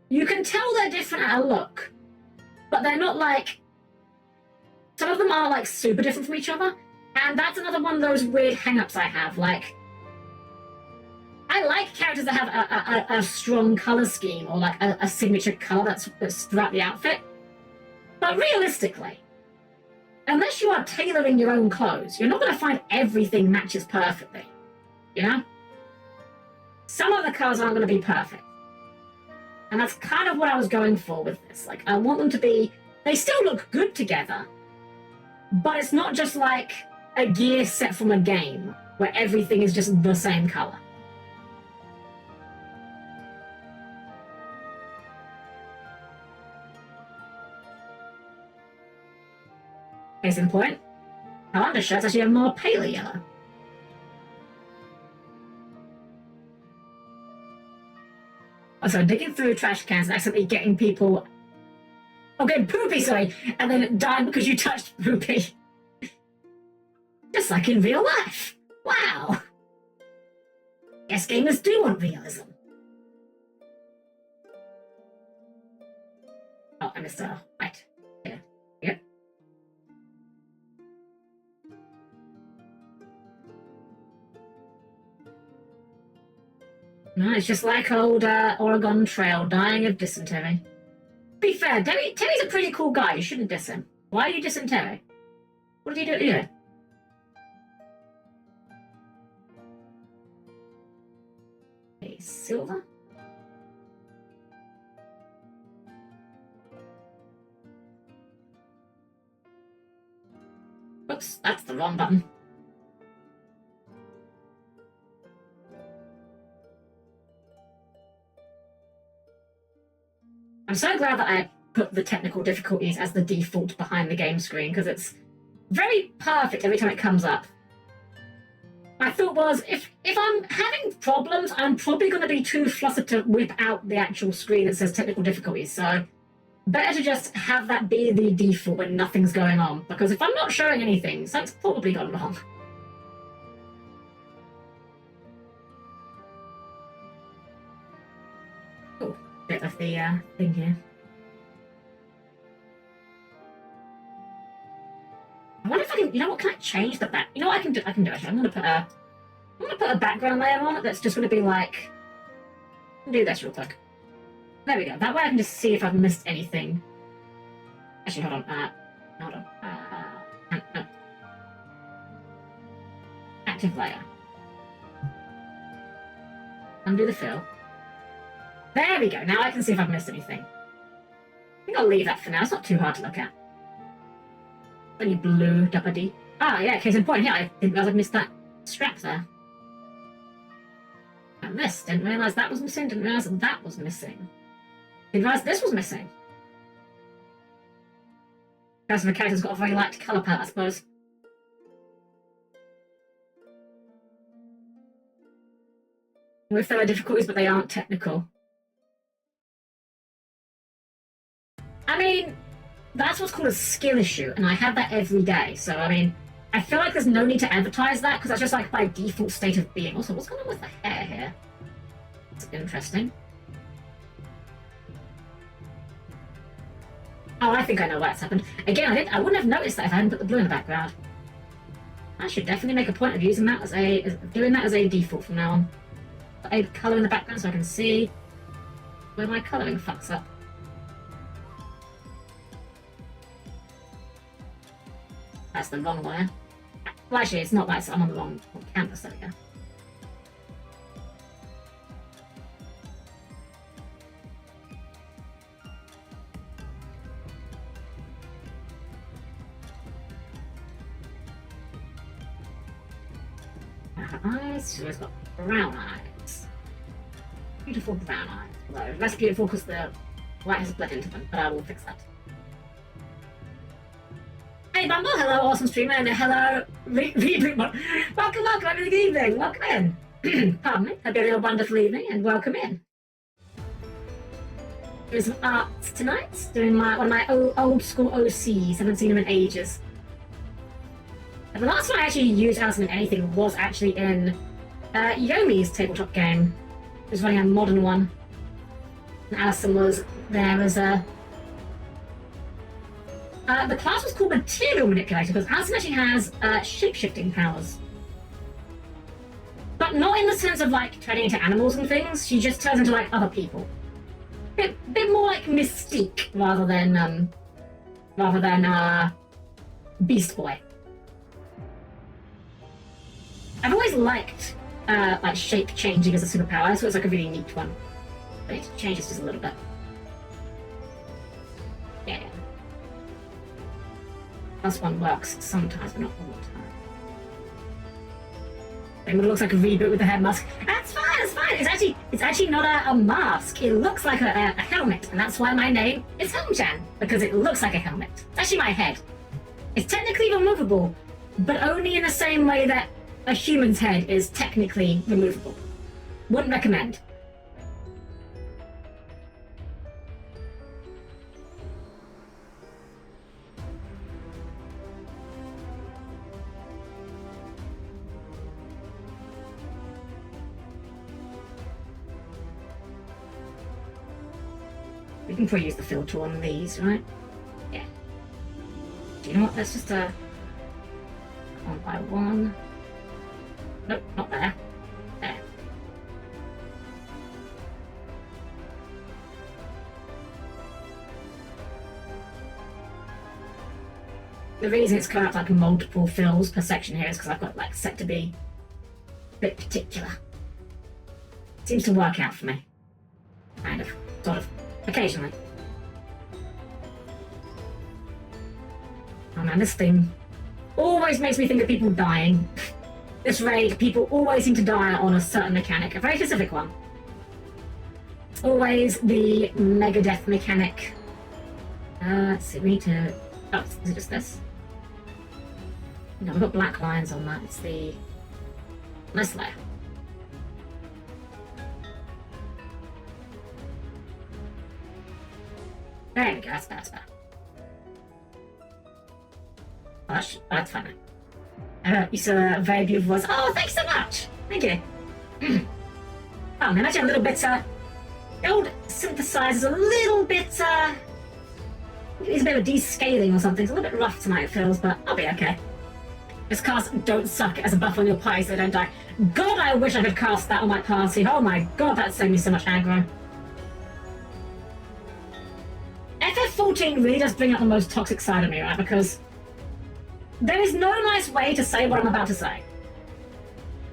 You can tell they're different at a look, but they're not, like... Some of them are, like, super different from each other, and that's another one of those weird hang-ups I have, like... I like characters that have a strong color scheme, or, like, a signature color that's throughout the outfit. But realistically, unless you are tailoring your own clothes, you're not going to find everything matches perfectly, you know? Some of the colors aren't going to be perfect. And that's kind of what I was going for with this. Like, I want them to be... They still look good together, but it's not just like a gear set from a game where everything is just the same color. Case in point, her undershirts actually have more paler yellow. Also, digging through trash cans and accidentally getting people... Oh, getting poopy, sorry! And then dying because you touched poopy. Just like in real life. Wow! Guess gamers do want realism. Oh, I missed a... Right. Here. Here. No, it's just like old Oregon Trail, dying of dysentery. To be fair, Terry's a pretty cool guy. You shouldn't diss him. Why are you dissing Terry? What did he do to you? Okay, silver? Oops, that's the wrong button. I'm so glad that I put the technical difficulties as the default behind the game screen, because it's very perfect every time it comes up. My thought was, if I'm having problems, I'm probably going to be too flustered to whip out the actual screen that says technical difficulties, so better to just have that be the default when nothing's going on, because if I'm not showing anything, something's probably gone wrong. Oh, bit of the thing here. I wonder if I can, you know what, can I change the back? You know what I can do actually, I'm gonna put a background layer on it that's just gonna be like, do this real quick. There we go, that way I can just see if I've missed anything. Actually, hold on, no. Active layer. Undo the fill. There we go, now I can see if I've missed anything. I think I'll leave that for now, it's not too hard to look at. Any blue duppity. Ah, yeah, case in point, here, I didn't realize I missed that strap there. And this, didn't realise that was missing, didn't realise that was missing. Didn't realise this was missing. Because the character's got a very light colour palette, I suppose. Or if there are difficulties, but they aren't technical. I mean, that's what's called a skill issue, and I have that every day. So, I mean, I feel like there's no need to advertise that, because that's just like my default state of being. Also, what's going on with the hair here? It's interesting. Oh, I think I know what's happened. Again, I wouldn't have noticed that if I hadn't put the blue in the background. I should definitely make a point of using that as doing that as a default from now on. Put a colour in the background so I can see where my colouring fucks up. That's the wrong wire. Well, actually, it's not that, I'm on the wrong canvas. There we go. Eyes. She's always got brown eyes. Beautiful brown eyes. Although less beautiful because the white has bled into them, but I will fix that. Hey Bumble, hello awesome streamer, and hello Reboot Mod. Welcome, have a good evening, welcome in. Pardon me, hope you had a wonderful evening and welcome in. Doing some art tonight, doing one of my old school OCs, haven't seen them in ages. And the last one I actually used Alison in anything was actually in Yomi's tabletop game. It was running a modern one. And Alison was there as a... the class was called Material Manipulator because Alison actually has shape-shifting powers. But not in the sense of like turning into animals and things, she just turns into like other people. Bit more like Mystique rather than Beast Boy. I've always liked like shape changing as a superpower, so it's like a really neat one. But it changes just a little bit. Yeah. Plus one works sometimes, but not all the time. It looks like a reboot with the head mask. That's fine, it's fine. It's actually not a mask. It looks like a helmet, and that's why my name is Helm-Chan, because it looks like a helmet. It's actually my head. It's technically removable, but only in the same way that a human's head is technically removable. Wouldn't recommend. We can probably use the filter on these, right? Yeah. Do you know what? Let's just one by one. Nope, not there. There. The reason it's coming up like multiple fills per section here is because I've got like set to be a bit particular. Seems to work out for me. Kind of. Sort of. Occasionally. Oh man, this thing always makes me think of people dying. This raid, people always seem to die on a certain mechanic, a very specific one. It's always the Megadeth mechanic. Let's see, we need to... Oh, is it just this? No, we've got black lines on that. It's the... Nice layer. There we go, that's better. Oh, that's fine. You saw a very beautiful voice. Oh, thanks so much. Thank you. Oh man, actually a little bit, the old synthesizer's a little bit, it's a bit of a descaling or something. It's a little bit rough tonight, it feels, but I'll be okay. Just cast Don't Suck as a buff on your party so they don't die. God, I wish I could cast that on my party. Oh my god, that'd save me so much aggro. FF14 really does bring out the most toxic side of me, right? Because there is no nice way to say what I'm about to say.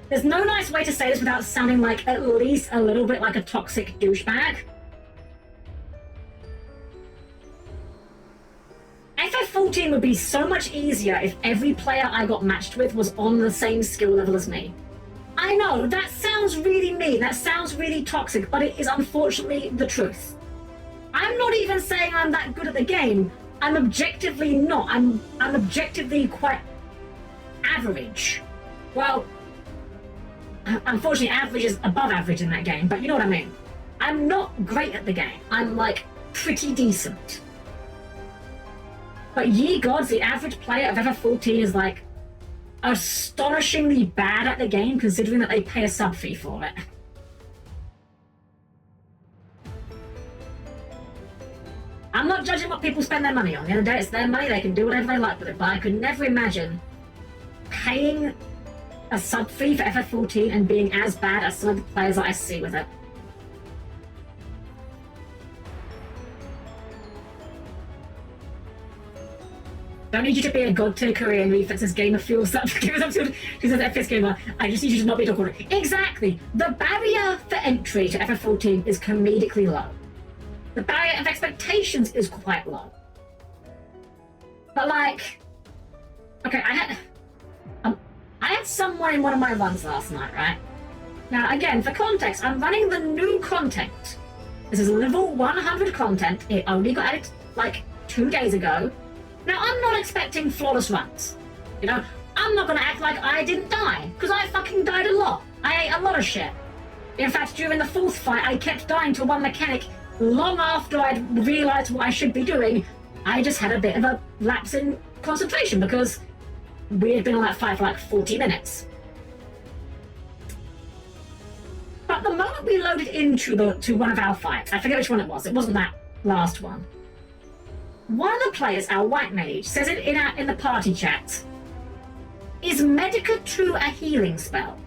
There's no nice way to say this without sounding like at least a little bit like a toxic douchebag. FF14 would be so much easier if every player I got matched with was on the same skill level as me. I know, that sounds really mean, that sounds really toxic, but it is unfortunately the truth. I'm not even saying I'm that good at the game. I'm objectively not. I'm objectively quite average. Well, unfortunately, average is above average in that game, but you know what I mean. I'm not great at the game. I'm, like, pretty decent. But ye gods, the average player of FF14 is, like, astonishingly bad at the game, considering that they pay a sub fee for it. I'm not judging what people spend their money on. At the end of the day, it's their money. They can do whatever they like with it. But I could never imagine paying a sub fee for FF14 and being as bad as some of the players that I see with it. Don't need you to be a god tier Korean reflex this game of fuel stuff. She says FPS gamer. I just need you to not be a dog quarter. Exactly. The barrier for entry to FF14 is comedically low. The barrier of expectations is quite low. But like, okay, I had someone in one of my runs last night, right? Now again, for context, I'm running the new content. This is level 100 content. It only got added like 2 days ago. Now I'm not expecting flawless runs. You know, I'm not gonna act like I didn't die, because I fucking died a lot. I ate a lot of shit. In fact, during the 4th fight, I kept dying to one mechanic long after I'd realised what I should be doing. I just had a bit of a lapse in concentration because we had been on that fight for like 40 minutes. But the moment we loaded into one of our fights, I forget which one it wasn't that last one. One of the players, our white mage, says it in the party chat, is Medica 2 a healing spell?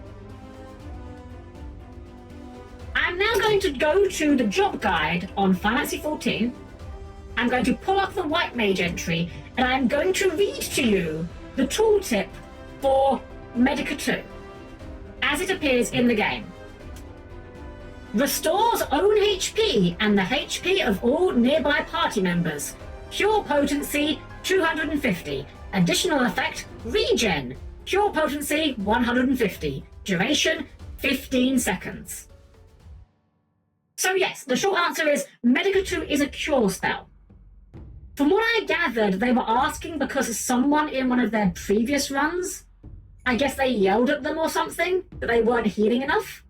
I'm now going to go to the job guide on Final Fantasy XIV. I'm going to pull up the white mage entry, and I'm going to read to you the tooltip for Medica 2, as it appears in the game. Restores own HP and the HP of all nearby party members. Cure potency 250. Additional effect regen. Cure potency 150. Duration 15 seconds. So yes, the short answer is Medica 2 is a cure spell. From what I gathered, they were asking because someone in one of their previous runs, I guess they yelled at them or something, that they weren't healing enough.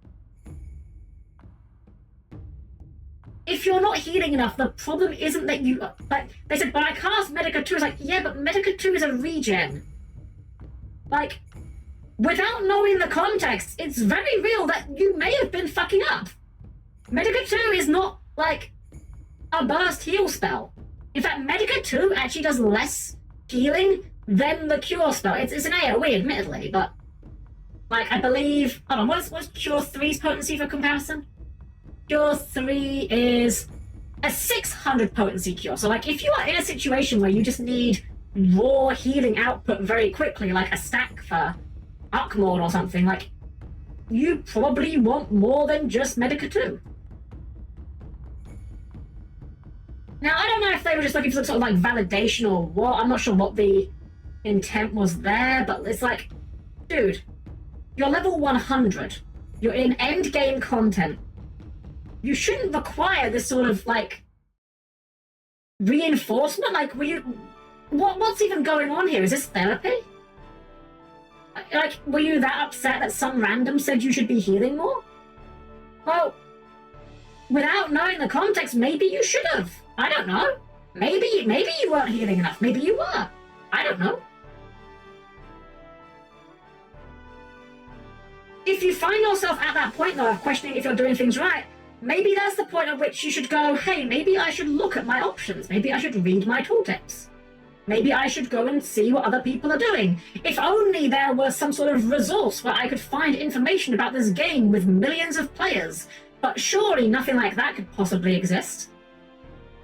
If you're not healing enough, the problem isn't that you... Like, they said, but I cast Medica 2. It's like, yeah, but Medica 2 is a regen. Like, without knowing the context, it's very real that you may have been fucking up. Medica 2 is not, like, a burst heal spell. In fact, Medica 2 actually does less healing than the cure spell. It's an AoE, admittedly, but... Like, I believe... Hold on, what's Cure 3's potency for comparison? Cure 3 is a 600 potency cure. So, like, if you are in a situation where you just need raw healing output very quickly, like a stack for Arkmord or something, like, you probably want more than just Medica 2. Now, I don't know if they were just looking for some sort of, like, validation or what. I'm not sure what the intent was there, but it's like, dude, you're level 100. You're in endgame content. You shouldn't require this sort of, like, reinforcement. Like, what's even going on here? Is this therapy? Like, were you that upset that some random said you should be healing more? Well, without knowing the context, maybe you should have. I don't know. Maybe you weren't healing enough. Maybe you were. I don't know. If you find yourself at that point, though, of questioning if you're doing things right, maybe that's the point at which you should go, hey, maybe I should look at my options. Maybe I should read my tooltips. Maybe I should go and see what other people are doing. If only there was some sort of resource where I could find information about this game with millions of players. But surely nothing like that could possibly exist.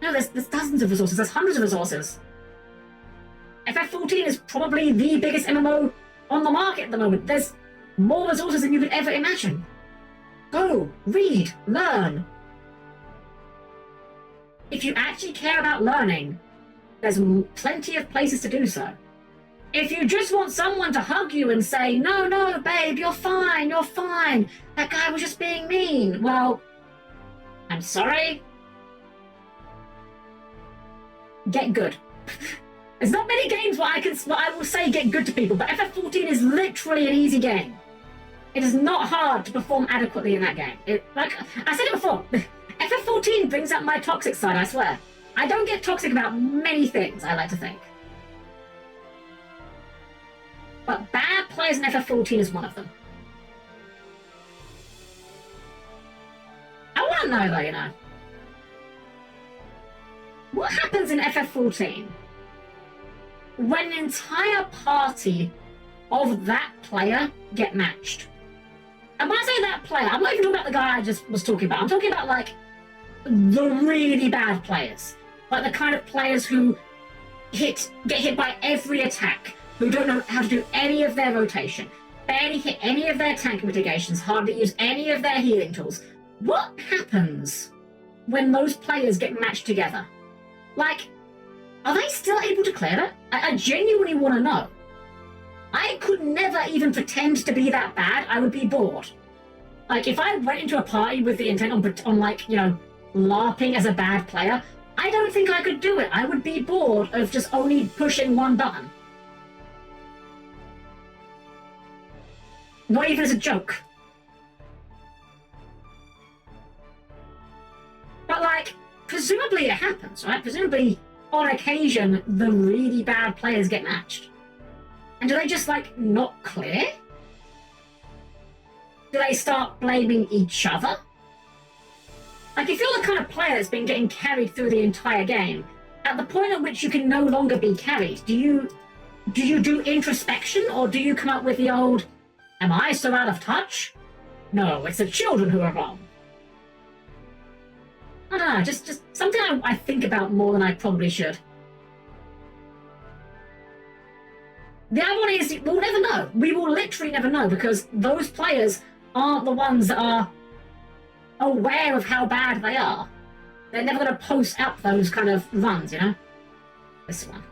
No, there's dozens of resources. There's hundreds of resources. FF14 is probably the biggest MMO on the market at the moment. There's more resources than you could ever imagine. Go, read, learn. If you actually care about learning, there's plenty of places to do so. If you just want someone to hug you and say, no, no, babe, you're fine, that guy was just being mean, well, I'm sorry. Get good. There's not many games where I will say get good to people, but FF14 is literally an easy game. It is not hard to perform adequately in that game. Like I said it before, FF14 brings out my toxic side, I swear. I don't get toxic about many things, I like to think. But bad players in FF14 is one of them. I want to know, though, you know. What happens in FF14 when an entire party of that player get matched? And when I say that player, I'm not even talking about the guy I just was talking about. I'm talking about, like, the really bad players. Like the kind of players who get hit by every attack, who don't know how to do any of their rotation, barely hit any of their tank mitigations, hardly use any of their healing tools. What happens when those players get matched together? Like, are they still able to clear it? I genuinely want to know. I could never even pretend to be that bad. I would be bored. Like, if I went into a party with the intent on like, you know, LARPing as a bad player, I don't think I could do it. I would be bored of just only pushing one button. Not even as a joke. But, like, presumably it happens, right? Presumably, on occasion, the really bad players get matched. And do they just, like, not clear? Do they start blaming each other? Like, if you're the kind of player that's been getting carried through the entire game, at the point at which you can no longer be carried, do you do introspection, or do you come up with the old, am I so out of touch? No, it's the children who are wrong. I don't know, just something I think about more than I probably should. The other one is, we'll never know. We will literally never know, because those players aren't the ones that are aware of how bad they are. They're never going to post up those kind of runs, you know? This one.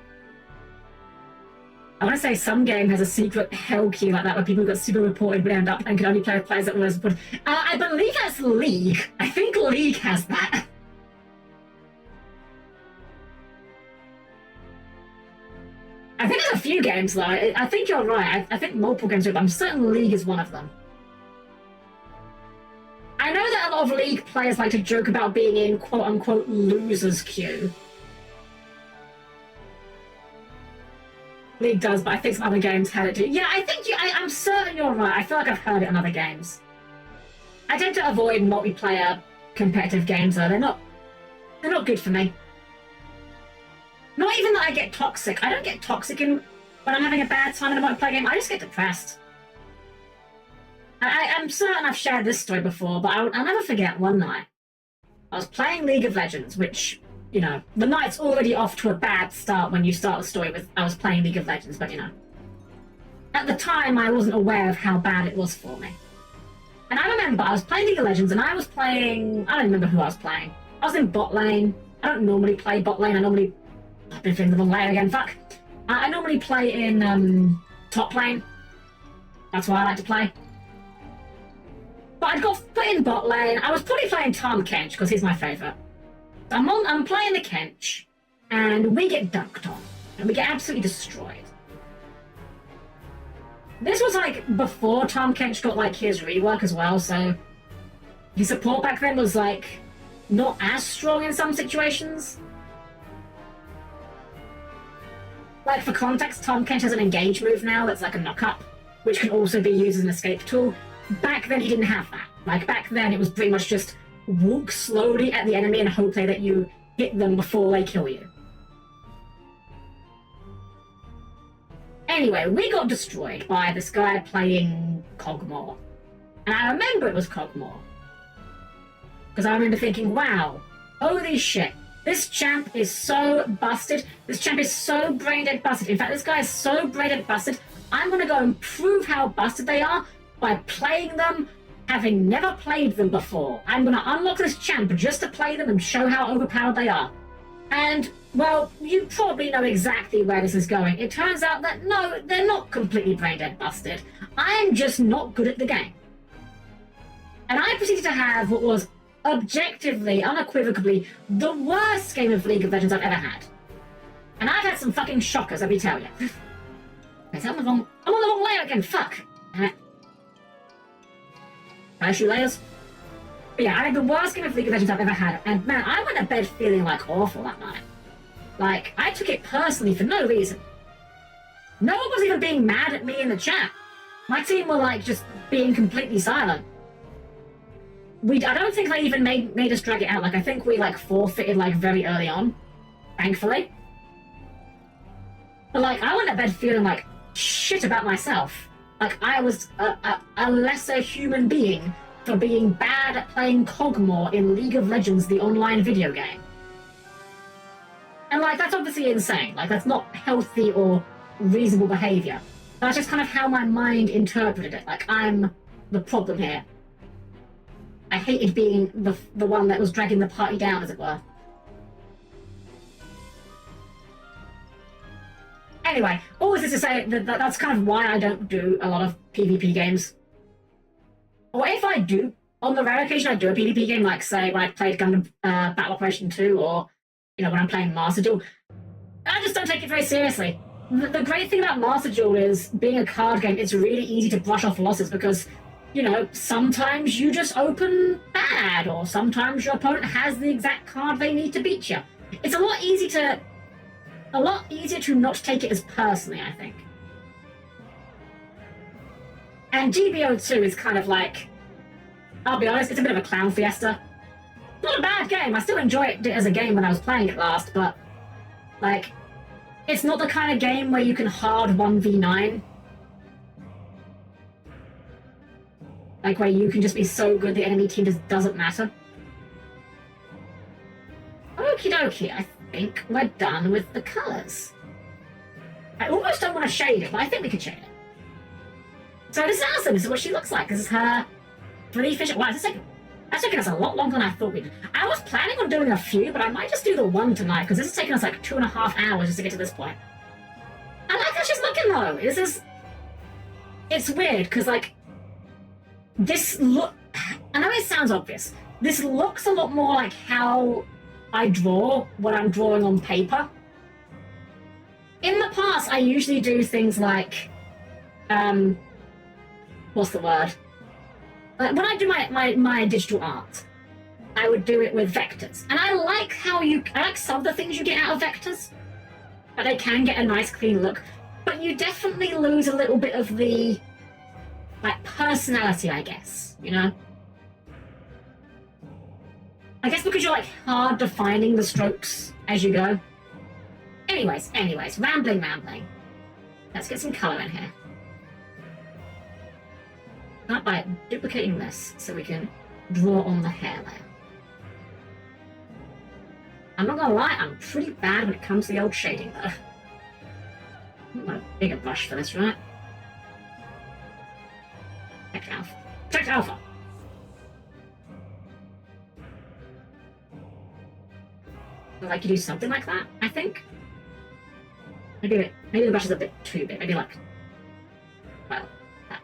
I want to say some game has a secret hell key like that where people got super reported would end up and can only play with players that were supported. I believe that's League. I think League has that. I think there's a few games though. I think you're right. I think multiple games are, but I'm certain League is one of them. I know that a lot of League players like to joke about being in quote-unquote losers queue. League does, but I think some other games had it too. Yeah, I think I'm certain you're right. I feel like I've heard it in other games. I tend to avoid multiplayer competitive games though. They're not good for me. Not even that I get toxic. I don't get toxic when I'm having a bad time in a multiplayer game. I just get depressed. I'm certain I've shared this story before, but I'll never forget one night. I was playing League of Legends, which, you know, the night's already off to a bad start when you start the story with I was playing League of Legends, but, you know. At the time, I wasn't aware of how bad it was for me. And I remember I was playing League of Legends, and I was playing... I don't remember who I was playing. I was in bot lane. I don't normally play bot lane. I've been feeling the wrong lane again, fuck. I normally play in top lane. That's why I like to play. But I'd got put in bot lane. I was probably playing Helm-Chan because he's my favourite. So I'm playing the Kench, and we get dunked on, and we get absolutely destroyed. This was like before Helm-Chan got like his rework as well, so his support back then was like not as strong in some situations. Like for context, Helm-Chan has an engage move now that's like a knock-up, which can also be used as an escape tool. Back then he didn't have that. Like back then it was pretty much just walk slowly at the enemy and hope that you hit them before they kill you. Anyway, we got destroyed by this guy playing Cogmore. And I remember it was Cogmore. Because I remember thinking, wow, holy shit, this champ is so busted. This champ is so brain-dead busted. In fact, this guy is so brain-dead busted, I'm going to go and prove how busted they are by playing them, having never played them before. I'm going to unlock this champ just to play them and show how overpowered they are. And Well, you probably know exactly where this is going. It turns out that no, they're not completely brain dead busted. I'm just not good at the game. And I proceeded to have what was objectively, unequivocally, the worst game of League of Legends I've ever had. And I've had some fucking shockers, let me tell you. I'm on the wrong layer again, fuck. Can I shoot layers? But yeah, I had the worst game of League of Legends I've ever had, and man, I went to bed feeling like awful that night. Like, I took it personally for no reason. No one was even being mad at me in the chat. My team were like just being completely silent. I don't think they even made us drag it out. Like, I think we like forfeited like very early on, thankfully. But like, I went to bed feeling like shit about myself. Like I was a lesser human being for being bad at playing Cogmore in League of Legends, the online video game. And like, that's obviously insane. Like, that's not healthy or reasonable behavior. That's just kind of how my mind interpreted it. Like, I'm the problem here. I hated being the one that was dragging the party down, as it were. Anyway, all this is to say that that's kind of why I don't do a lot of PvP games. Or if I do, on the rare occasion I do a PvP game, like say when I played Gundam Battle Operation 2, or you know, when I'm playing Master Duel, I just don't take it very seriously. The great thing about Master Duel is, being a card game, it's really easy to brush off losses because, you know, sometimes you just open bad, or sometimes your opponent has the exact card they need to beat you. It's a lot easier to not take it as personally, I think. And GBO2 is kind of like, I'll be honest, it's a bit of a clown fiesta. Not a bad game, I still enjoyed it as a game when I was playing it last, but, like, it's not the kind of game where you can hard 1v9. Like, where you can just be so good the enemy team just doesn't matter. Okie dokie, I think we're done with the colours. I almost don't want to shade it, but I think we can shade it. So this is awesome, this is what she looks like. This is her pretty efficient. Wow, that's taking us a lot longer than I thought we'd. I was planning on doing a few, but I might just do the one tonight, because this is taking us like 2.5 hours just to get to this point. I like how she's looking though. It's weird, because like, I know it sounds obvious. This looks a lot more like how I draw when I'm drawing on paper. In the past, I usually do things like, what's the word? When I do my digital art, I would do it with vectors. And I like some of the things you get out of vectors. But they can get a nice clean look. But you definitely lose a little bit of the, like, personality, I guess, you know? I guess because you're, like, hard defining the strokes as you go. Anyways, rambling. Let's get some colour in here. Start by duplicating this so we can draw on the hair layer. I'm not gonna lie, I'm pretty bad when it comes to the old shading though. I want a bigger brush for this, right? Check Alpha! I'd like to do something like that, I think. Maybe the brush is a bit too big. Maybe like, well, that.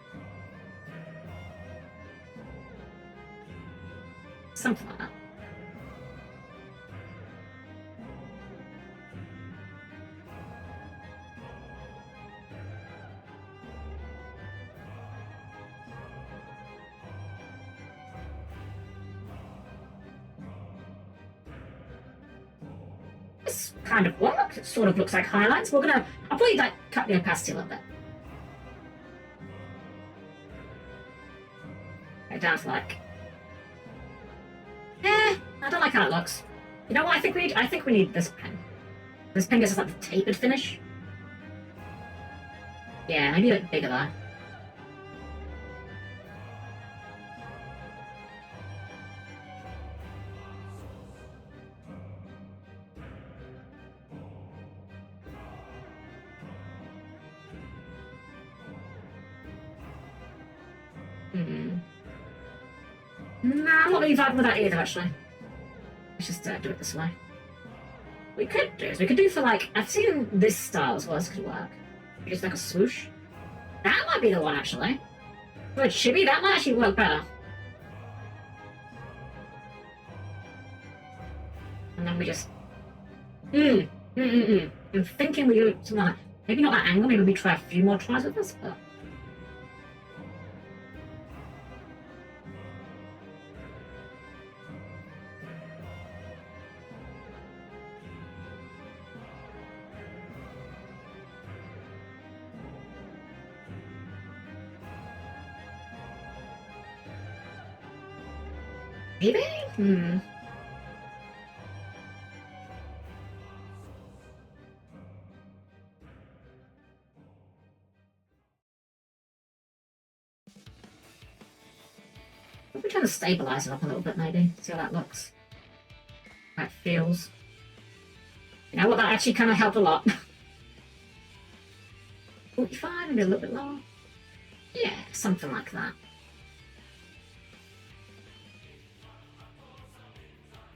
Something like that. This kind of works. It sort of looks like highlights. I'll probably like cut the opacity a little bit. Go down to like, I don't like how it looks. You know what I think we need? I think we need this pen. This pen gets us like the tapered finish. Yeah, maybe a bit bigger though. Nah, I'm not really vibing with that either, actually. Let's just do it this way. we could do is we could do for like, I've seen this style as well. This could work. Just like a swoosh. That might be the one actually. For a chibi, that might actually work better. And then we just. I'm thinking we do something like, maybe not that angle, maybe we try a few more tries with this, but. Maybe? We're trying to stabilize it up a little bit, maybe. See how that looks. How it feels. You know what? That actually kind of helped a lot. 45, maybe a little bit lower. Yeah, something like that.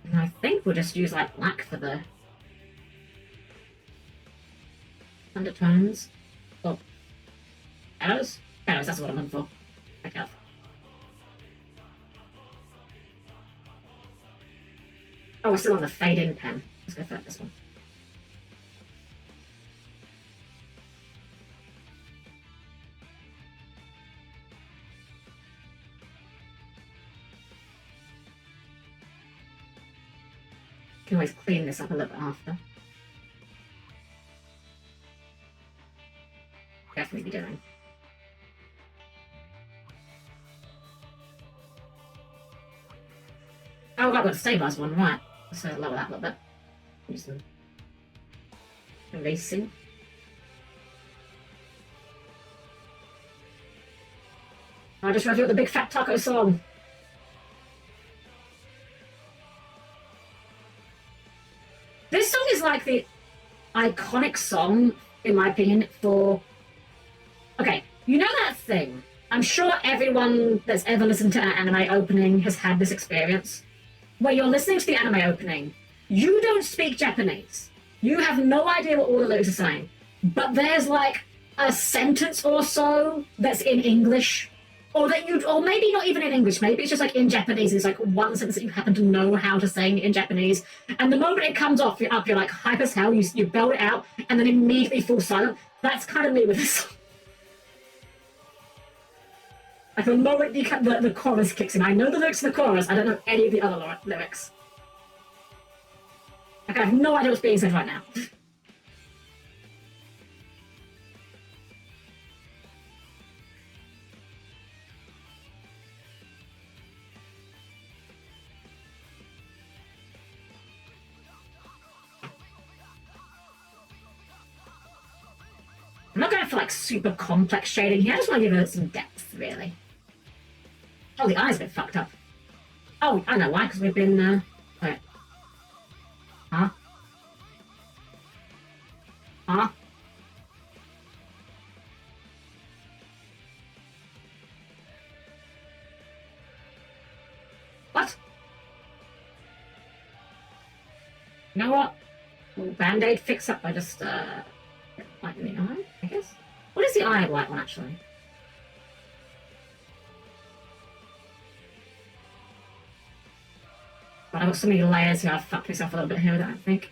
And I think we'll just use like black for the undertones. Oh, shadows? Shadows, that's what I'm looking for. Back up. Oh, we're still on the fade-in pen. Let's go for this one. Can always clean this up a little bit after. Definitely be doing. Oh, I've got the stabilized one, right. Let's lower that a little bit. Use some erasing. I just reviewed the Big Fat Taco song. This song is like the iconic song, in my opinion, for... Okay, you know that thing? I'm sure everyone that's ever listened to an anime opening has had this experience. Where you're listening to the anime opening, you don't speak Japanese. You have no idea what all the lyrics are saying. But there's like a sentence or so that's in English. Or maybe not even in English, maybe it's just like in Japanese. It's like one sentence that you happen to know how to say in Japanese. And the moment it comes off, you're like hype as hell, you belt it out, and then immediately fall silent. That's kind of me with this song. Like the moment the chorus kicks in, I know the lyrics of the chorus, I don't know any of the other lyrics. Like I have no idea what's being said right now. I'm not going for like super complex shading here, I just want to give it some depth, really. Oh, the eye's a bit fucked up. Oh, I know why, because we've been, wait. Huh? Huh? What? You know what? Band-aid fix up by just, light in the eye, I guess? What is the eye light one, actually? But I've got so many layers here, I've fucked myself a little bit here with that, I think.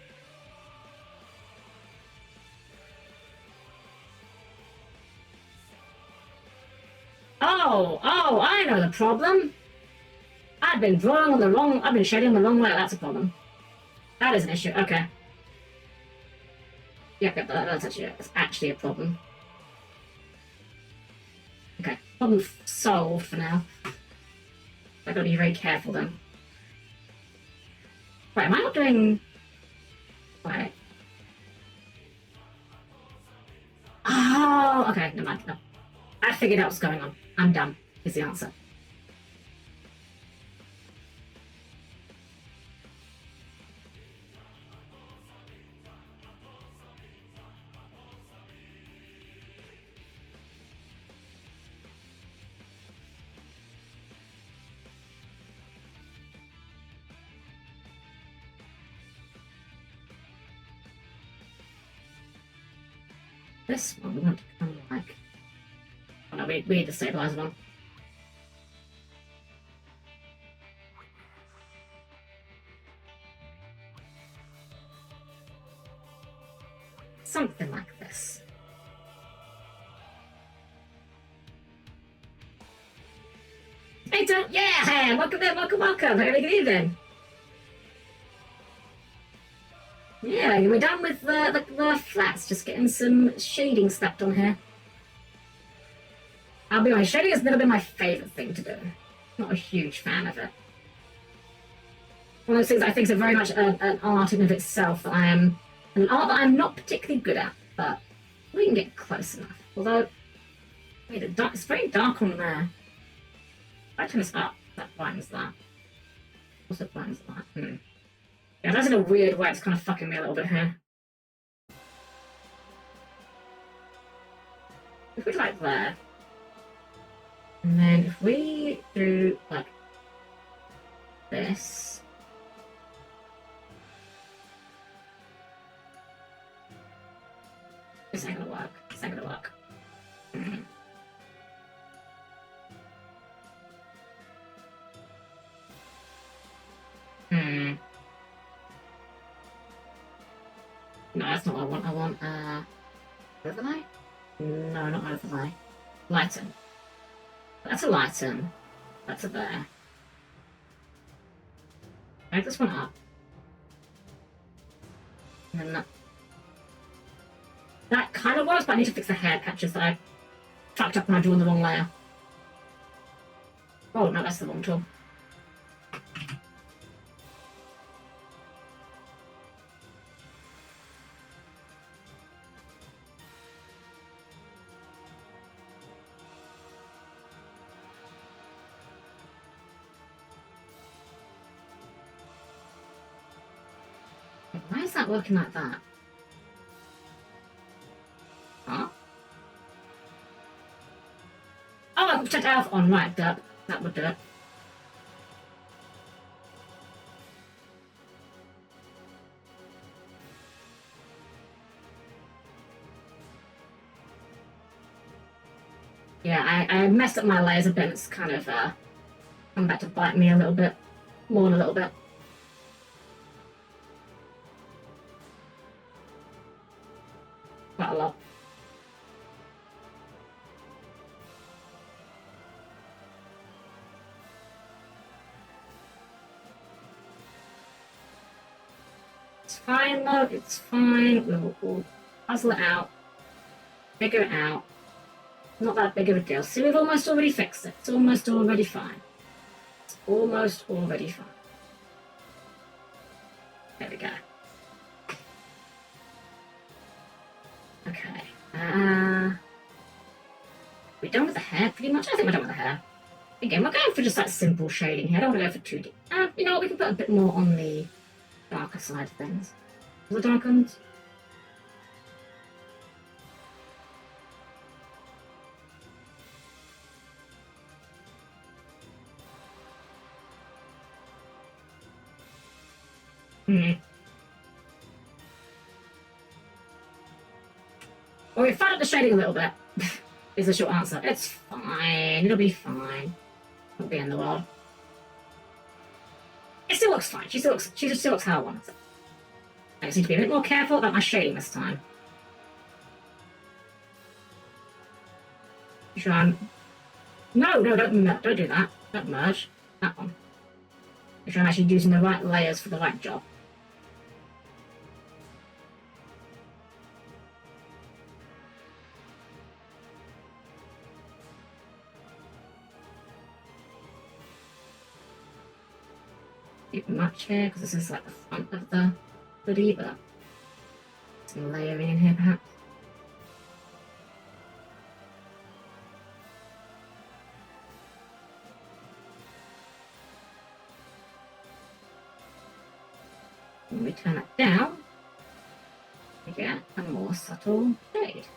Oh, I know the problem. I've been drawing on the wrong, I've been shading the wrong way, that's a problem. That is an issue, okay. Yep, that's actually a problem. Okay, problem solved for now. I've got to be very careful then. Wait, am I not doing... Wait. Oh, okay, never mind, no. I figured out what's going on. I'm done, is the answer. this one we want to kind of like... Oh no, we need the stabilizer one. Something like this. Hey, don't... Yeah! Welcome there, welcome. Very good evening. Yeah, we're done with the flats, just getting some shading slapped on here. I'll be honest, shading has never been my favourite thing to do. Not a huge fan of it. One of those things I think is very much an art in of itself that an art that I'm not particularly good at, but we can get close enough. Although, wait, it's very dark on there. If I turn this up, that brightens that. Also brightens that. Yeah, that's in a weird way. It's kind of fucking me a little bit here. If we like there, and then if we do like this, this ain't gonna work. This ain't gonna work. No, that's not what I want. I want overlay? No, not overlay. Lighten. That's a lighten. That's a there. Make this one up. And then that kind of works, but I need to fix the hair patches that I fucked up when I drew on the wrong layer. Oh no, that's the wrong tool. Why is that working like that? Huh? Oh, I can protect alpha on, right, that would do it. Yeah, I messed up my layers a bit. It's kind of come back to bite me a little bit. More than a little bit. Quite a lot. It's fine though, it's fine. We'll puzzle it out. Figure it out. Not that big of a deal. See, we've almost already fixed it. It's almost already fine. It's almost already fine. There we go. Okay. We're done with the hair, pretty much. I think we're done with the hair. Again, we're going for just that simple shading here. I don't want to go for too deep. You know what? We can put a bit more on the darker side of things. The darkened. Well, we found out the shading a little bit, is the short answer. It's fine. It'll be fine. Won't be in the world. It still looks fine. She just still looks how I want it. I just need to be a bit more careful about my shading this time. Try and... No, don't do that. Don't merge. That one. Make sure I'm actually using the right layers for the right job. Keep much here, because this is like the front of the hoodie, but some layering in here perhaps. When we turn it down, we get a more subtle shade.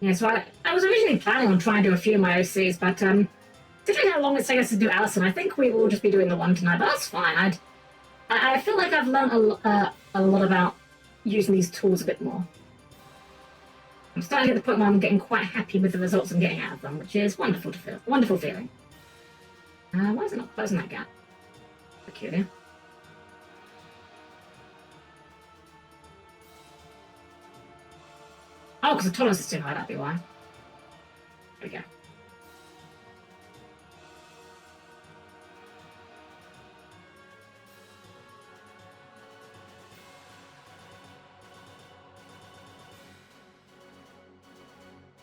Yeah, so I was originally planning on trying to do a few of my OCs, but considering how long it's taken us to do Allison, I think we will just be doing the one tonight, but that's fine. I feel like I've learned a lot about using these tools a bit more. I'm starting to get to the point where I'm getting quite happy with the results I'm getting out of them, which is wonderful to feel. Wonderful feeling. Why is it not closing that gap? Peculiar. Oh, because the tolerance is too high, that'd be why. There we go.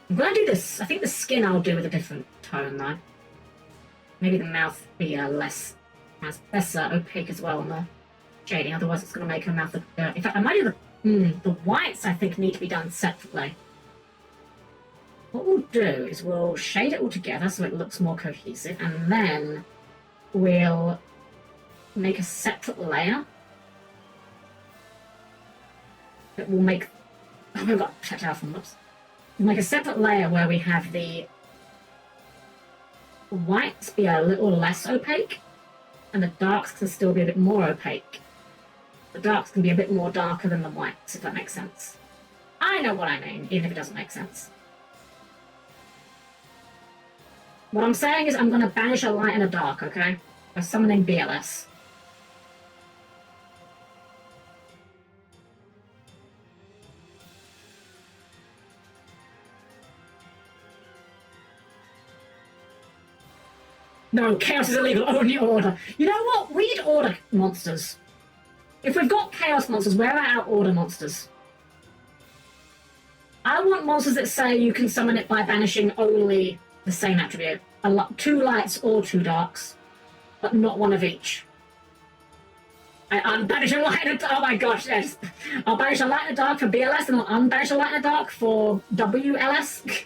I'm gonna do this. I think the skin I'll do with a different tone, though. Maybe the mouth be less opaque as well on the shading, otherwise it's gonna make her mouth look... in fact, I might do the whites, I think, need to be done separately. What we'll do is we'll shade it all together so it looks more cohesive, and then we'll make a separate layer that will make... Oh, we've got to check out from whoops. We'll make a separate layer where we have the whites be a little less opaque, and the darks can still be a bit more opaque. The darks can be a bit more darker than the whites, if that makes sense. I know what I mean, even if it doesn't make sense. What I'm saying is I'm going to banish a light and a dark, okay? By summoning BLS. No, chaos is illegal, only order. You know what? We need order monsters. If we've got chaos monsters, where are our order monsters? I want monsters that say you can summon it by banishing only the same attribute. 2 lights or 2 darks, but not one of each. I'm banishing a light and a dark. Oh my gosh, yes. I'll banish a light and a dark for BLS, and I'll unbanish a light and a dark for WLS.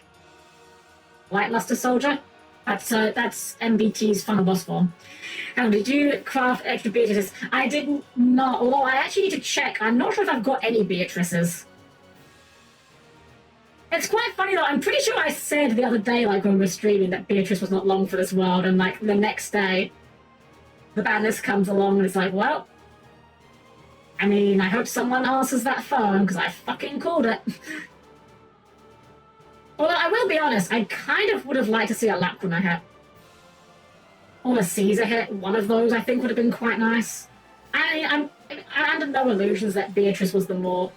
Light Luster Soldier. That's MBT's final boss form. How did you craft extra Beatrices? I did not, although I actually need to check. I'm not sure if I've got any Beatrices. It's quite funny though, I'm pretty sure I said the other day, like when we were streaming, that Beatrice was not long for this world, and like the next day, the badness comes along and it's like, well, I mean, I hope someone answers that phone, because I fucking called it. Although I will be honest, I kind of would have liked to see a Lacrima hit. Or a Caesar hit. One of those I think would have been quite nice. I'm under no illusions that Beatrice was the more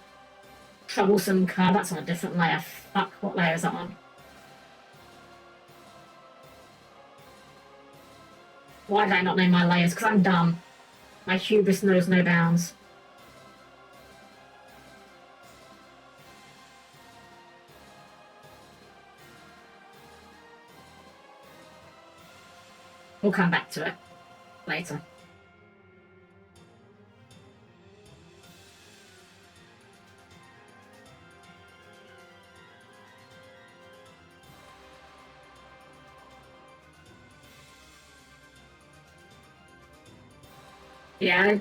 troublesome card. That's on a different layer. Fuck, what layer is that on? Why did I not name my layers? Because I'm dumb. My hubris knows no bounds. We'll come back to it later. Yeah,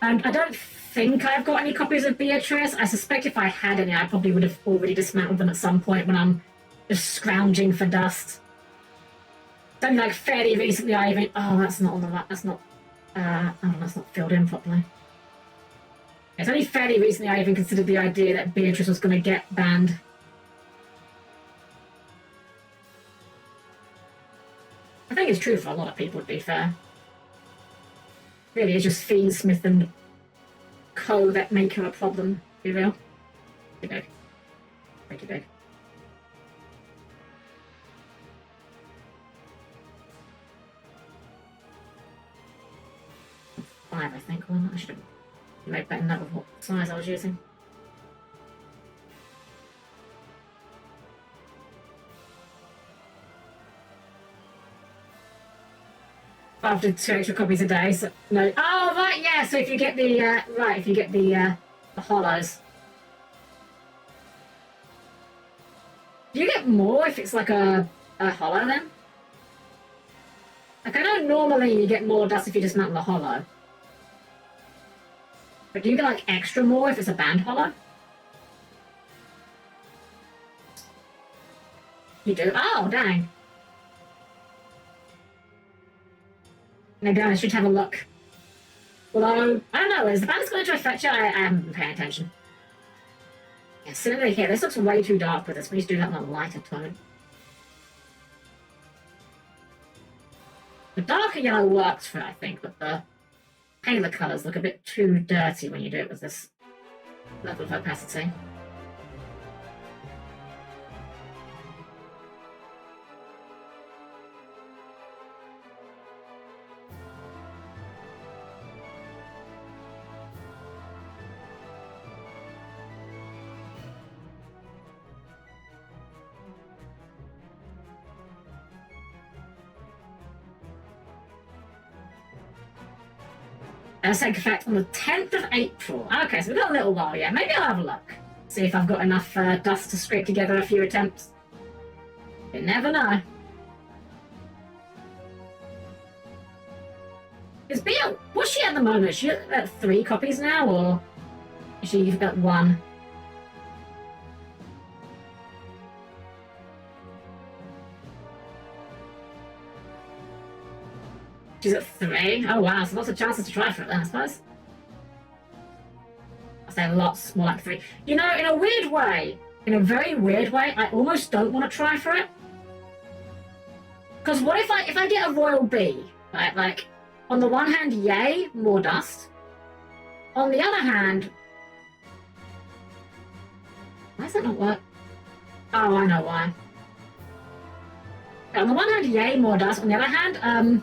I don't think I've got any copies of Beatrice. I suspect if I had any, I probably would have already dismantled them at some point when I'm just scrounging for dust. Only like fairly recently I even... Oh, that's not on the... That's not... oh, that's not filled in properly. It's only fairly recently I even considered the idea that Beatrice was going to get banned. I think it's true for a lot of people, to be fair. Really, it's just Fiendsmith and Co that make her a problem, to be real. Pretty big. Pretty big. 5, I think. Well, I should have made better note of what size I was using. After 2 extra copies a day, so no. Oh right, yeah. So if you get the if you get the hollows, do you get more if it's like a hollow then? Like I know normally you get more dust if you dismantle a hollow. But do you get, like, extra more if it's a band hollow? You do? Oh, dang. Maybe I should have a look. Although, I don't know, is the balance going to affect you? I haven't been paying attention. Yeah, cinema here. This looks way too dark with this. We need to do that on a lighter tone. The darker yellow works for it, I think, but the paler colours look a bit too dirty when you do it with this level of opacity. Take effect on the 10th of April. Okay, so we've got a little while, yeah. Maybe I'll have a look. See if I've got enough dust to scrape together a few attempts. You never know. Is Bea, what's she at the moment? Is she at 3 copies now, or is she at 1? She's at 3? Oh wow, so lots of chances to try for it then, I suppose. I say lots, more like 3. You know, in a weird way, in a very weird way, I almost don't want to try for it. Because what if I get a royal bee, right? Like, on the one hand, yay, more dust. On the other hand, why does that not work? Oh, I know why. On the one hand, yay, more dust. On the other hand,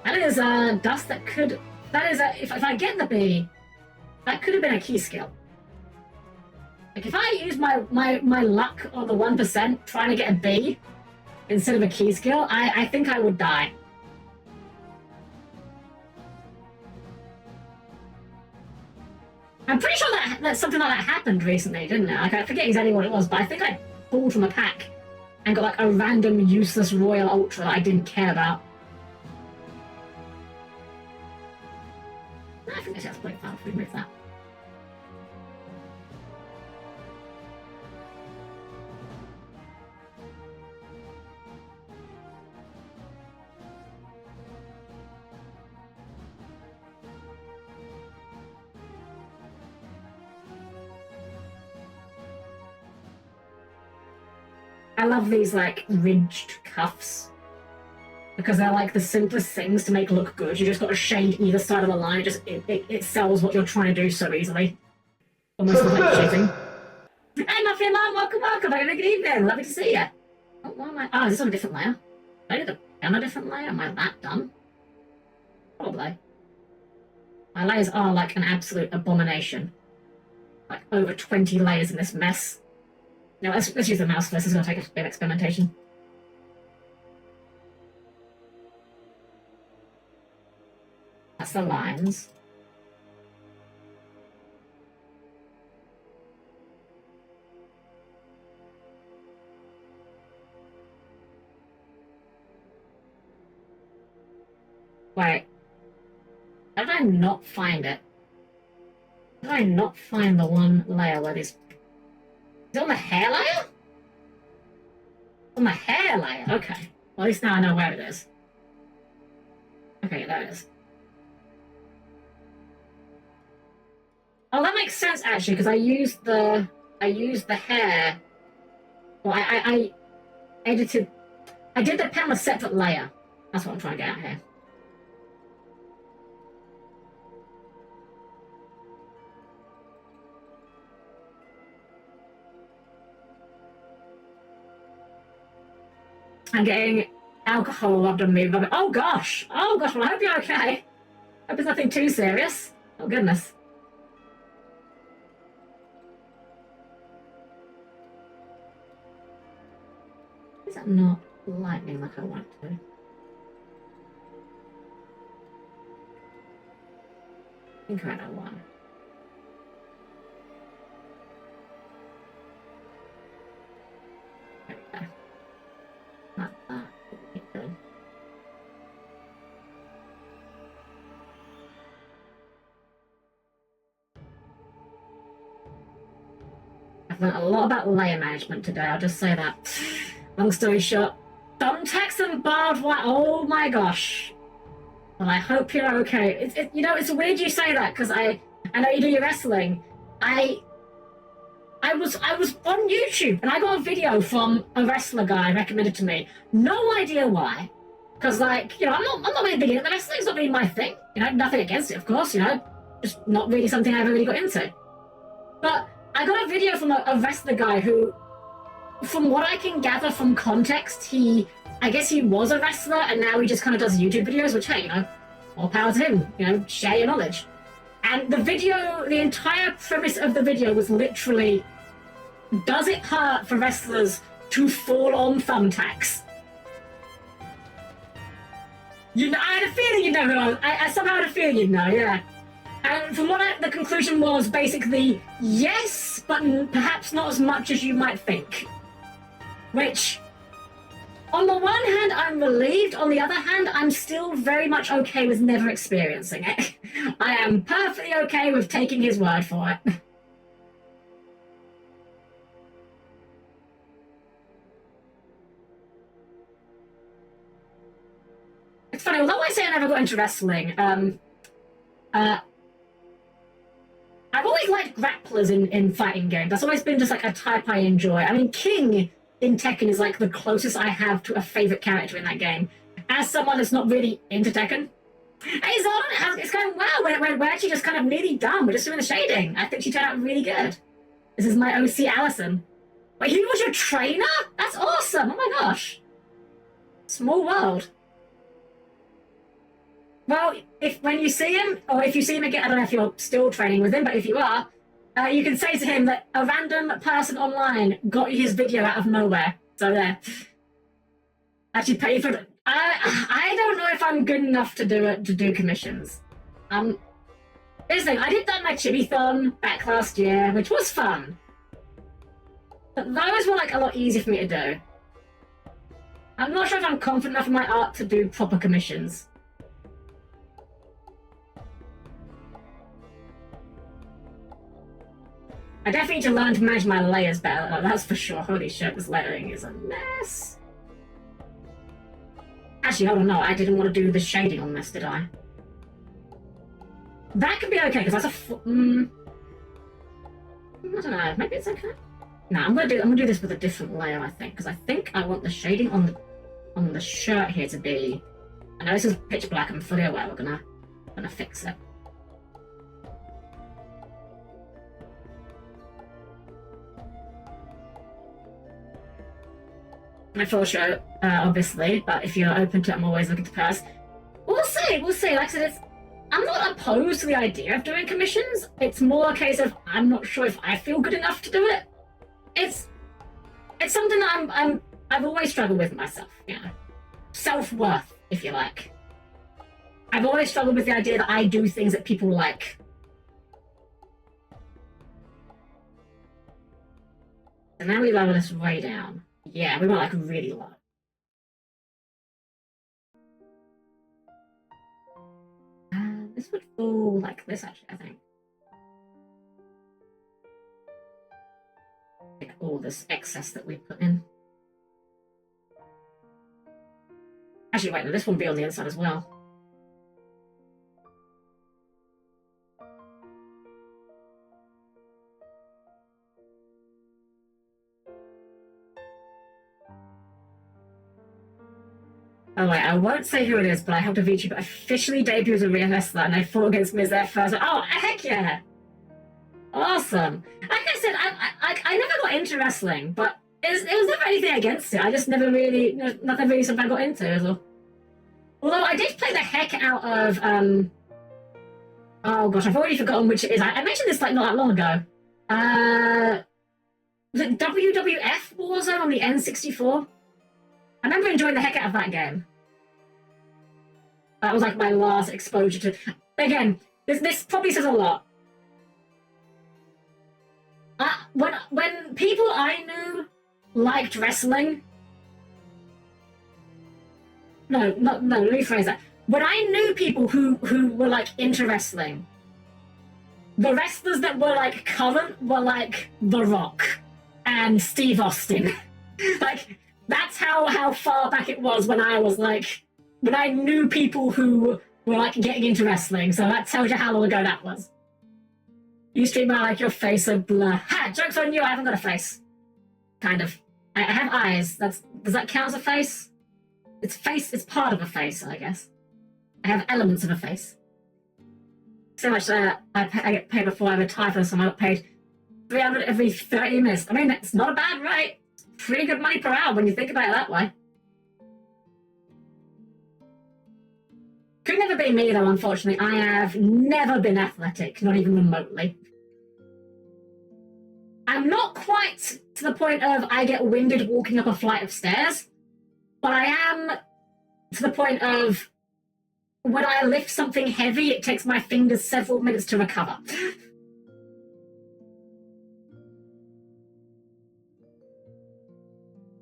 that is dust that could. That is if I get the bee, that could have been a key skill. Like if I use my luck on the 1% trying to get a bee instead of a key skill, I think I would die. I'm pretty sure that something like that happened recently, didn't it? Like I forget exactly what it was, but I think I pulled from a pack and got like a random useless Royal Ultra that I didn't care about. I think that's quite fun if we remove that. I love these like ridged cuffs because they're like the simplest things to make look good. You just got to shade either side of the line. It sells what you're trying to do so easily. Almost like cheating. Hey, Muffin Mom, welcome. Good evening. Lovely to see you. Oh, why am I? Oh, is this on a different layer? I did on a different layer. Am I that dumb? Probably. My layers are like an absolute abomination. Like over 20 layers in this mess. No, let's use the mouse first. It's going to take a bit of experimentation. That's the lines. Wait. How did I not find it? How did I not find the one layer where these... Is it on the hair layer? On the hair layer, okay. Well, at least now I know where it is. Okay, there it is. Oh, that makes sense actually, because I used the hair. Well, I edited. I did the pen on a separate layer. That's what I'm trying to get at here. I'm getting alcohol rubbed on me. Oh gosh! Oh gosh! Well, I hope you're okay. Hope it's nothing too serious. Oh goodness. Is that not lightning like I want to? I think I know one. There we go. Not that. Good. I've learned a lot about layer management today, I'll just say that. Long story short, thumbtacks and barbed wire, oh my gosh. Well, I hope you're okay. It's weird you say that, because I know you do your wrestling. I was on YouTube, and I got a video from a wrestler guy recommended to me. No idea why. Because, like, I'm not really big into wrestling. It's not really my thing. Nothing against it, of course, just not really something I ever really got into. But I got a video from a wrestler guy who, from what I can gather from context, I guess he was a wrestler, and now he just kind of does YouTube videos, which, hey, all power to him. Share your knowledge. And the entire premise of the video was literally, does it hurt for wrestlers to fall on thumbtacks? I had a feeling you'd know who I somehow had a feeling you'd know, yeah. And from what the conclusion was basically, yes, but perhaps not as much as you might think. Which, on the one hand, I'm relieved. On the other hand, I'm still very much okay with never experiencing it. I am perfectly okay with taking his word for it. It's funny, although I say I never got into wrestling, I've always liked grapplers in fighting games. That's always been just like a type I enjoy. I mean, King in Tekken is like the closest I have to a favorite character in that game. As someone that's not really into Tekken. Hey Zoltan, it's going well. We're actually just kind of nearly done. We're just doing the shading. I think she turned out really good. This is my OC Allison. Wait, he was your trainer? That's awesome. Oh my gosh. Small world. Well, when you see him, or if you see him again, I don't know if you're still training with him, but if you are, you can say to him that a random person online got you his video out of nowhere. So there. Actually pay for it. I don't know if I'm good enough to do commissions. Here's the thing, I did that my Chibi-thon back last year, which was fun. But those were like a lot easier for me to do. I'm not sure if I'm confident enough in my art to do proper commissions. I definitely need to learn to manage my layers better, that's for sure. Holy shit, this layering is a mess. Actually, hold on, no, I didn't want to do the shading on this, did I? That could be okay, because that's a... I don't know, maybe it's okay? No, I'm gonna do this with a different layer, I think, because I think I want the shading on the shirt here to be... I know this is pitch black, I'm fully aware we're gonna fix it. My full show, obviously, but if you're open to it, I'm always looking to pass. We'll see. Like I said, I'm not opposed to the idea of doing commissions. It's more a case of I'm not sure if I feel good enough to do it. It's something that I've always struggled with myself, self-worth, if you like. I've always struggled with the idea that I do things that people like. And now we lower this way down. Yeah, we went like really low. This would fall like this, actually, I think. Like all this excess that we put in. Actually, wait, no, this one will be on the inside as well. Oh wait, I won't say who it is, but I helped a VTuber officially debut as a real wrestler, and I fought against Miz there first. Oh, heck yeah! Awesome. Like I said, I never got into wrestling, but it was never anything against it. I just never really, nothing really something I got into. Although I did play the heck out of, oh gosh, I've already forgotten which it is. I mentioned this like not that long ago. Was it WWF Warzone on the N64? I remember enjoying the heck out of that game. That was like my last exposure to... Again, this probably says a lot. When people I knew liked wrestling... No, rephrase that. When I knew people who were like into wrestling, the wrestlers that were like current were like The Rock, and Steve Austin. Like, that's how far back it was when I was like, when I knew people who were like getting into wrestling. So that tells you how long ago that was. You stream out like your face so blur. Ha! Joke's on you, I haven't got a face. Kind of. I have eyes. Does that count as a face? It's part of a face, I guess. I have elements of a face. So much I get paid before I have a typo, so I got paid 300 every 30 minutes. I mean, it's not a bad rate. Pretty good money per hour when you think about it that way. Could never be me though, unfortunately. I have never been athletic, not even remotely. I'm not quite to the point of I get winded walking up a flight of stairs, but I am to the point of when I lift something heavy, it takes my fingers several minutes to recover.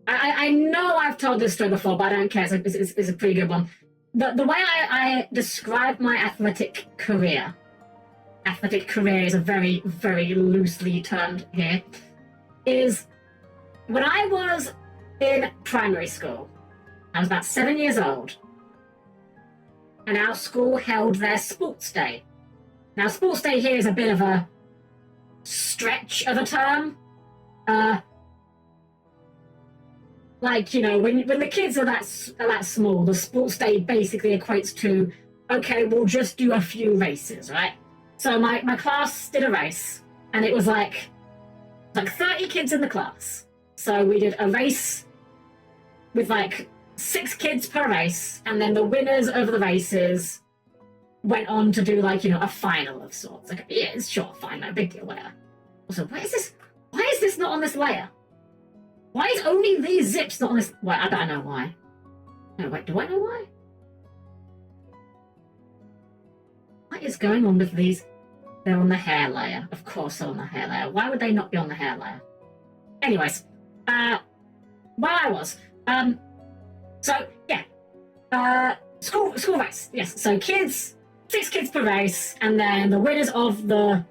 I know I've told this story before, but I don't care. It's a pretty good one. The way I describe my athletic career is a very, very loosely termed here, is when I was in primary school, I was about 7 years old, and our school held their sports day. Now, sports day here is a bit of a stretch of a term. Like, you know, when the kids are that small, the sports day basically equates to, okay, we'll just do a few races, right? So my class did a race, and it was like 30 kids in the class. So we did a race with like 6 kids per race, and then the winners of the races went on to do like, you know, a final of sorts. Like, yeah, it's sure, fine, no big deal, whatever. Also, why is this not on this layer? Why is only these zips not on this? Well, I don't know why. No, wait, do I know why? What is going on with these? They're on the hair layer. Of course they're on the hair layer. Why would they not be on the hair layer? Anyways, where I was. So, yeah. School race. Yes, so 6 kids per race, and then the winners of the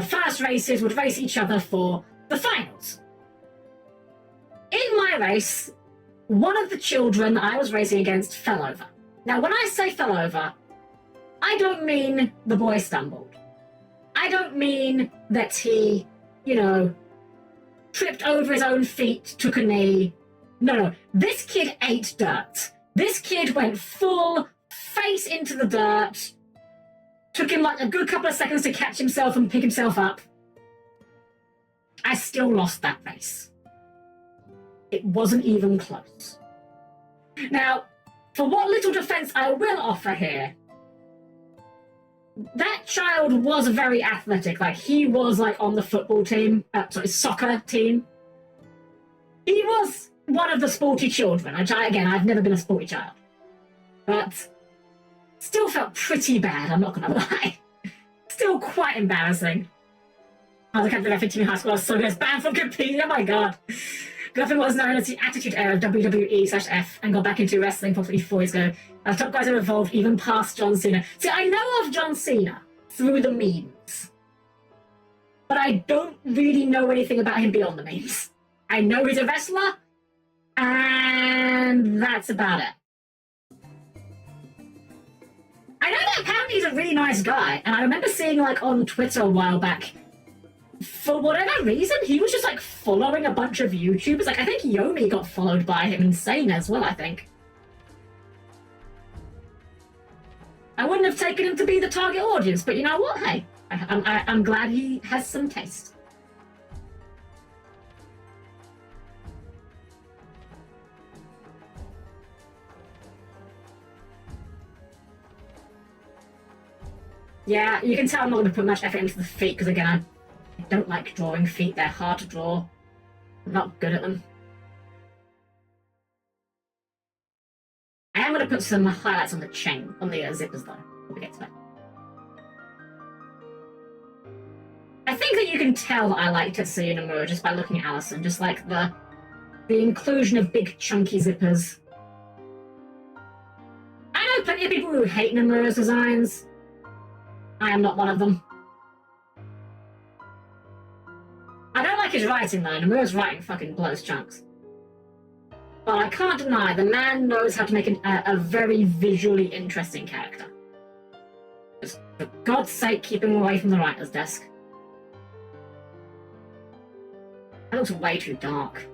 first races would race each other for the finals. In my race, one of the children I was racing against fell over. Now, when I say fell over, I don't mean the boy stumbled. I don't mean that he, you know, tripped over his own feet, took a knee. No. This kid ate dirt. This kid went full face into the dirt. Took him like a good couple of seconds to catch himself and pick himself up. I still lost that race. It wasn't even close. Now, for what little defense I will offer here, that child was very athletic. Like, he was like on the football team, soccer team. He was one of the sporty children, which I've never been a sporty child. But still felt pretty bad, I'm not gonna lie. Still quite embarrassing. I was a captain of team in high school, I was so good, banned from competing, oh my god. Nothing was known as the Attitude Era of WWE/F and got back into wrestling probably 4 years ago. Top guys have evolved even past John Cena. See, I know of John Cena through the memes, but I don't really know anything about him beyond the memes. I know he's a wrestler, and that's about it. I know that apparently he's a really nice guy, and I remember seeing like on Twitter a while back, for whatever reason, he was just like following a bunch of YouTubers. Like, I think Yomi got followed by him, Insane as well, I think. I wouldn't have taken him to be the target audience, but you know what? Hey, I'm glad he has some taste. Yeah, you can tell I'm not going to put much effort into the feet, because again, I don't like drawing feet. They're hard to draw. I'm not good at them. I am going to put some highlights on the chain, on the zippers though, when we get to that. I think that you can tell that I like Tetsuya Nomura just by looking at Allison, just like the inclusion of big chunky zippers. I know plenty of people who hate Nomura's designs. I am not one of them. I don't like like his writing, though. Nomura's writing fucking blows chunks. But I can't deny the man knows how to make a very visually interesting character. Just for God's sake, keep him away from the writer's desk. That looks way too dark.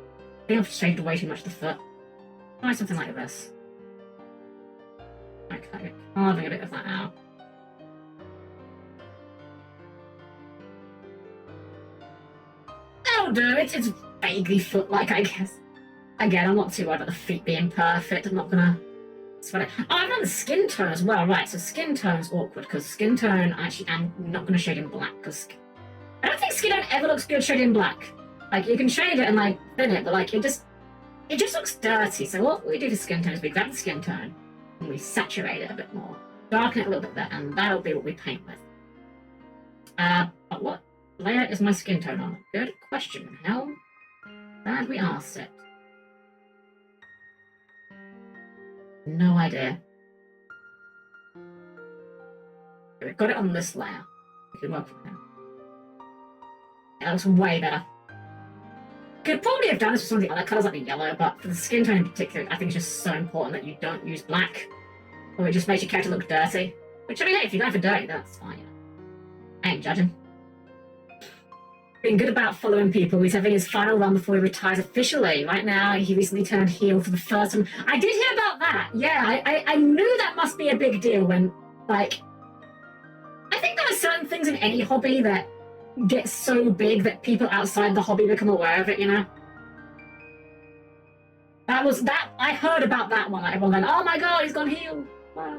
I think I've shaved way too much of the foot. Try something like this. Okay, carving a bit of that out. That'll do. It's vaguely foot-like, I guess. Again, I'm not too worried about the feet being perfect. I'm not gonna sweat it. Oh, I've done the skin tone as well. Right, so skin tone's awkward, because skin tone, actually, I'm not gonna shade in black, because I don't think skin tone ever looks good shaded in black. Like, you can shade it and, like, thin it, but, like, it just looks dirty. So what we do for skin tone is we grab the skin tone and we saturate it a bit more. Darken it a little bit there, and that'll be what we paint with. But what layer is my skin tone on? Good question, Helm. Glad we asked it. No idea. We've got it on this layer. We can work from here. That looks way better. Could probably have done this with some of the other colours like the yellow, but for the skin tone in particular, I think it's just so important that you don't use black, or it just makes your character look dirty. Which, I mean, hey, if you're going for dirty, that's fine. I ain't judging. Being good about following people. He's having his final run before he retires officially. Right now, he recently turned heel for the first time. I did hear about that. Yeah, I knew that must be a big deal when, like... I think there are certain things in any hobby that get so big that people outside the hobby become aware of it, you know? I heard about that one. Like, everyone going, oh my god, he's gone heel. Wow.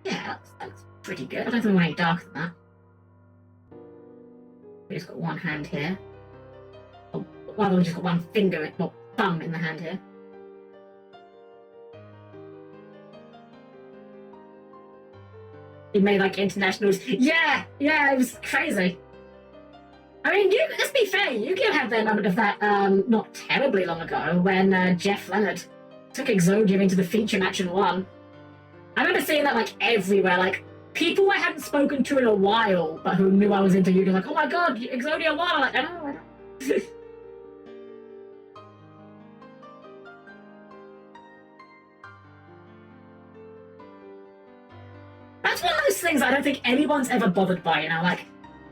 Yeah, that's pretty good. I don't think we want any darker than that. We just got one hand here. Oh, well, we just got one finger, or thumb in the hand here. He made like internationals. Yeah, it was crazy. I mean, let's be fair, Yu-Gi-Oh! Had their moment of that not terribly long ago when Jeff Leonard took Exodia into the feature match and won. I remember seeing that like everywhere, like people I hadn't spoken to in a while, but who knew I was into Yu-Gi-Oh! Like, oh my god, Exodia won! I'm like, I know. That's one of those things I don't think anyone's ever bothered by, you know, like,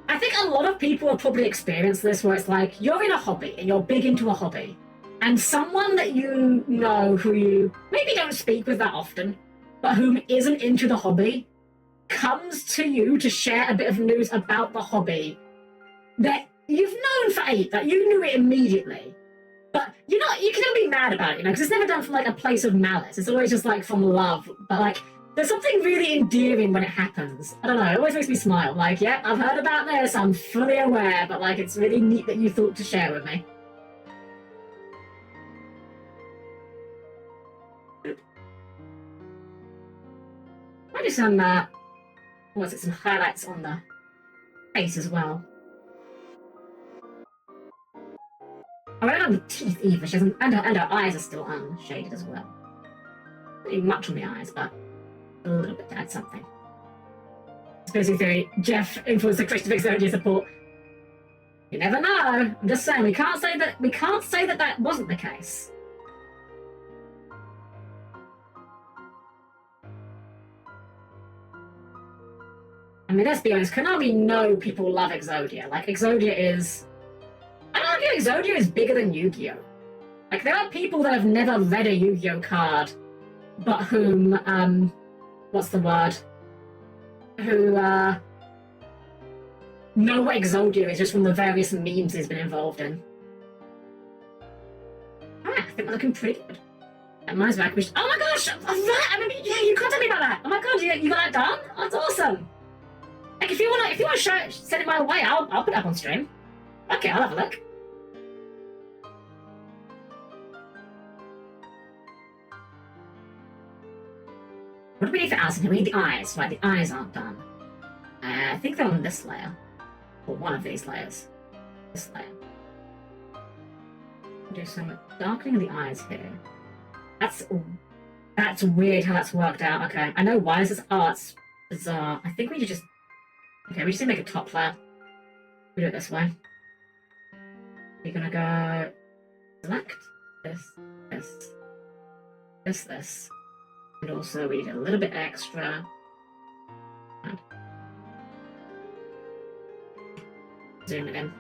I think a lot of people have probably experienced this where it's like, you're in a hobby, and you're big into a hobby, and someone that you know who you maybe don't speak with that often, but whom isn't into the hobby, comes to you to share a bit of news about the hobby that you've known for that you knew it immediately, but you can be mad about it, you know, because it's never done from like a place of malice. It's always just like from love, but like there's something really endearing when it happens. I don't know, it always makes me smile. Like, yeah, I've heard about this, I'm fully aware, but like it's really neat that you thought to share with me. I do some, some highlights on the face as well. Oh, I don't have the teeth either. She hasn't, and her eyes are still unshaded as well. Not really much on the eyes, but a little bit to add something. Conspiracy theory: Jeff influenced the Christian Exodia support. You never know. I'm just saying we can't say that that wasn't the case. I mean, let's be honest, Konami know people love Exodia. Like, Exodia is... I don't know, Exodia is bigger than Yu-Gi-Oh! Like, there are people that have never read a Yu-Gi-Oh! Card, but whom, what's the word? Who, know what Exodia is just from the various memes he's been involved in. Alright, I think we're looking pretty good. And mine's back. Oh my gosh! I mean, yeah, you can't tell me about that! Oh my god, you got that done? That's awesome! Like, if you wanna send it my way, I'll put it up on stream. Okay, I'll have a look. What do we need for Alison here? We need the eyes. Right, the eyes aren't done. I think they're on this layer. Or one of these layers. This layer. Do some darkening of the eyes here. That's weird how that's worked out. Okay, I know why this is. Oh, it's bizarre. I think we need to just Okay, we just need to make a top flare. We do it this way. We're gonna go select this. And also we need a little bit extra. Zoom it in.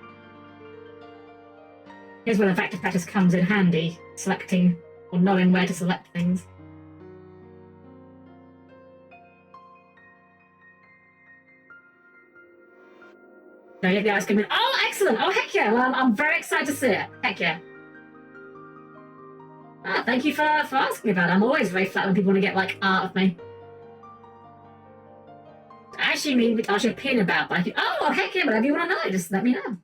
Here's where the factor practice comes in handy, selecting or knowing where to select things. Now you guys come in. Oh, excellent! Oh, heck yeah! Well, I'm very excited to see it. Heck yeah! Ah, thank you for asking me about it. I'm always very flattered when people want to get like art of me. I actually need to ask you a opinion about, but oh, heck yeah! Whatever you want to know, just let me know.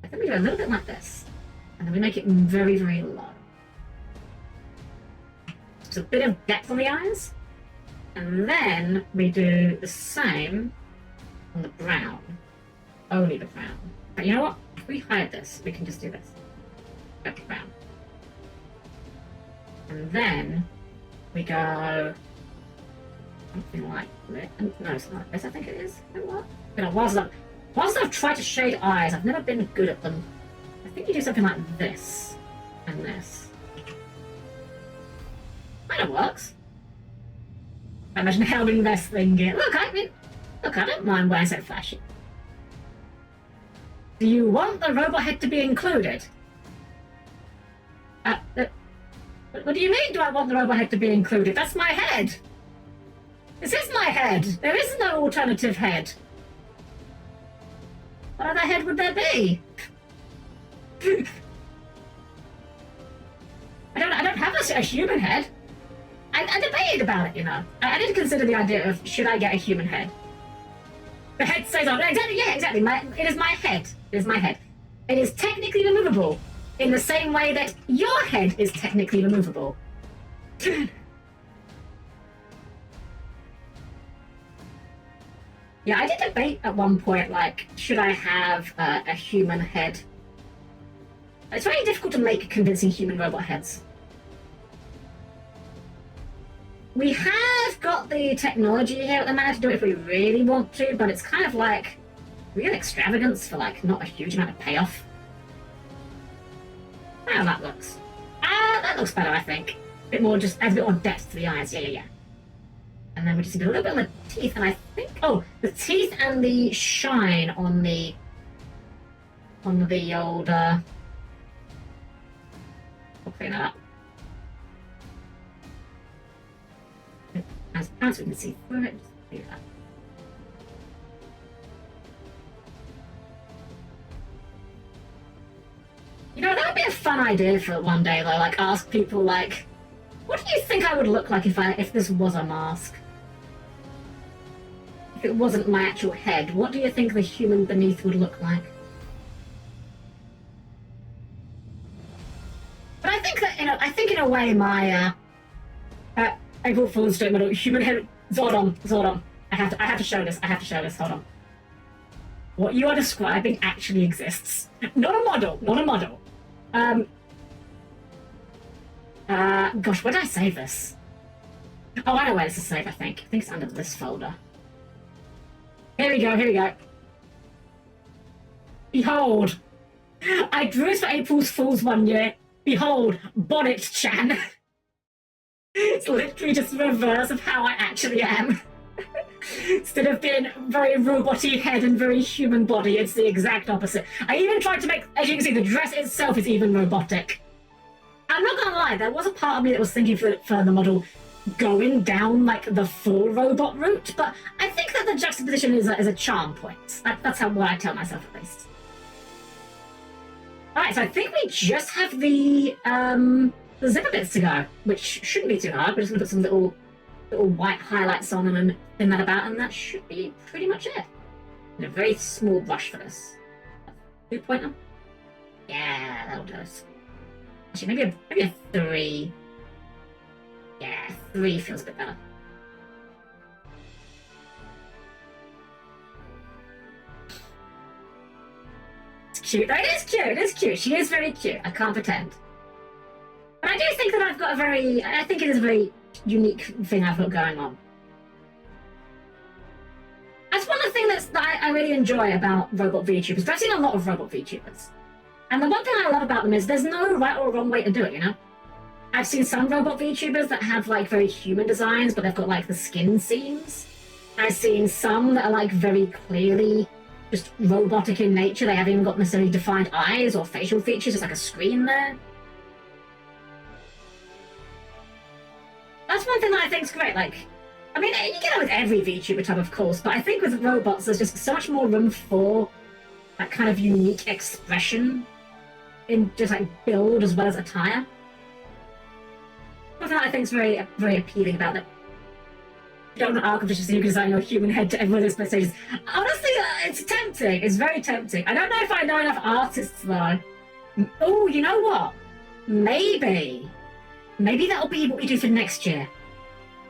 I think we do a little bit like this, and then we make it very, very low. Just a bit of depth on the eyes, and then we do the same on the brown. Only the brown. But you know what? If we hide this, we can just do this. Go brown. And then we go something like this. No, it's not this, I think it is. You know what? You know, whilst I've tried to shade eyes, I've never been good at them. I think you do something like this and this. Kind of works. I imagine how investing it. Look, I don't mind wearing so flashy. Do you want the robot head to be included? What do you mean, do I want the robot head to be included? That's my head! This is my head! There is no alternative head! What other head would there be? I don't have a human head. I debated about it, you know. I did consider the idea of, should I get a human head? The head stays on. Exactly, yeah, exactly. It is my head. It is my head. It is technically removable in the same way that your head is technically removable. Yeah, I did debate at one point, like, should I have a human head? It's very difficult to make convincing human robot heads. We have got the technology here at the moment to do it if we really want to, but it's kind of like real extravagance for like not a huge amount of payoff. How that looks. That looks better, I think. A bit more, just adds a bit more depth to the eyes. Yeah. And then we just need a little bit on the teeth, and I think, the teeth and the shine on the old. I'll clean that up. As we can see through it, just do that. You know, that would be a fun idea for one day, though. Like, ask people, like, what do you think I would look like if this was a mask? If it wasn't my actual head, what do you think the human beneath would look like? But I think that, in a way, my April Fool's Day model, human head, Zordon. I have to show this. Hold on. What you are describing actually exists. Not a model. Gosh, where did I save this? Oh, I know where this is saved, I think. I think it's under this folder. Here we go. Behold! I drew this for April's Fool's one year. Behold, Bonnet-chan. It's literally just the reverse of how I actually am. Instead of being very robot-y head and very human body, it's the exact opposite. I even tried to make, as you can see, the dress itself is even robotic. I'm not gonna lie, there was a part of me that was thinking for the model going down like the full robot route, but I think that the juxtaposition is a charm point. That's what I tell myself at least. Alright, so I think we just have the zipper bits to go, which shouldn't be too hard. We're just gonna put some little white highlights on them and thin that about, and that should be pretty much it. And a very small brush for this. 2-pointer? Yeah, that'll do us. Actually, maybe a 3. Yeah, 3 feels a bit better. It's cute. It is cute. She is very cute. I can't pretend. But I do think that I think it is a very unique thing I've got going on. That's one of the that I really enjoy about robot VTubers. I've seen a lot of robot VTubers. And the one thing I love about them is there's no right or wrong way to do it, you know? I've seen some robot VTubers that have like very human designs, but they've got like the skin seams. I've seen some that are like very clearly just robotic in nature. They haven't even got necessarily defined eyes or facial features. It's like a screen there. That's one thing that I think is great. Like, I mean, you get it with every VTuber type, of course, but I think with robots, there's just so much more room for that kind of unique expression in just like build as well as attire. One thing that I think is very, very appealing about it. You don't want an arc of efficiency, you can design your human head to every one of those stages. Honestly, it's tempting. It's very tempting. I don't know if I know enough artists, though. Oh, you know what? Maybe that'll be what we do for next year.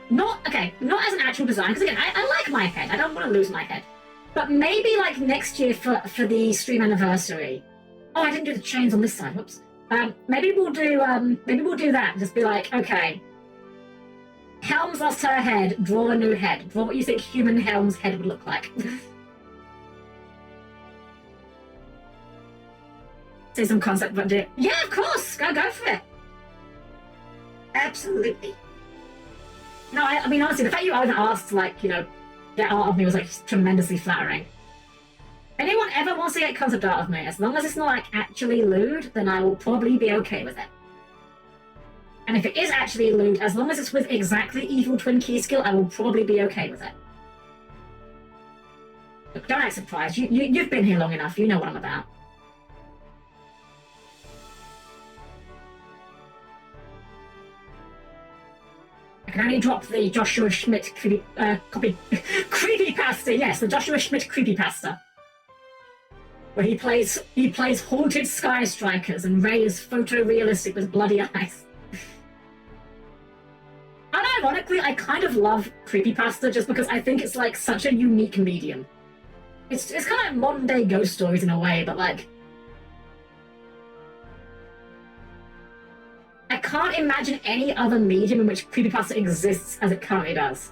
Not as an actual design, because again, I like my head. I don't want to lose my head. But maybe like next year for the stream anniversary. Oh, I didn't do the chains on this side. Whoops. Maybe we'll do that. Just be like, okay. Helm's lost her head. Draw a new head. Draw what you think human Helm's head would look like. Say some concept, but do it. Yeah, of course. Go for it. Absolutely. No, I mean, honestly, the fact you even asked, like, you know, get art of me was, like, tremendously flattering. Anyone ever wants to get concept art of me, as long as it's not, like, actually lewd, then I will probably be okay with it. And if it is actually lewd, as long as it's with exactly evil twin key skill, I will probably be okay with it. Look, don't act surprised. You've been here long enough. You know what I'm about. I can only drop the Joshua Schmidt creepypasta. Yes, the Joshua Schmidt creepypasta, where he plays haunted sky strikers and Ray is photorealistic with bloody eyes. Unironically, I kind of love creepypasta just because I think it's like such a unique medium. It's kind of like modern day ghost stories in a way, but like I can't imagine any other medium in which creepypasta exists as it currently does.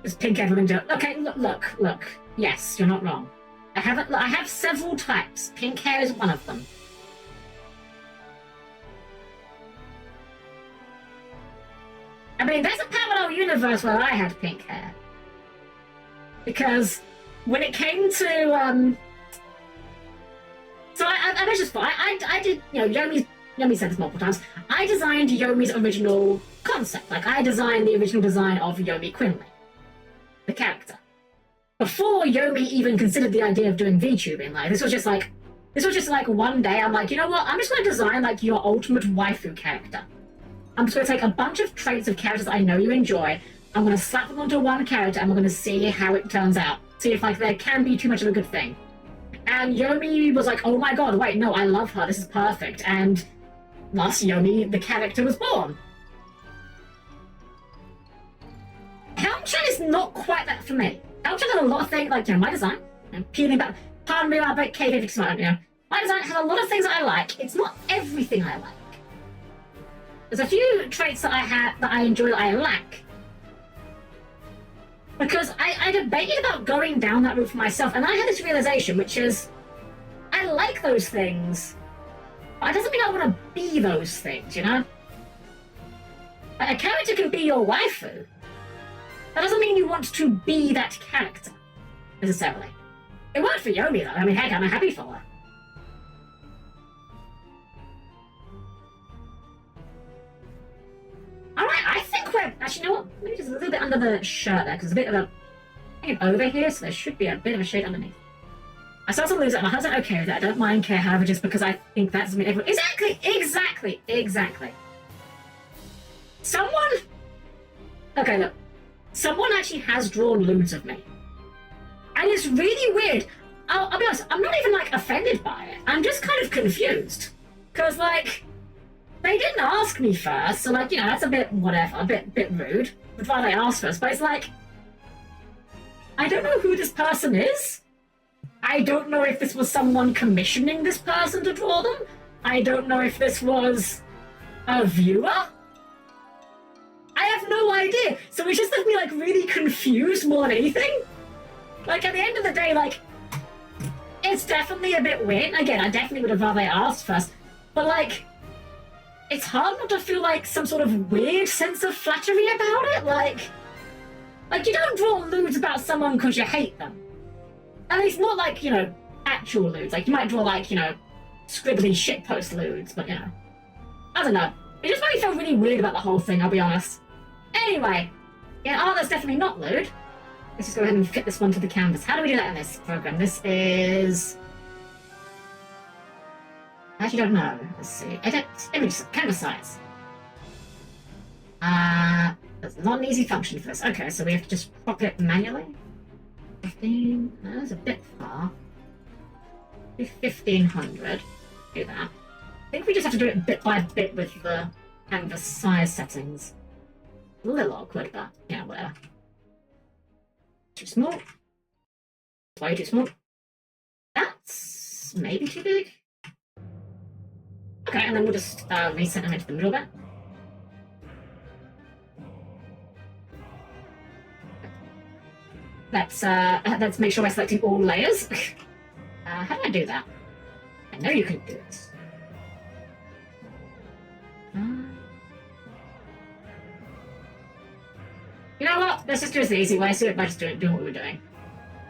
It's pink everyone do. Okay, look. Yes, you're not wrong. I have several types. Pink hair is one of them. I mean, there's a parallel universe where I had pink hair. Because when it came to, so I was just fine. I did, you know, Yomi said this multiple times. I designed Yomi's original concept. Like, I designed the original design of Yomi Quinley, the character. Before Yomi even considered the idea of doing VTubing, like, this was just like one day I'm like, you know what, I'm just going to design like your ultimate waifu character. I'm just going to take a bunch of traits of characters that I know you enjoy, I'm going to slap them onto one character and we're going to see how it turns out. See if like there can be too much of a good thing. And Yomi was like, oh my god, wait, no, I love her, this is perfect. And thus Yomi, the character, was born. Helm-Chan is not quite that for me. Helm-Chan has a lot of things, like, you know, my design, you know, peeling back, pardon me about K-50 smart, you know. My design has a lot of things that I like. It's not everything I like. There's a few traits that I have, that I enjoy, that I lack. Because I debated about going down that route for myself, and I had this realization, which is, I like those things, but it doesn't mean I want to be those things, you know? A character can be your waifu. That doesn't mean you want to be that character, necessarily. It worked for Yomi, though. I mean, heck, I'm happy for her. Alright, I think we're... Actually, you know what? Maybe just a little bit under the shirt there, because there's a bit of a... I think over here, so there should be a bit of a shade underneath. I start to lose that. My husband's okay with that. I don't mind care, however, just because I think that's something everyone... Exactly. Someone... Okay, look. Someone actually has drawn lewds of me. And it's really weird. I'll be honest, I'm not even, like, offended by it. I'm just kind of confused. Because, like, they didn't ask me first, so like, you know, that's a bit whatever, a bit rude. Would rather they asked first, but it's like, I don't know who this person is. I don't know if this was someone commissioning this person to draw them. I don't know if this was a viewer. I have no idea. So it's just left me like really confused more than anything. Like at the end of the day, like it's definitely a bit weird. Again, I definitely would have rather they asked first. But like it's hard not to feel like some sort of weird sense of flattery about it. Like you don't draw lewds about someone because you hate them. And it's not like, you know, actual lewds. Like you might draw like, you know, scribbly shitpost lewds, but you know. I don't know. It just made me feel really weird about the whole thing, I'll be honest. Anyway, yeah, that's definitely not lewd. Let's just go ahead and fit this one to the canvas. How do we do that in this program? This is... I actually don't know. Let's see. Edit image canvas size. That's not an easy function for this. Okay, so we have to just crop it manually. 15. That's a bit far. Do 1500. Do that. I think we just have to do it bit by bit with the canvas size settings. A little awkward, but yeah, whatever. Too small. Way too small. That's maybe too big. Okay, and then we'll just reset them into the middle bit. Let's make sure we're selecting all layers. How do I do that? I know you can do it. You know what? Let's just do it the easy way. So by just doing what we were doing.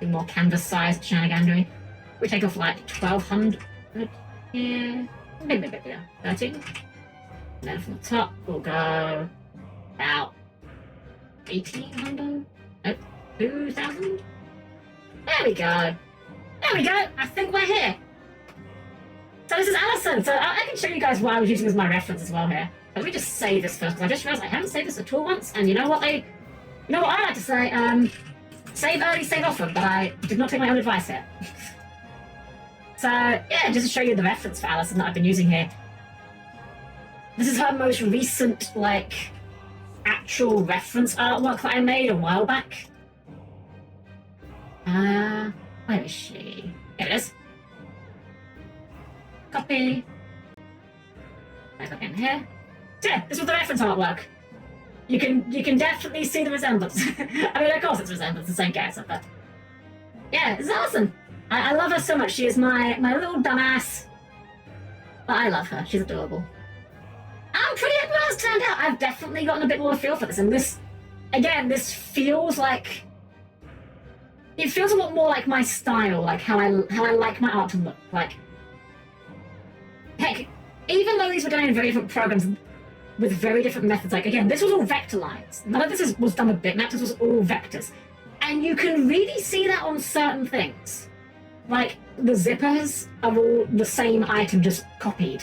Do more canvas size shenanigans. We take off like 1200. Yeah. Maybe a bit bigger. 13. And then from the top, we'll go about 1800. Nope. 2000. There we go. There we go. I think we're here. So this is Alison. So I can show you guys what I was using as my reference as well here. Let me just save this first, because I just realized I haven't saved this at all once. And you know what I like to say? Save early, save often. But I did not take my own advice here. So yeah, just to show you the reference for Alison that I've been using here. This is her most recent like actual reference artwork that I made a while back. Where is she? Here it is. Copy. I got in here. So yeah, this was the reference artwork. You can definitely see the resemblance. I mean, of course it's resemblance, the same character, but yeah, it's awesome. I love her so much. She is my little dumbass, but I love her. She's adorable. I'm pretty happy how it's turned out. I've definitely gotten a bit more of a feel for this, and this, again, this feels like. It feels a lot more like my style, like how I like my art to look. Like, heck, even though these were done in very different programs with very different methods, like again, this was all vector lines. None of this was done with bitmaps. This was all vectors, and you can really see that on certain things. Like the zippers are all the same item, just copied.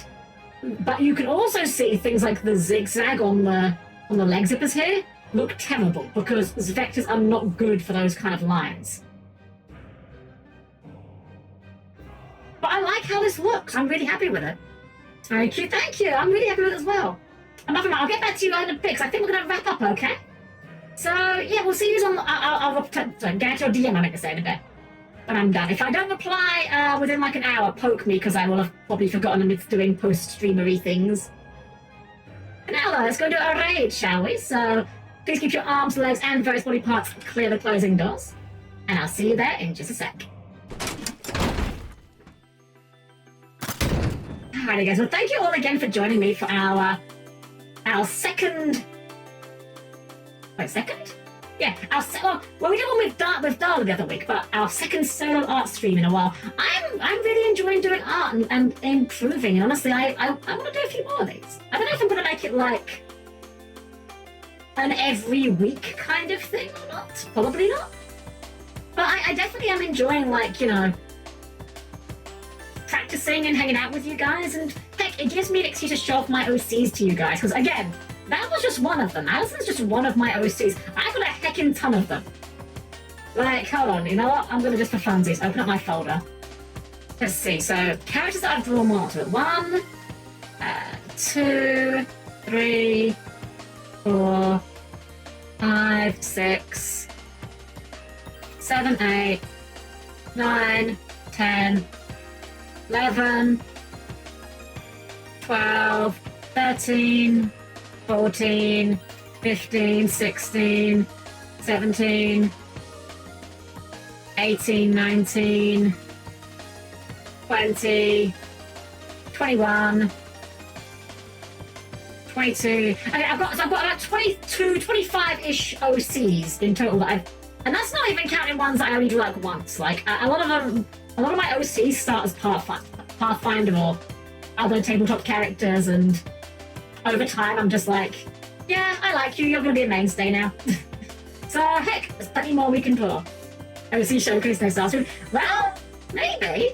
But you can also see things like the zigzag on the leg zippers here look terrible because the vectors are not good for those kind of lines. But I like how this looks. I'm really happy with it. It's very cute. Thank you. I'm really happy with it as well. Enough of that. I'll get back to you in a bit. I think we're going to wrap up, okay? So, yeah, we'll see you on... I'll get your DM, I meant to say, in a bit. When I'm done. If I don't reply within like an hour, poke me because I will have probably forgotten amidst doing post-streamery things. But now, though, let's go do a raid, shall we? So... Please keep your arms, legs, and various body parts clear the closing doors. And I'll see you there in just a sec. Alrighty guys, well thank you all again for joining me for our second... Wait, second? Yeah, well we did one with Darla the other week, but our second solo art stream in a while. I'm really enjoying doing art and improving, and honestly I want to do a few more of these. I don't know if I'm going to make it like... an every week kind of thing or not. Probably not. But I definitely am enjoying, like, you know, practicing and hanging out with you guys. And heck, it gives me an excuse to show off my OCs to you guys. Because again, that was just one of them. Alison's just one of my OCs. I've got a heckin' ton of them. Like, hold on, you know what? I'm going to just for funsies open up my folder. Let's see. So, characters that I've drawn more to it. 1, 2, 3, 4, 5, 6, 7, 8, 9, 10, 11, 12, 13, 14, 15, 16, 17, 18, 19, 20, 21, 22. Okay, I've got about 22, 25-ish OCs in total and that's not even counting ones that I only do like once. Like a lot of my OCs start as Pathfinder or other tabletop characters, and over time I'm just like, yeah, I like you. You're gonna be a mainstay now. So heck, there's plenty more we can draw. OC showcase no stars. Well, maybe.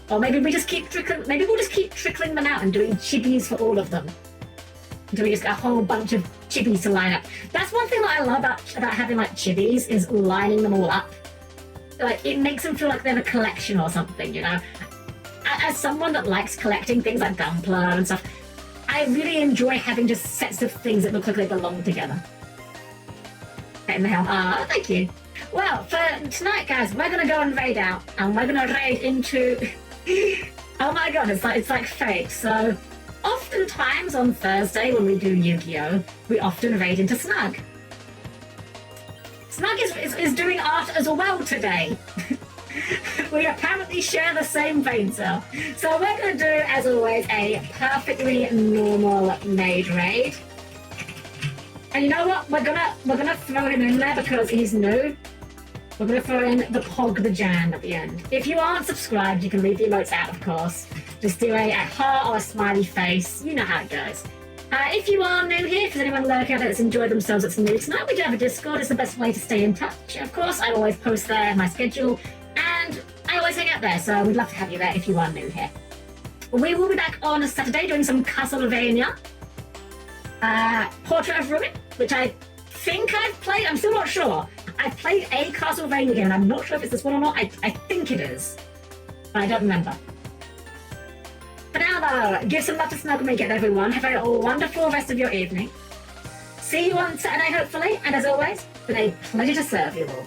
Or maybe we just keep trickling. Maybe we'll just keep trickling them out and doing chibis for all of them. Until we just get a whole bunch of chibis to line up. That's one thing that I love about having like chibis is lining them all up. Like it makes them feel like they're a collection or something, you know. As someone that likes collecting things like Dumpler and stuff, I really enjoy having just sets of things that look like they belong together. Get in the Helm. Ah, thank you. Well, for tonight, guys, we're gonna go and raid out, and we're gonna raid into. Oh my god, it's like fate. So, oftentimes on Thursday when we do Yu-Gi-Oh, we often raid into Snug. Snug is doing art as well today. We apparently share the same brain cell. So we're gonna do, as always, a perfectly normal maid raid. And you know what? We're gonna throw him in there because he's new. We're gonna throw in the Pog the Jan at the end. If you aren't subscribed, you can leave the emotes out, of course. Just do a heart or a smiley face. You know how it goes. If you are new here, if there's anyone lurking out there that's enjoyed themselves that's new tonight, we do have a Discord. It's the best way to stay in touch. Of course, I always post there my schedule, and I always hang out there, so we'd love to have you there if you are new here. We will be back on Saturday doing some Castlevania. Portrait of Ruin, which I think I've played. I'm still not sure. I've played a Castlevania game, and I'm not sure if it's this one or not. I think it is, but I don't remember. For now, though, give some love to Snug and Get everyone. Have a wonderful rest of your evening. See you on Saturday, hopefully, and as always, it's been a pleasure to serve you all.